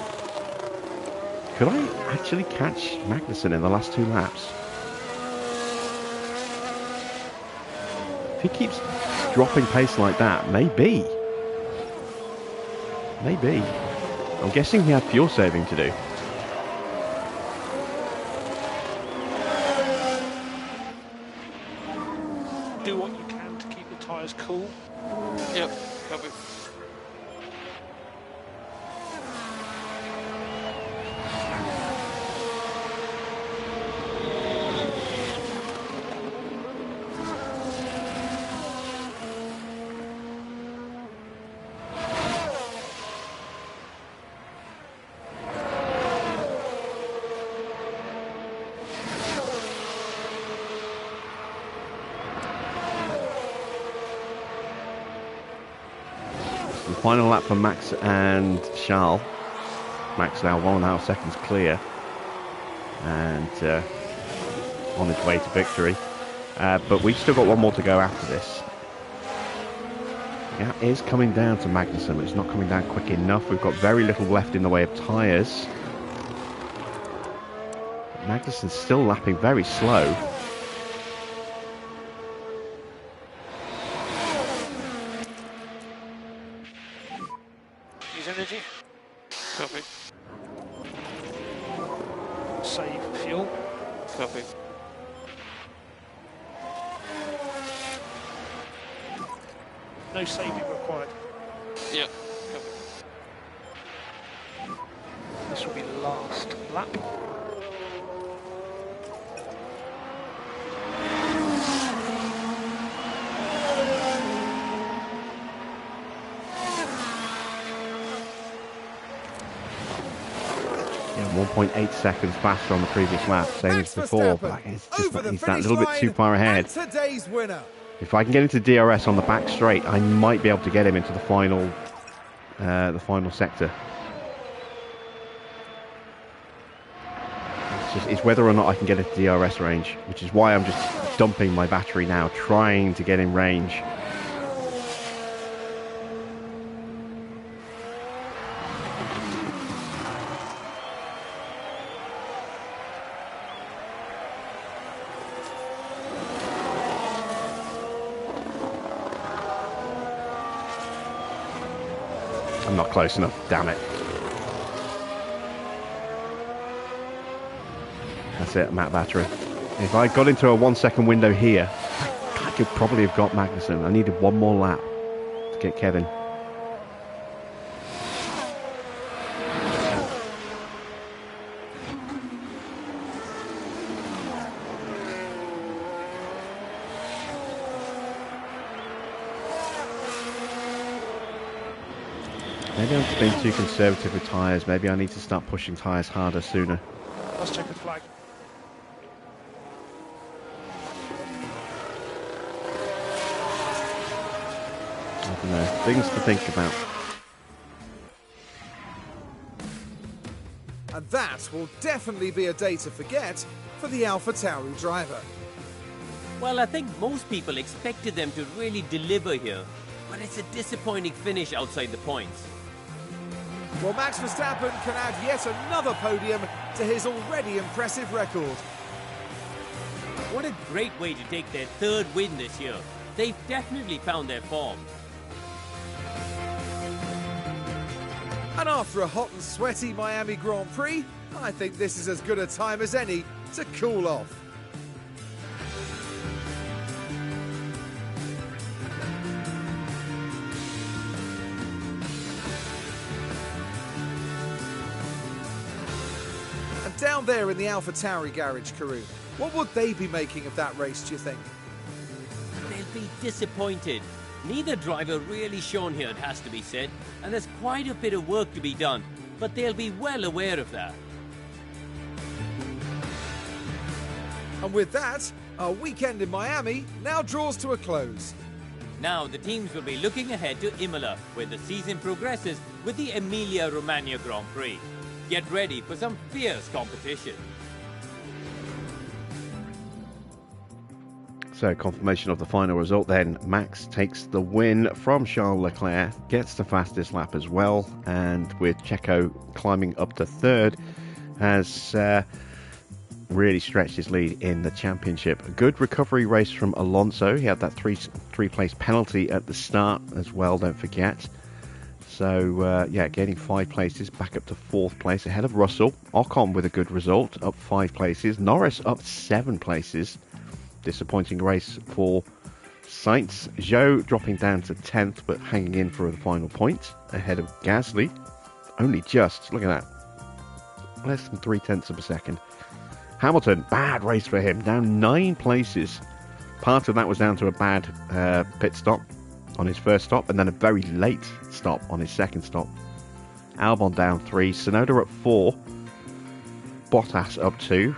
Could I actually catch Magnussen in the last 2 laps? If he keeps dropping pace like that, maybe. Maybe. I'm guessing he had fuel saving to do. Do what you can to keep the tyres cool. Yep, copy. Final lap for Max and Charles. Max now 1.5 seconds clear and on his way to victory. But we've still got one more to go after this. The gap is coming down to Magnussen, but it's not coming down quick enough. We've got very little left in the way of tyres. Magnussen's still lapping very slow. Use energy. Copy. Save fuel. Copy. No saving required. Yeah, copy. This will be the last lap. Yeah, 1.8 seconds faster on the previous lap, same Max as before. Verstappen But it's over just the he's that finish little bit line too far ahead. and today's winner. If I can get into DRS on the back straight, I might be able to get him into the final sector. It's whether or not I can get into DRS range, which is why I'm just dumping my battery now, trying to get in range. I'm not close enough, damn it. That's it, I'm out of battery. If I got into a 1 second window here, I could probably have got Magnussen. I needed one more lap to get Kevin. Maybe I'm being too conservative with tyres. Maybe I need to start pushing tyres harder sooner. Let's check the flag. I don't know. Things to think about. And that will definitely be a day to forget for the Alpha Tauri driver. Well, I think most people expected them to really deliver here, but it's a disappointing finish outside the points. Well, Max Verstappen can add yet another podium to his already impressive record. What a great way to take their third win this year. They've definitely found their form. And after a hot and sweaty Miami Grand Prix, I think this is as good a time as any to cool off. And down there in the Alpha Tauri garage, Karun, what would they be making of that race, do you think? They'll be disappointed. Neither driver really shone here, it has to be said, and there's quite a bit of work to be done, but they'll be well aware of that. And with that, our weekend in Miami now draws to a close. Now the teams will be looking ahead to Imola, where the season progresses with the Emilia-Romagna Grand Prix. Get ready for some fierce competition. So, confirmation of the final result then. Max takes the win from Charles Leclerc, gets the fastest lap as well, and with Checo climbing up to third, has really stretched his lead in the championship. A good recovery race from Alonso. He had that three-place penalty at the start as well, don't forget. So, yeah, gaining 5 places, back up to 4th place, ahead of Russell. Ocon with a good result, up 5 places. Norris up 7 places. Disappointing race for Sainz. Zhou dropping down to 10th, but hanging in for the final point, ahead of Gasly. Only just, look at that, less than 0.3 of a second. Hamilton, bad race for him, down 9 places. Part of that was down to a bad pit stop on his first stop, and then a very late stop on his second stop. Albon down 3, Tsunoda up 4, Bottas up 2,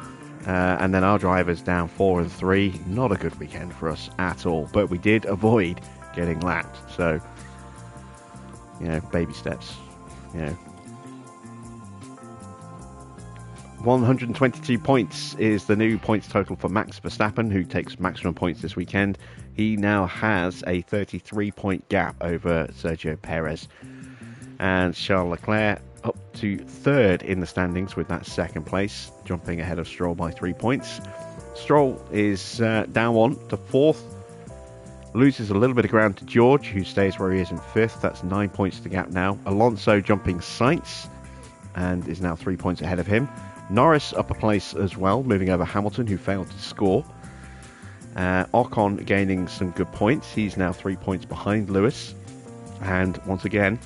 and then our drivers down 4 and 3. Not a good weekend for us at all, but we did avoid getting lapped, so, you know, baby steps, you know. 122 points is the new points total for Max Verstappen, who takes maximum points this weekend. He now has a 33-point gap over Sergio Perez. And Charles Leclerc up to 3rd in the standings with that 2nd place, jumping ahead of Stroll by 3 points. Stroll is down 1 to 4th, loses a little bit of ground to George, who stays where he is in 5th. That's 9 points to gap now. Alonso jumping Sainz and is now 3 points ahead of him. Norris up a place as well, moving over Hamilton, who failed to score. Ocon gaining some good points. He's now 3 points behind Lewis. And once again,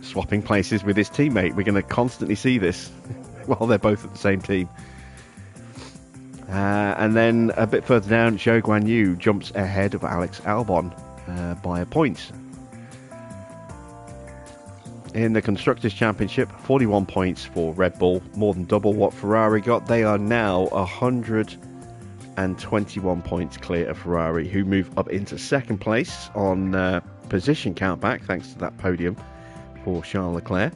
swapping places with his teammate. We're going to constantly see this while they're both at the same team. And then a bit further down, Zhou Guanyu jumps ahead of Alex Albon by a point. In the Constructors' Championship, 41 points for Red Bull, more than double what Ferrari got. They are now 121 points clear of Ferrari, who move up into 2nd place on position countback, thanks to that podium for Charles Leclerc.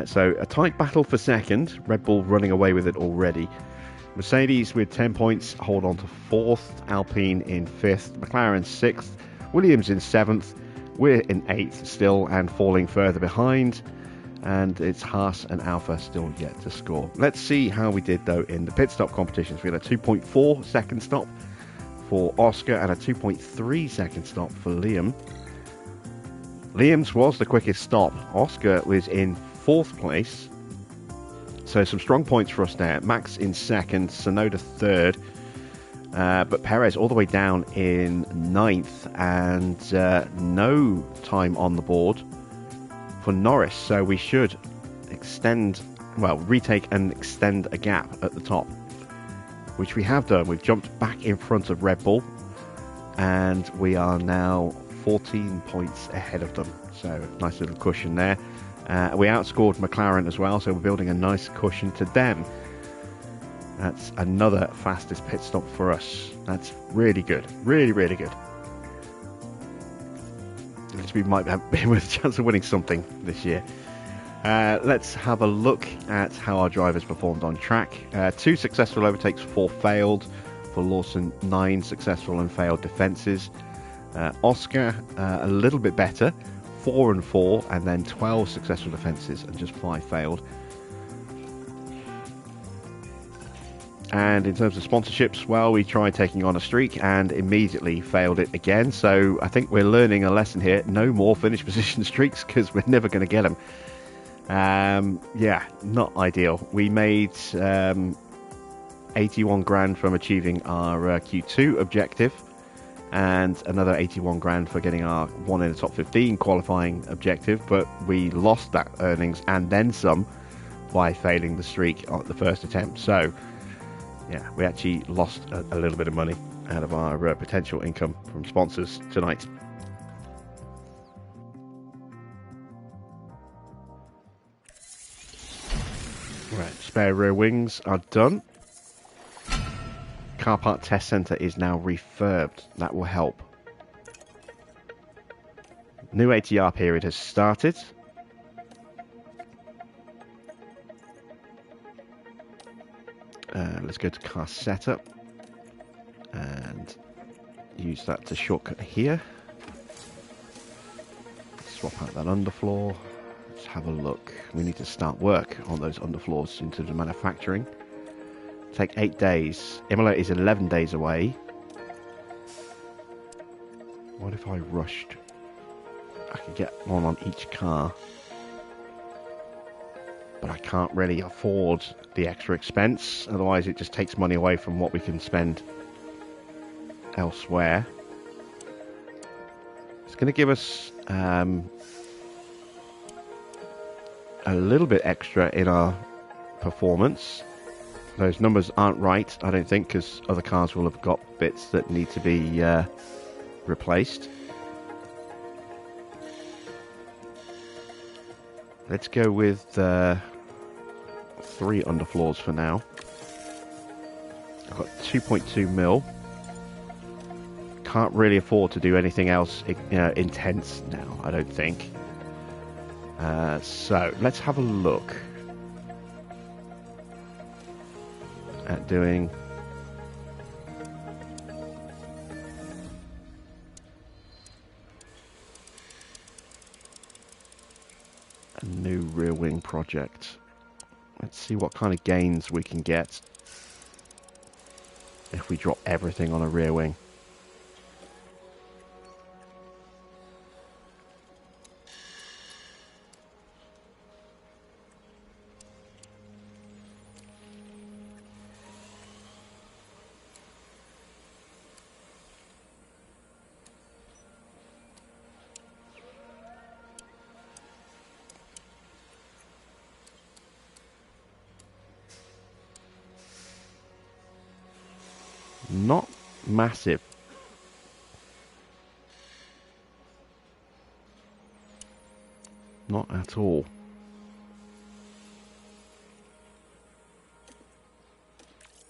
So a tight battle for 2nd, Red Bull running away with it already. Mercedes with 10 points hold on to 4th, Alpine in 5th, McLaren 6th, Williams in 7th. We're in 8th still and falling further behind, and it's Haas and Alpha still yet to score. Let's see how we did though in the pit stop competitions. We had a 2.4 second stop for Oscar and a 2.3 second stop for Liam. Liam's was the quickest stop. Oscar was in 4th place. So some strong points for us there. Max in 2nd, Sonoda 3rd. But Perez all the way down in 9th, and no time on the board for Norris. So we should retake and extend a gap at the top, which we have done. We've jumped back in front of Red Bull, and we are now 14 points ahead of them. So nice little cushion there. We outscored McLaren as well, so we're building a nice cushion to them. That's another fastest pit stop for us. That's really good. Really, really good. At least we might have been with a chance of winning something this year. Let's have a look at how our drivers performed on track. 2 successful overtakes, 4 failed. For Lawson, 9 successful and failed defences. Oscar, a little bit better. 4 and 4, and then 12 successful defences and just 5 failed. And in terms of sponsorships, well, we tried taking on a streak and immediately failed it again. So I think we're learning a lesson here. No more finish position streaks, because we're never going to get them. Yeah, not ideal. We made 81 grand from achieving our Q2 objective, and another 81 grand for getting our 1 in the top 15 qualifying objective. But we lost that earnings and then some by failing the streak at the first attempt. So yeah, we actually lost a little bit of money out of our potential income from sponsors tonight. Right, spare rear wings are done. Car part test centre is now refurbed. That will help. New ATR period has started. Let's go to car setup and use that to shortcut here. Swap out that underfloor. Let's have a look. We need to start work on those underfloors into the manufacturing. Take 8 days. Imola is 11 days away. What if I rushed? I could get one on each car, but I can't really afford the extra expense. Otherwise it just takes money away from what we can spend elsewhere. It's going to give us a little bit extra in our performance. Those numbers aren't right, I don't think, because other cars will have got bits that need to be replaced. Let's go with 3 underfloors for now. I've got 2.2 mil. Can't really afford to do anything else intense now, I don't think. So let's have a look at doing a new rear wing project. Let's see what kind of gains we can get if we drop everything on a rear wing. Not massive. Not at all.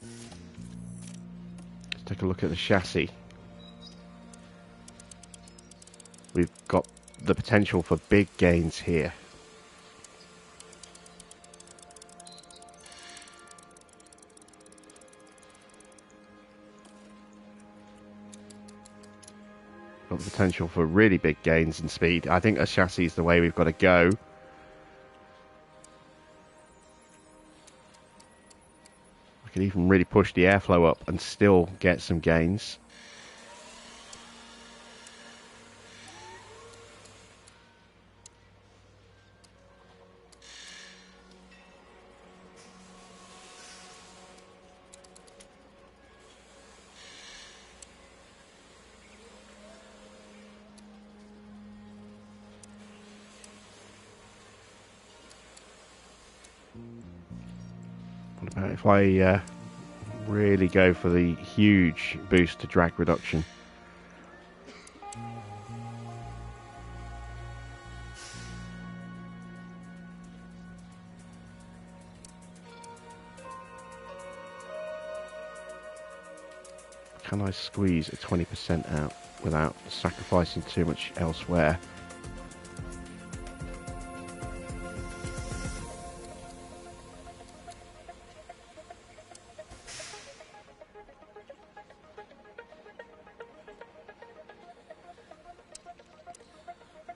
Let's take a look at the chassis. We've got the potential for big gains here. Got the potential for really big gains in speed. I think a chassis is the way we've got to go. I could even really push the airflow up and still get some gains. If I really go for the huge boost to drag reduction. Can I squeeze a 20% out without sacrificing too much elsewhere?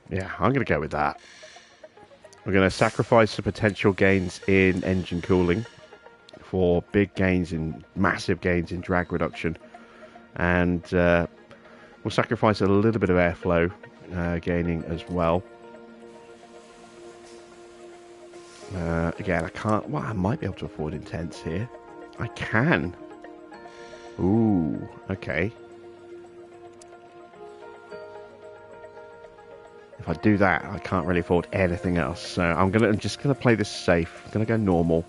Yeah, I'm going to go with that. We're going to sacrifice the potential gains in engine cooling for big gains in, massive gains in drag reduction. And we'll sacrifice a little bit of airflow gaining as well. Again, I can't... Well, I might be able to afford intense here. I can. Ooh, okay. If I do that, I can't really afford anything else. So I'm just gonna play this safe. I'm gonna go normal.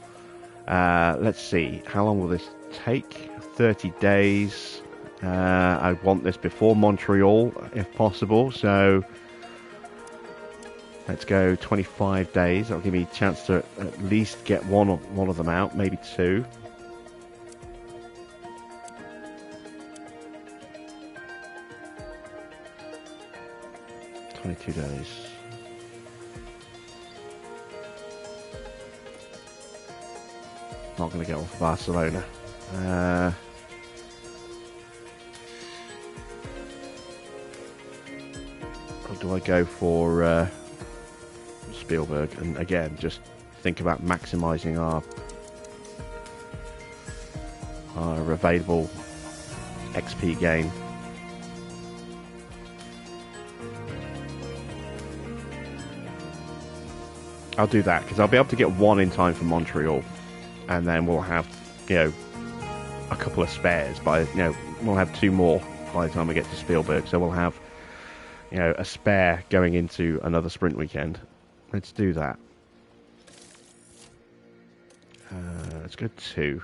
Let's see. How long will this take? 30 days. I want this before Montreal, if possible. So let's go 25 days. That'll give me a chance to at least get one of them out, maybe two. 22 days. Not going to get one for Barcelona. Or do I go for Spielberg? And again, just think about maximising our available XP gain. I'll do that because I'll be able to get one in time for Montreal, and then we'll have, a couple of spares we'll have two more by the time we get to Spielberg. So we'll have, a spare going into another sprint weekend. Let's do that. Let's go 2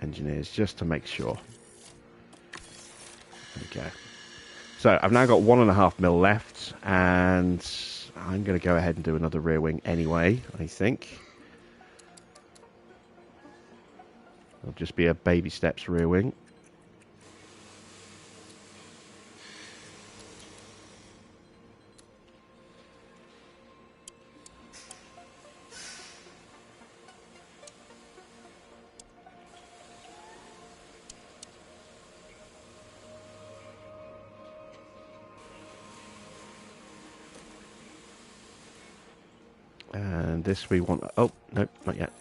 engineers just to make sure. There we go. So I've now got 1.5 mil left, and I'm going to go ahead and do another rear wing anyway, I think. It'll just be a baby steps rear wing. And this we want... Oh, no, not yet.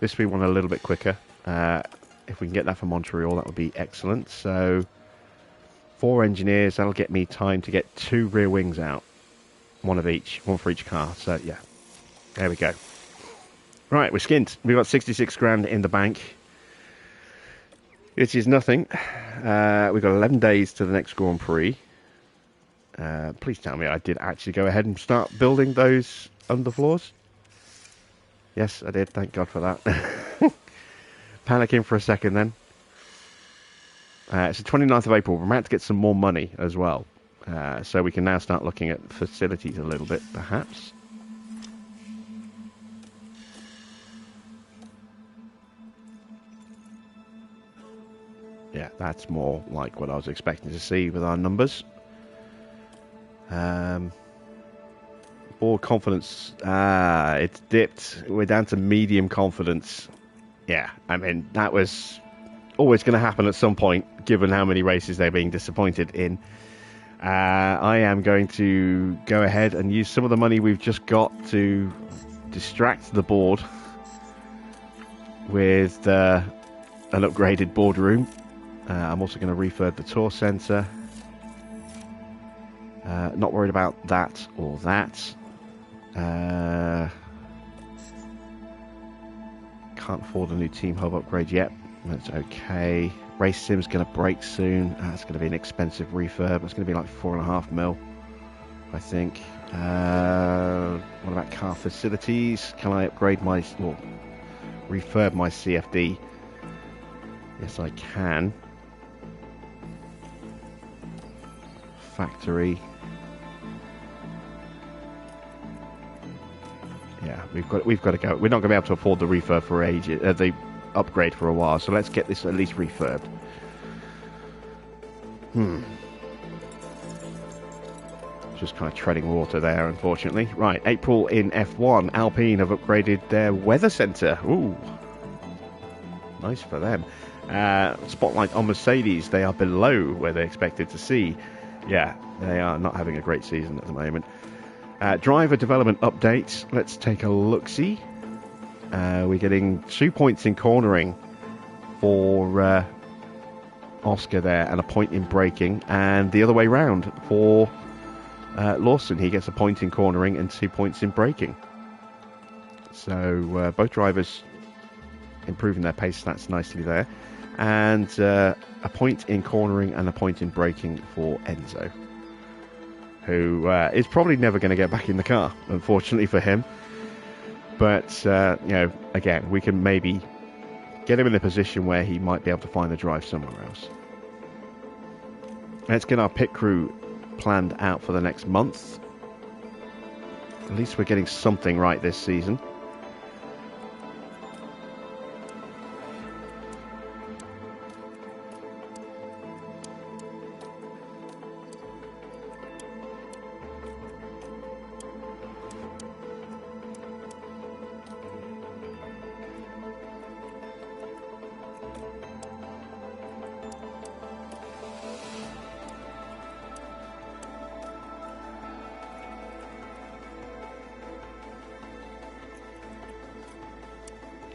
This we want a little bit quicker. If we can get that for Montreal, that would be excellent. So, 4 engineers, that'll get me time to get 2 rear wings out. One for each car. So, yeah. There we go. Right, we're skinned. We've got 66 grand in the bank. Which is nothing. We've got 11 days to the next Grand Prix. Please tell me I did actually go ahead and start building those underfloors. Yes, I did. Thank God for that. Panicking for a second then. It's the 29th of April. We're about to get some more money as well. So we can now start looking at facilities a little bit, perhaps. Yeah, that's more like what I was expecting to see with our numbers. Board confidence, it's dipped. We're down to medium confidence. Yeah, I mean, that was always going to happen at some point, given how many races they're being disappointed in. I am going to go ahead and use some of the money we've just got to distract the board with an upgraded boardroom. I'm also going to refurb the tour centre. Not worried about that or that. Can't afford a new team hub upgrade yet. That's okay. Race sim's going to break soon. That's going to be an expensive refurb. It's going to be like 4.5 mil, I think. What about car facilities? Can I upgrade refurb my CFD Yes, I can. Factory. Yeah, we've got to go. We're not going to be able to afford the refurb for ages, the upgrade for a while. So let's get this at least refurbed. Just kind of treading water there, unfortunately. Right, April in F1. Alpine have upgraded their weather centre. Ooh, nice for them. Spotlight on Mercedes. They are below where they expected to see. Yeah, they are not having a great season at the moment. Driver development updates. Let's take a look-see. We're getting 2 points in cornering for Oscar there, and a point in braking, and the other way round for Lawson. He gets a point in cornering and 2 points in braking. So both drivers improving their pace stats nicely there, and a point in cornering and a point in braking for Enzo, who is probably never going to get back in the car, unfortunately for him. But, again, we can maybe get him in a position where he might be able to find a drive somewhere else. Let's get our pit crew planned out for the next month. At least we're getting something right this season.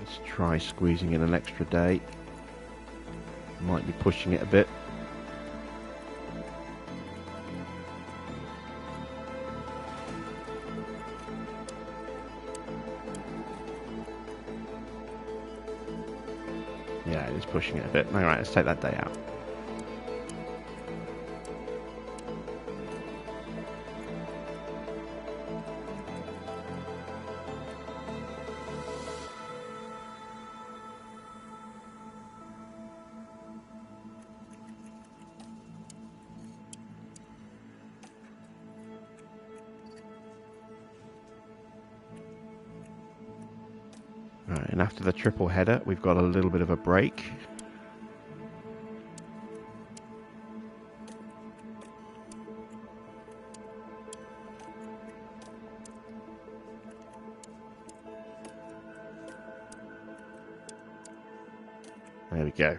Let's try squeezing in an extra day. Might be pushing it a bit. Yeah, it is pushing it a bit. Alright, let's take that day out. Right, and after the triple header, we've got a little bit of a break. There we go.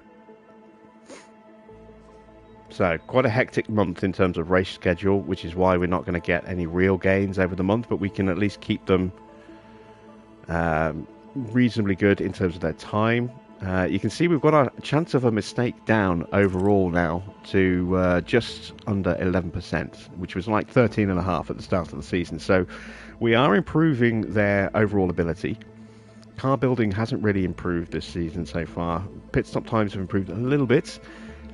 So, quite a hectic month in terms of race schedule, which is why we're not going to get any real gains over the month, but we can at least keep them reasonably good in terms of their time. You can see we've got our chance of a mistake down overall now to just under 11%, which was like 13.5 at the start of the season. So we are improving their overall ability. Car building hasn't really improved this season so far. Pit stop times have improved a little bit,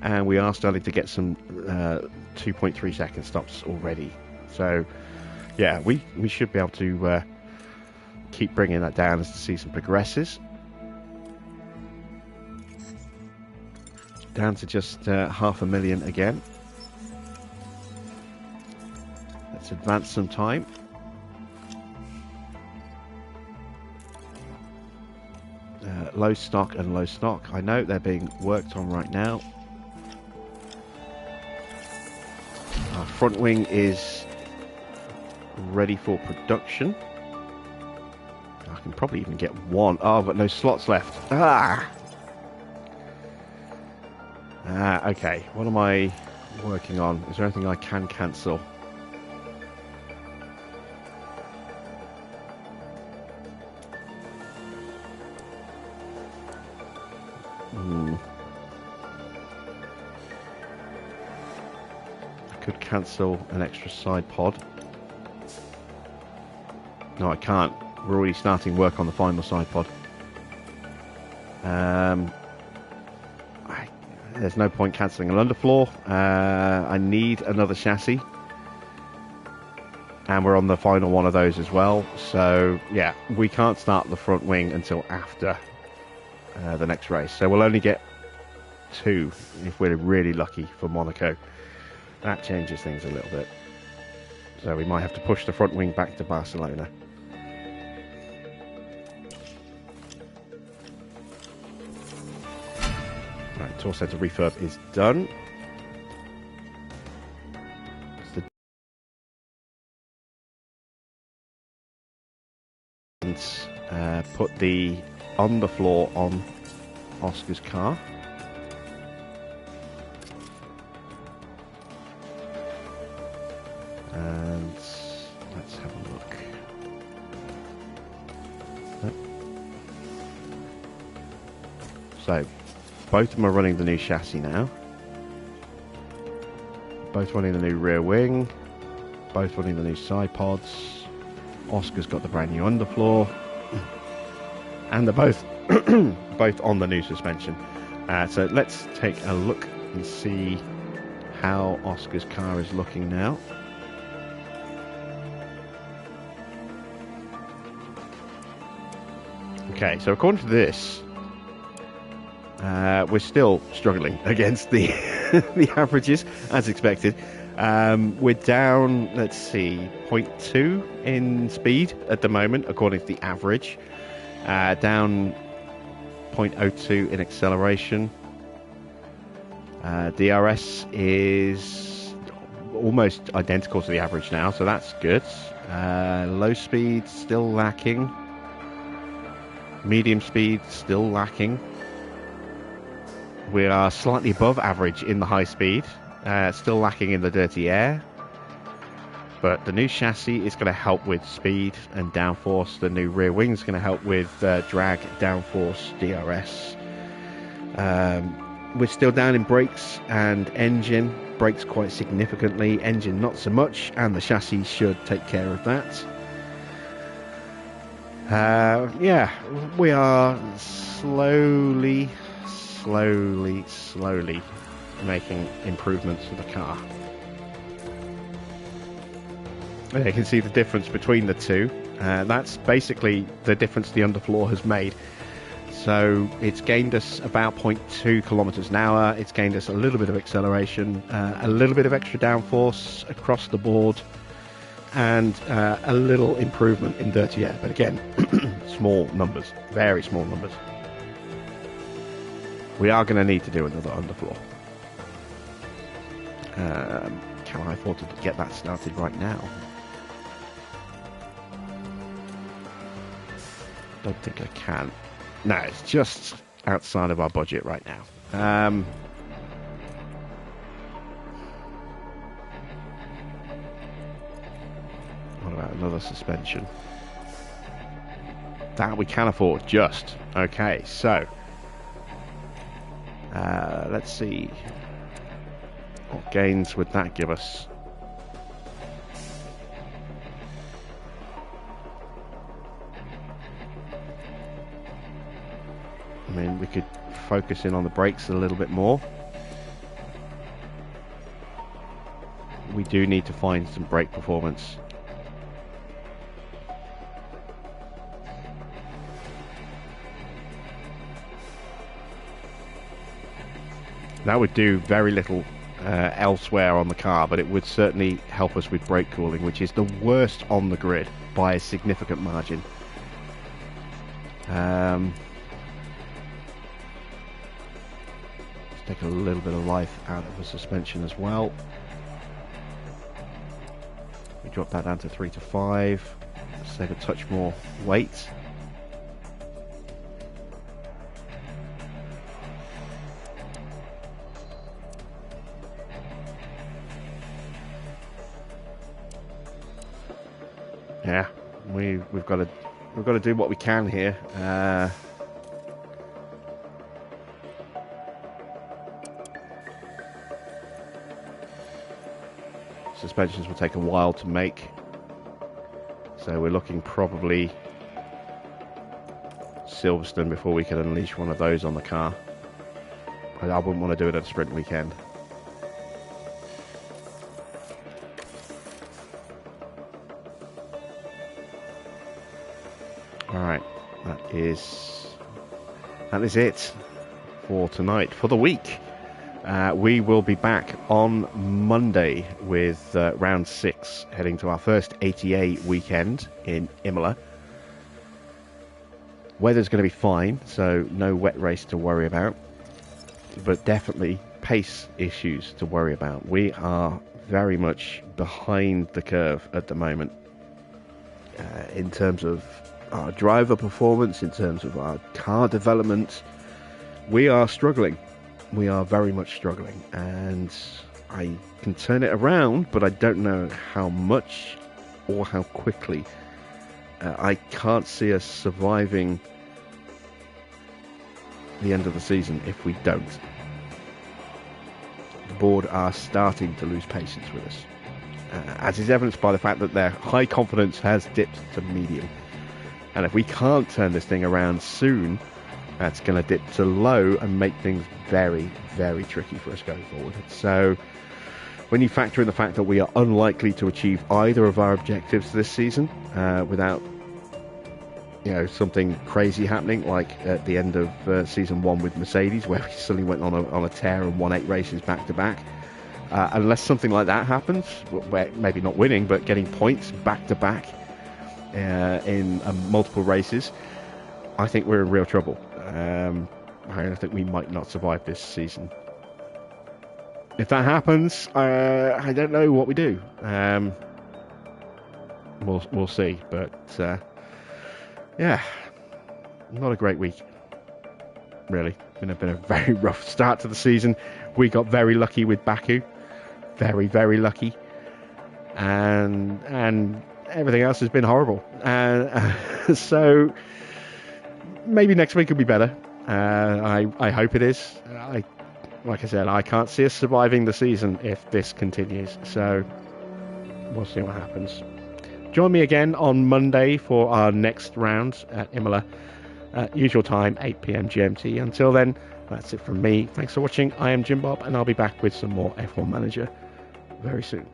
and we are starting to get some 2.3 second stops already. So yeah, we should be able to keep bringing that down as the season progresses. Down to just 500,000 again. Let's advance some time. Low stock and low stock. I know they're being worked on right now. Our front wing is ready for production. I can probably even get one. Oh, I've got no slots left. Okay. What am I working on? Is there anything I can cancel? I could cancel an extra side pod. No, I can't. We're already starting work on the final side pod. There's no point cancelling an underfloor. I need another chassis. And we're on the final one of those as well. So, yeah, we can't start the front wing until after the next race. So we'll only get 2 if we're really lucky for Monaco. That changes things a little bit. So we might have to push the front wing back to Barcelona. Right, tour center refurb is done. And put the underfloor on Oscar's car. And let's have a look. So, both of them are running the new chassis now. Both running the new rear wing. Both running the new side pods. Oscar's got the brand new underfloor. And they're both both on the new suspension. So let's take a look and see how Oscar's car is looking now. Okay, so according to this, we're still struggling against the the averages, as expected. We're down, let's see, 0.2 in speed at the moment, according to the average. Down 0.02 in acceleration. DRS is almost identical to the average now, so that's good. Low speed still lacking. Medium speed still lacking. We are slightly above average in the high speed, still lacking in the dirty air. But the new chassis is going to help with speed and downforce. The new rear wing is going to help with drag, downforce, DRS. We're still down in brakes and engine. Brakes quite significantly, engine not so much, and the chassis should take care of that. Yeah, we are slowly making improvements to the car. And you can see the difference between the two. That's basically the difference the underfloor has made. So it's gained us about 0.2 kilometers an hour. It's gained us a little bit of acceleration, a little bit of extra downforce across the board, and a little improvement in dirty air. But again, small numbers, very small numbers. We are going to need to do another underfloor. Can I afford to get that started right now? Don't think I can. No, it's just outside of our budget right now. What about another suspension? That we can afford, just. Okay, so let's see. What gains would that give us? I mean, we could focus in on the brakes a little bit more. We do need to find some brake performance. That would do very little elsewhere on the car, but it would certainly help us with brake cooling, which is the worst on the grid by a significant margin. Take a little bit of life out of the suspension as well. We drop that down to 3 to 5. Save a touch more weight. Yeah, we've got to do what we can here. Suspensions will take a while to make, so we're looking probably Silverstone before we can unleash one of those on the car. I wouldn't want to do it at a sprint weekend. Alright, that is it for tonight. For the week, we will be back on Monday with round 6, heading to our first ATA weekend in Imola. Weather's going to be fine, so no wet race to worry about, but definitely pace issues to worry about. We are very much behind the curve at the moment in terms of our driver performance, in terms of our car development. We are struggling. We are very much struggling, and I can turn it around, but I don't know how much or how quickly. I can't see us surviving the end of the season if we don't. The board are starting to lose patience with us, as is evidenced by the fact that their high confidence has dipped to medium. And if we can't turn this thing around soon, that's going to dip to low and make things very, very tricky for us going forward. So when you factor in the fact that we are unlikely to achieve either of our objectives this season without something crazy happening, like at the end of season 1 with Mercedes, where we suddenly went on a tear and won 8 races back to back. Unless something like that happens, where maybe not winning, but getting points back to back in multiple races, I think we're in real trouble. I think we might not survive this season. If that happens, I don't know what we do. We'll see, but yeah, not a great week, really. Been a very rough start to the season. We got very lucky with Baku, very, very lucky, and everything else has been horrible. So maybe next week will be better. I hope it is. Like I said, I can't see us surviving the season if this continues. So we'll see what happens. Join me again on Monday for our next round at Imola. Usual time, 8 p.m. GMT. Until then, that's it from me. Thanks for watching. I am Jim Bob, and I'll be back with some more F1 Manager very soon.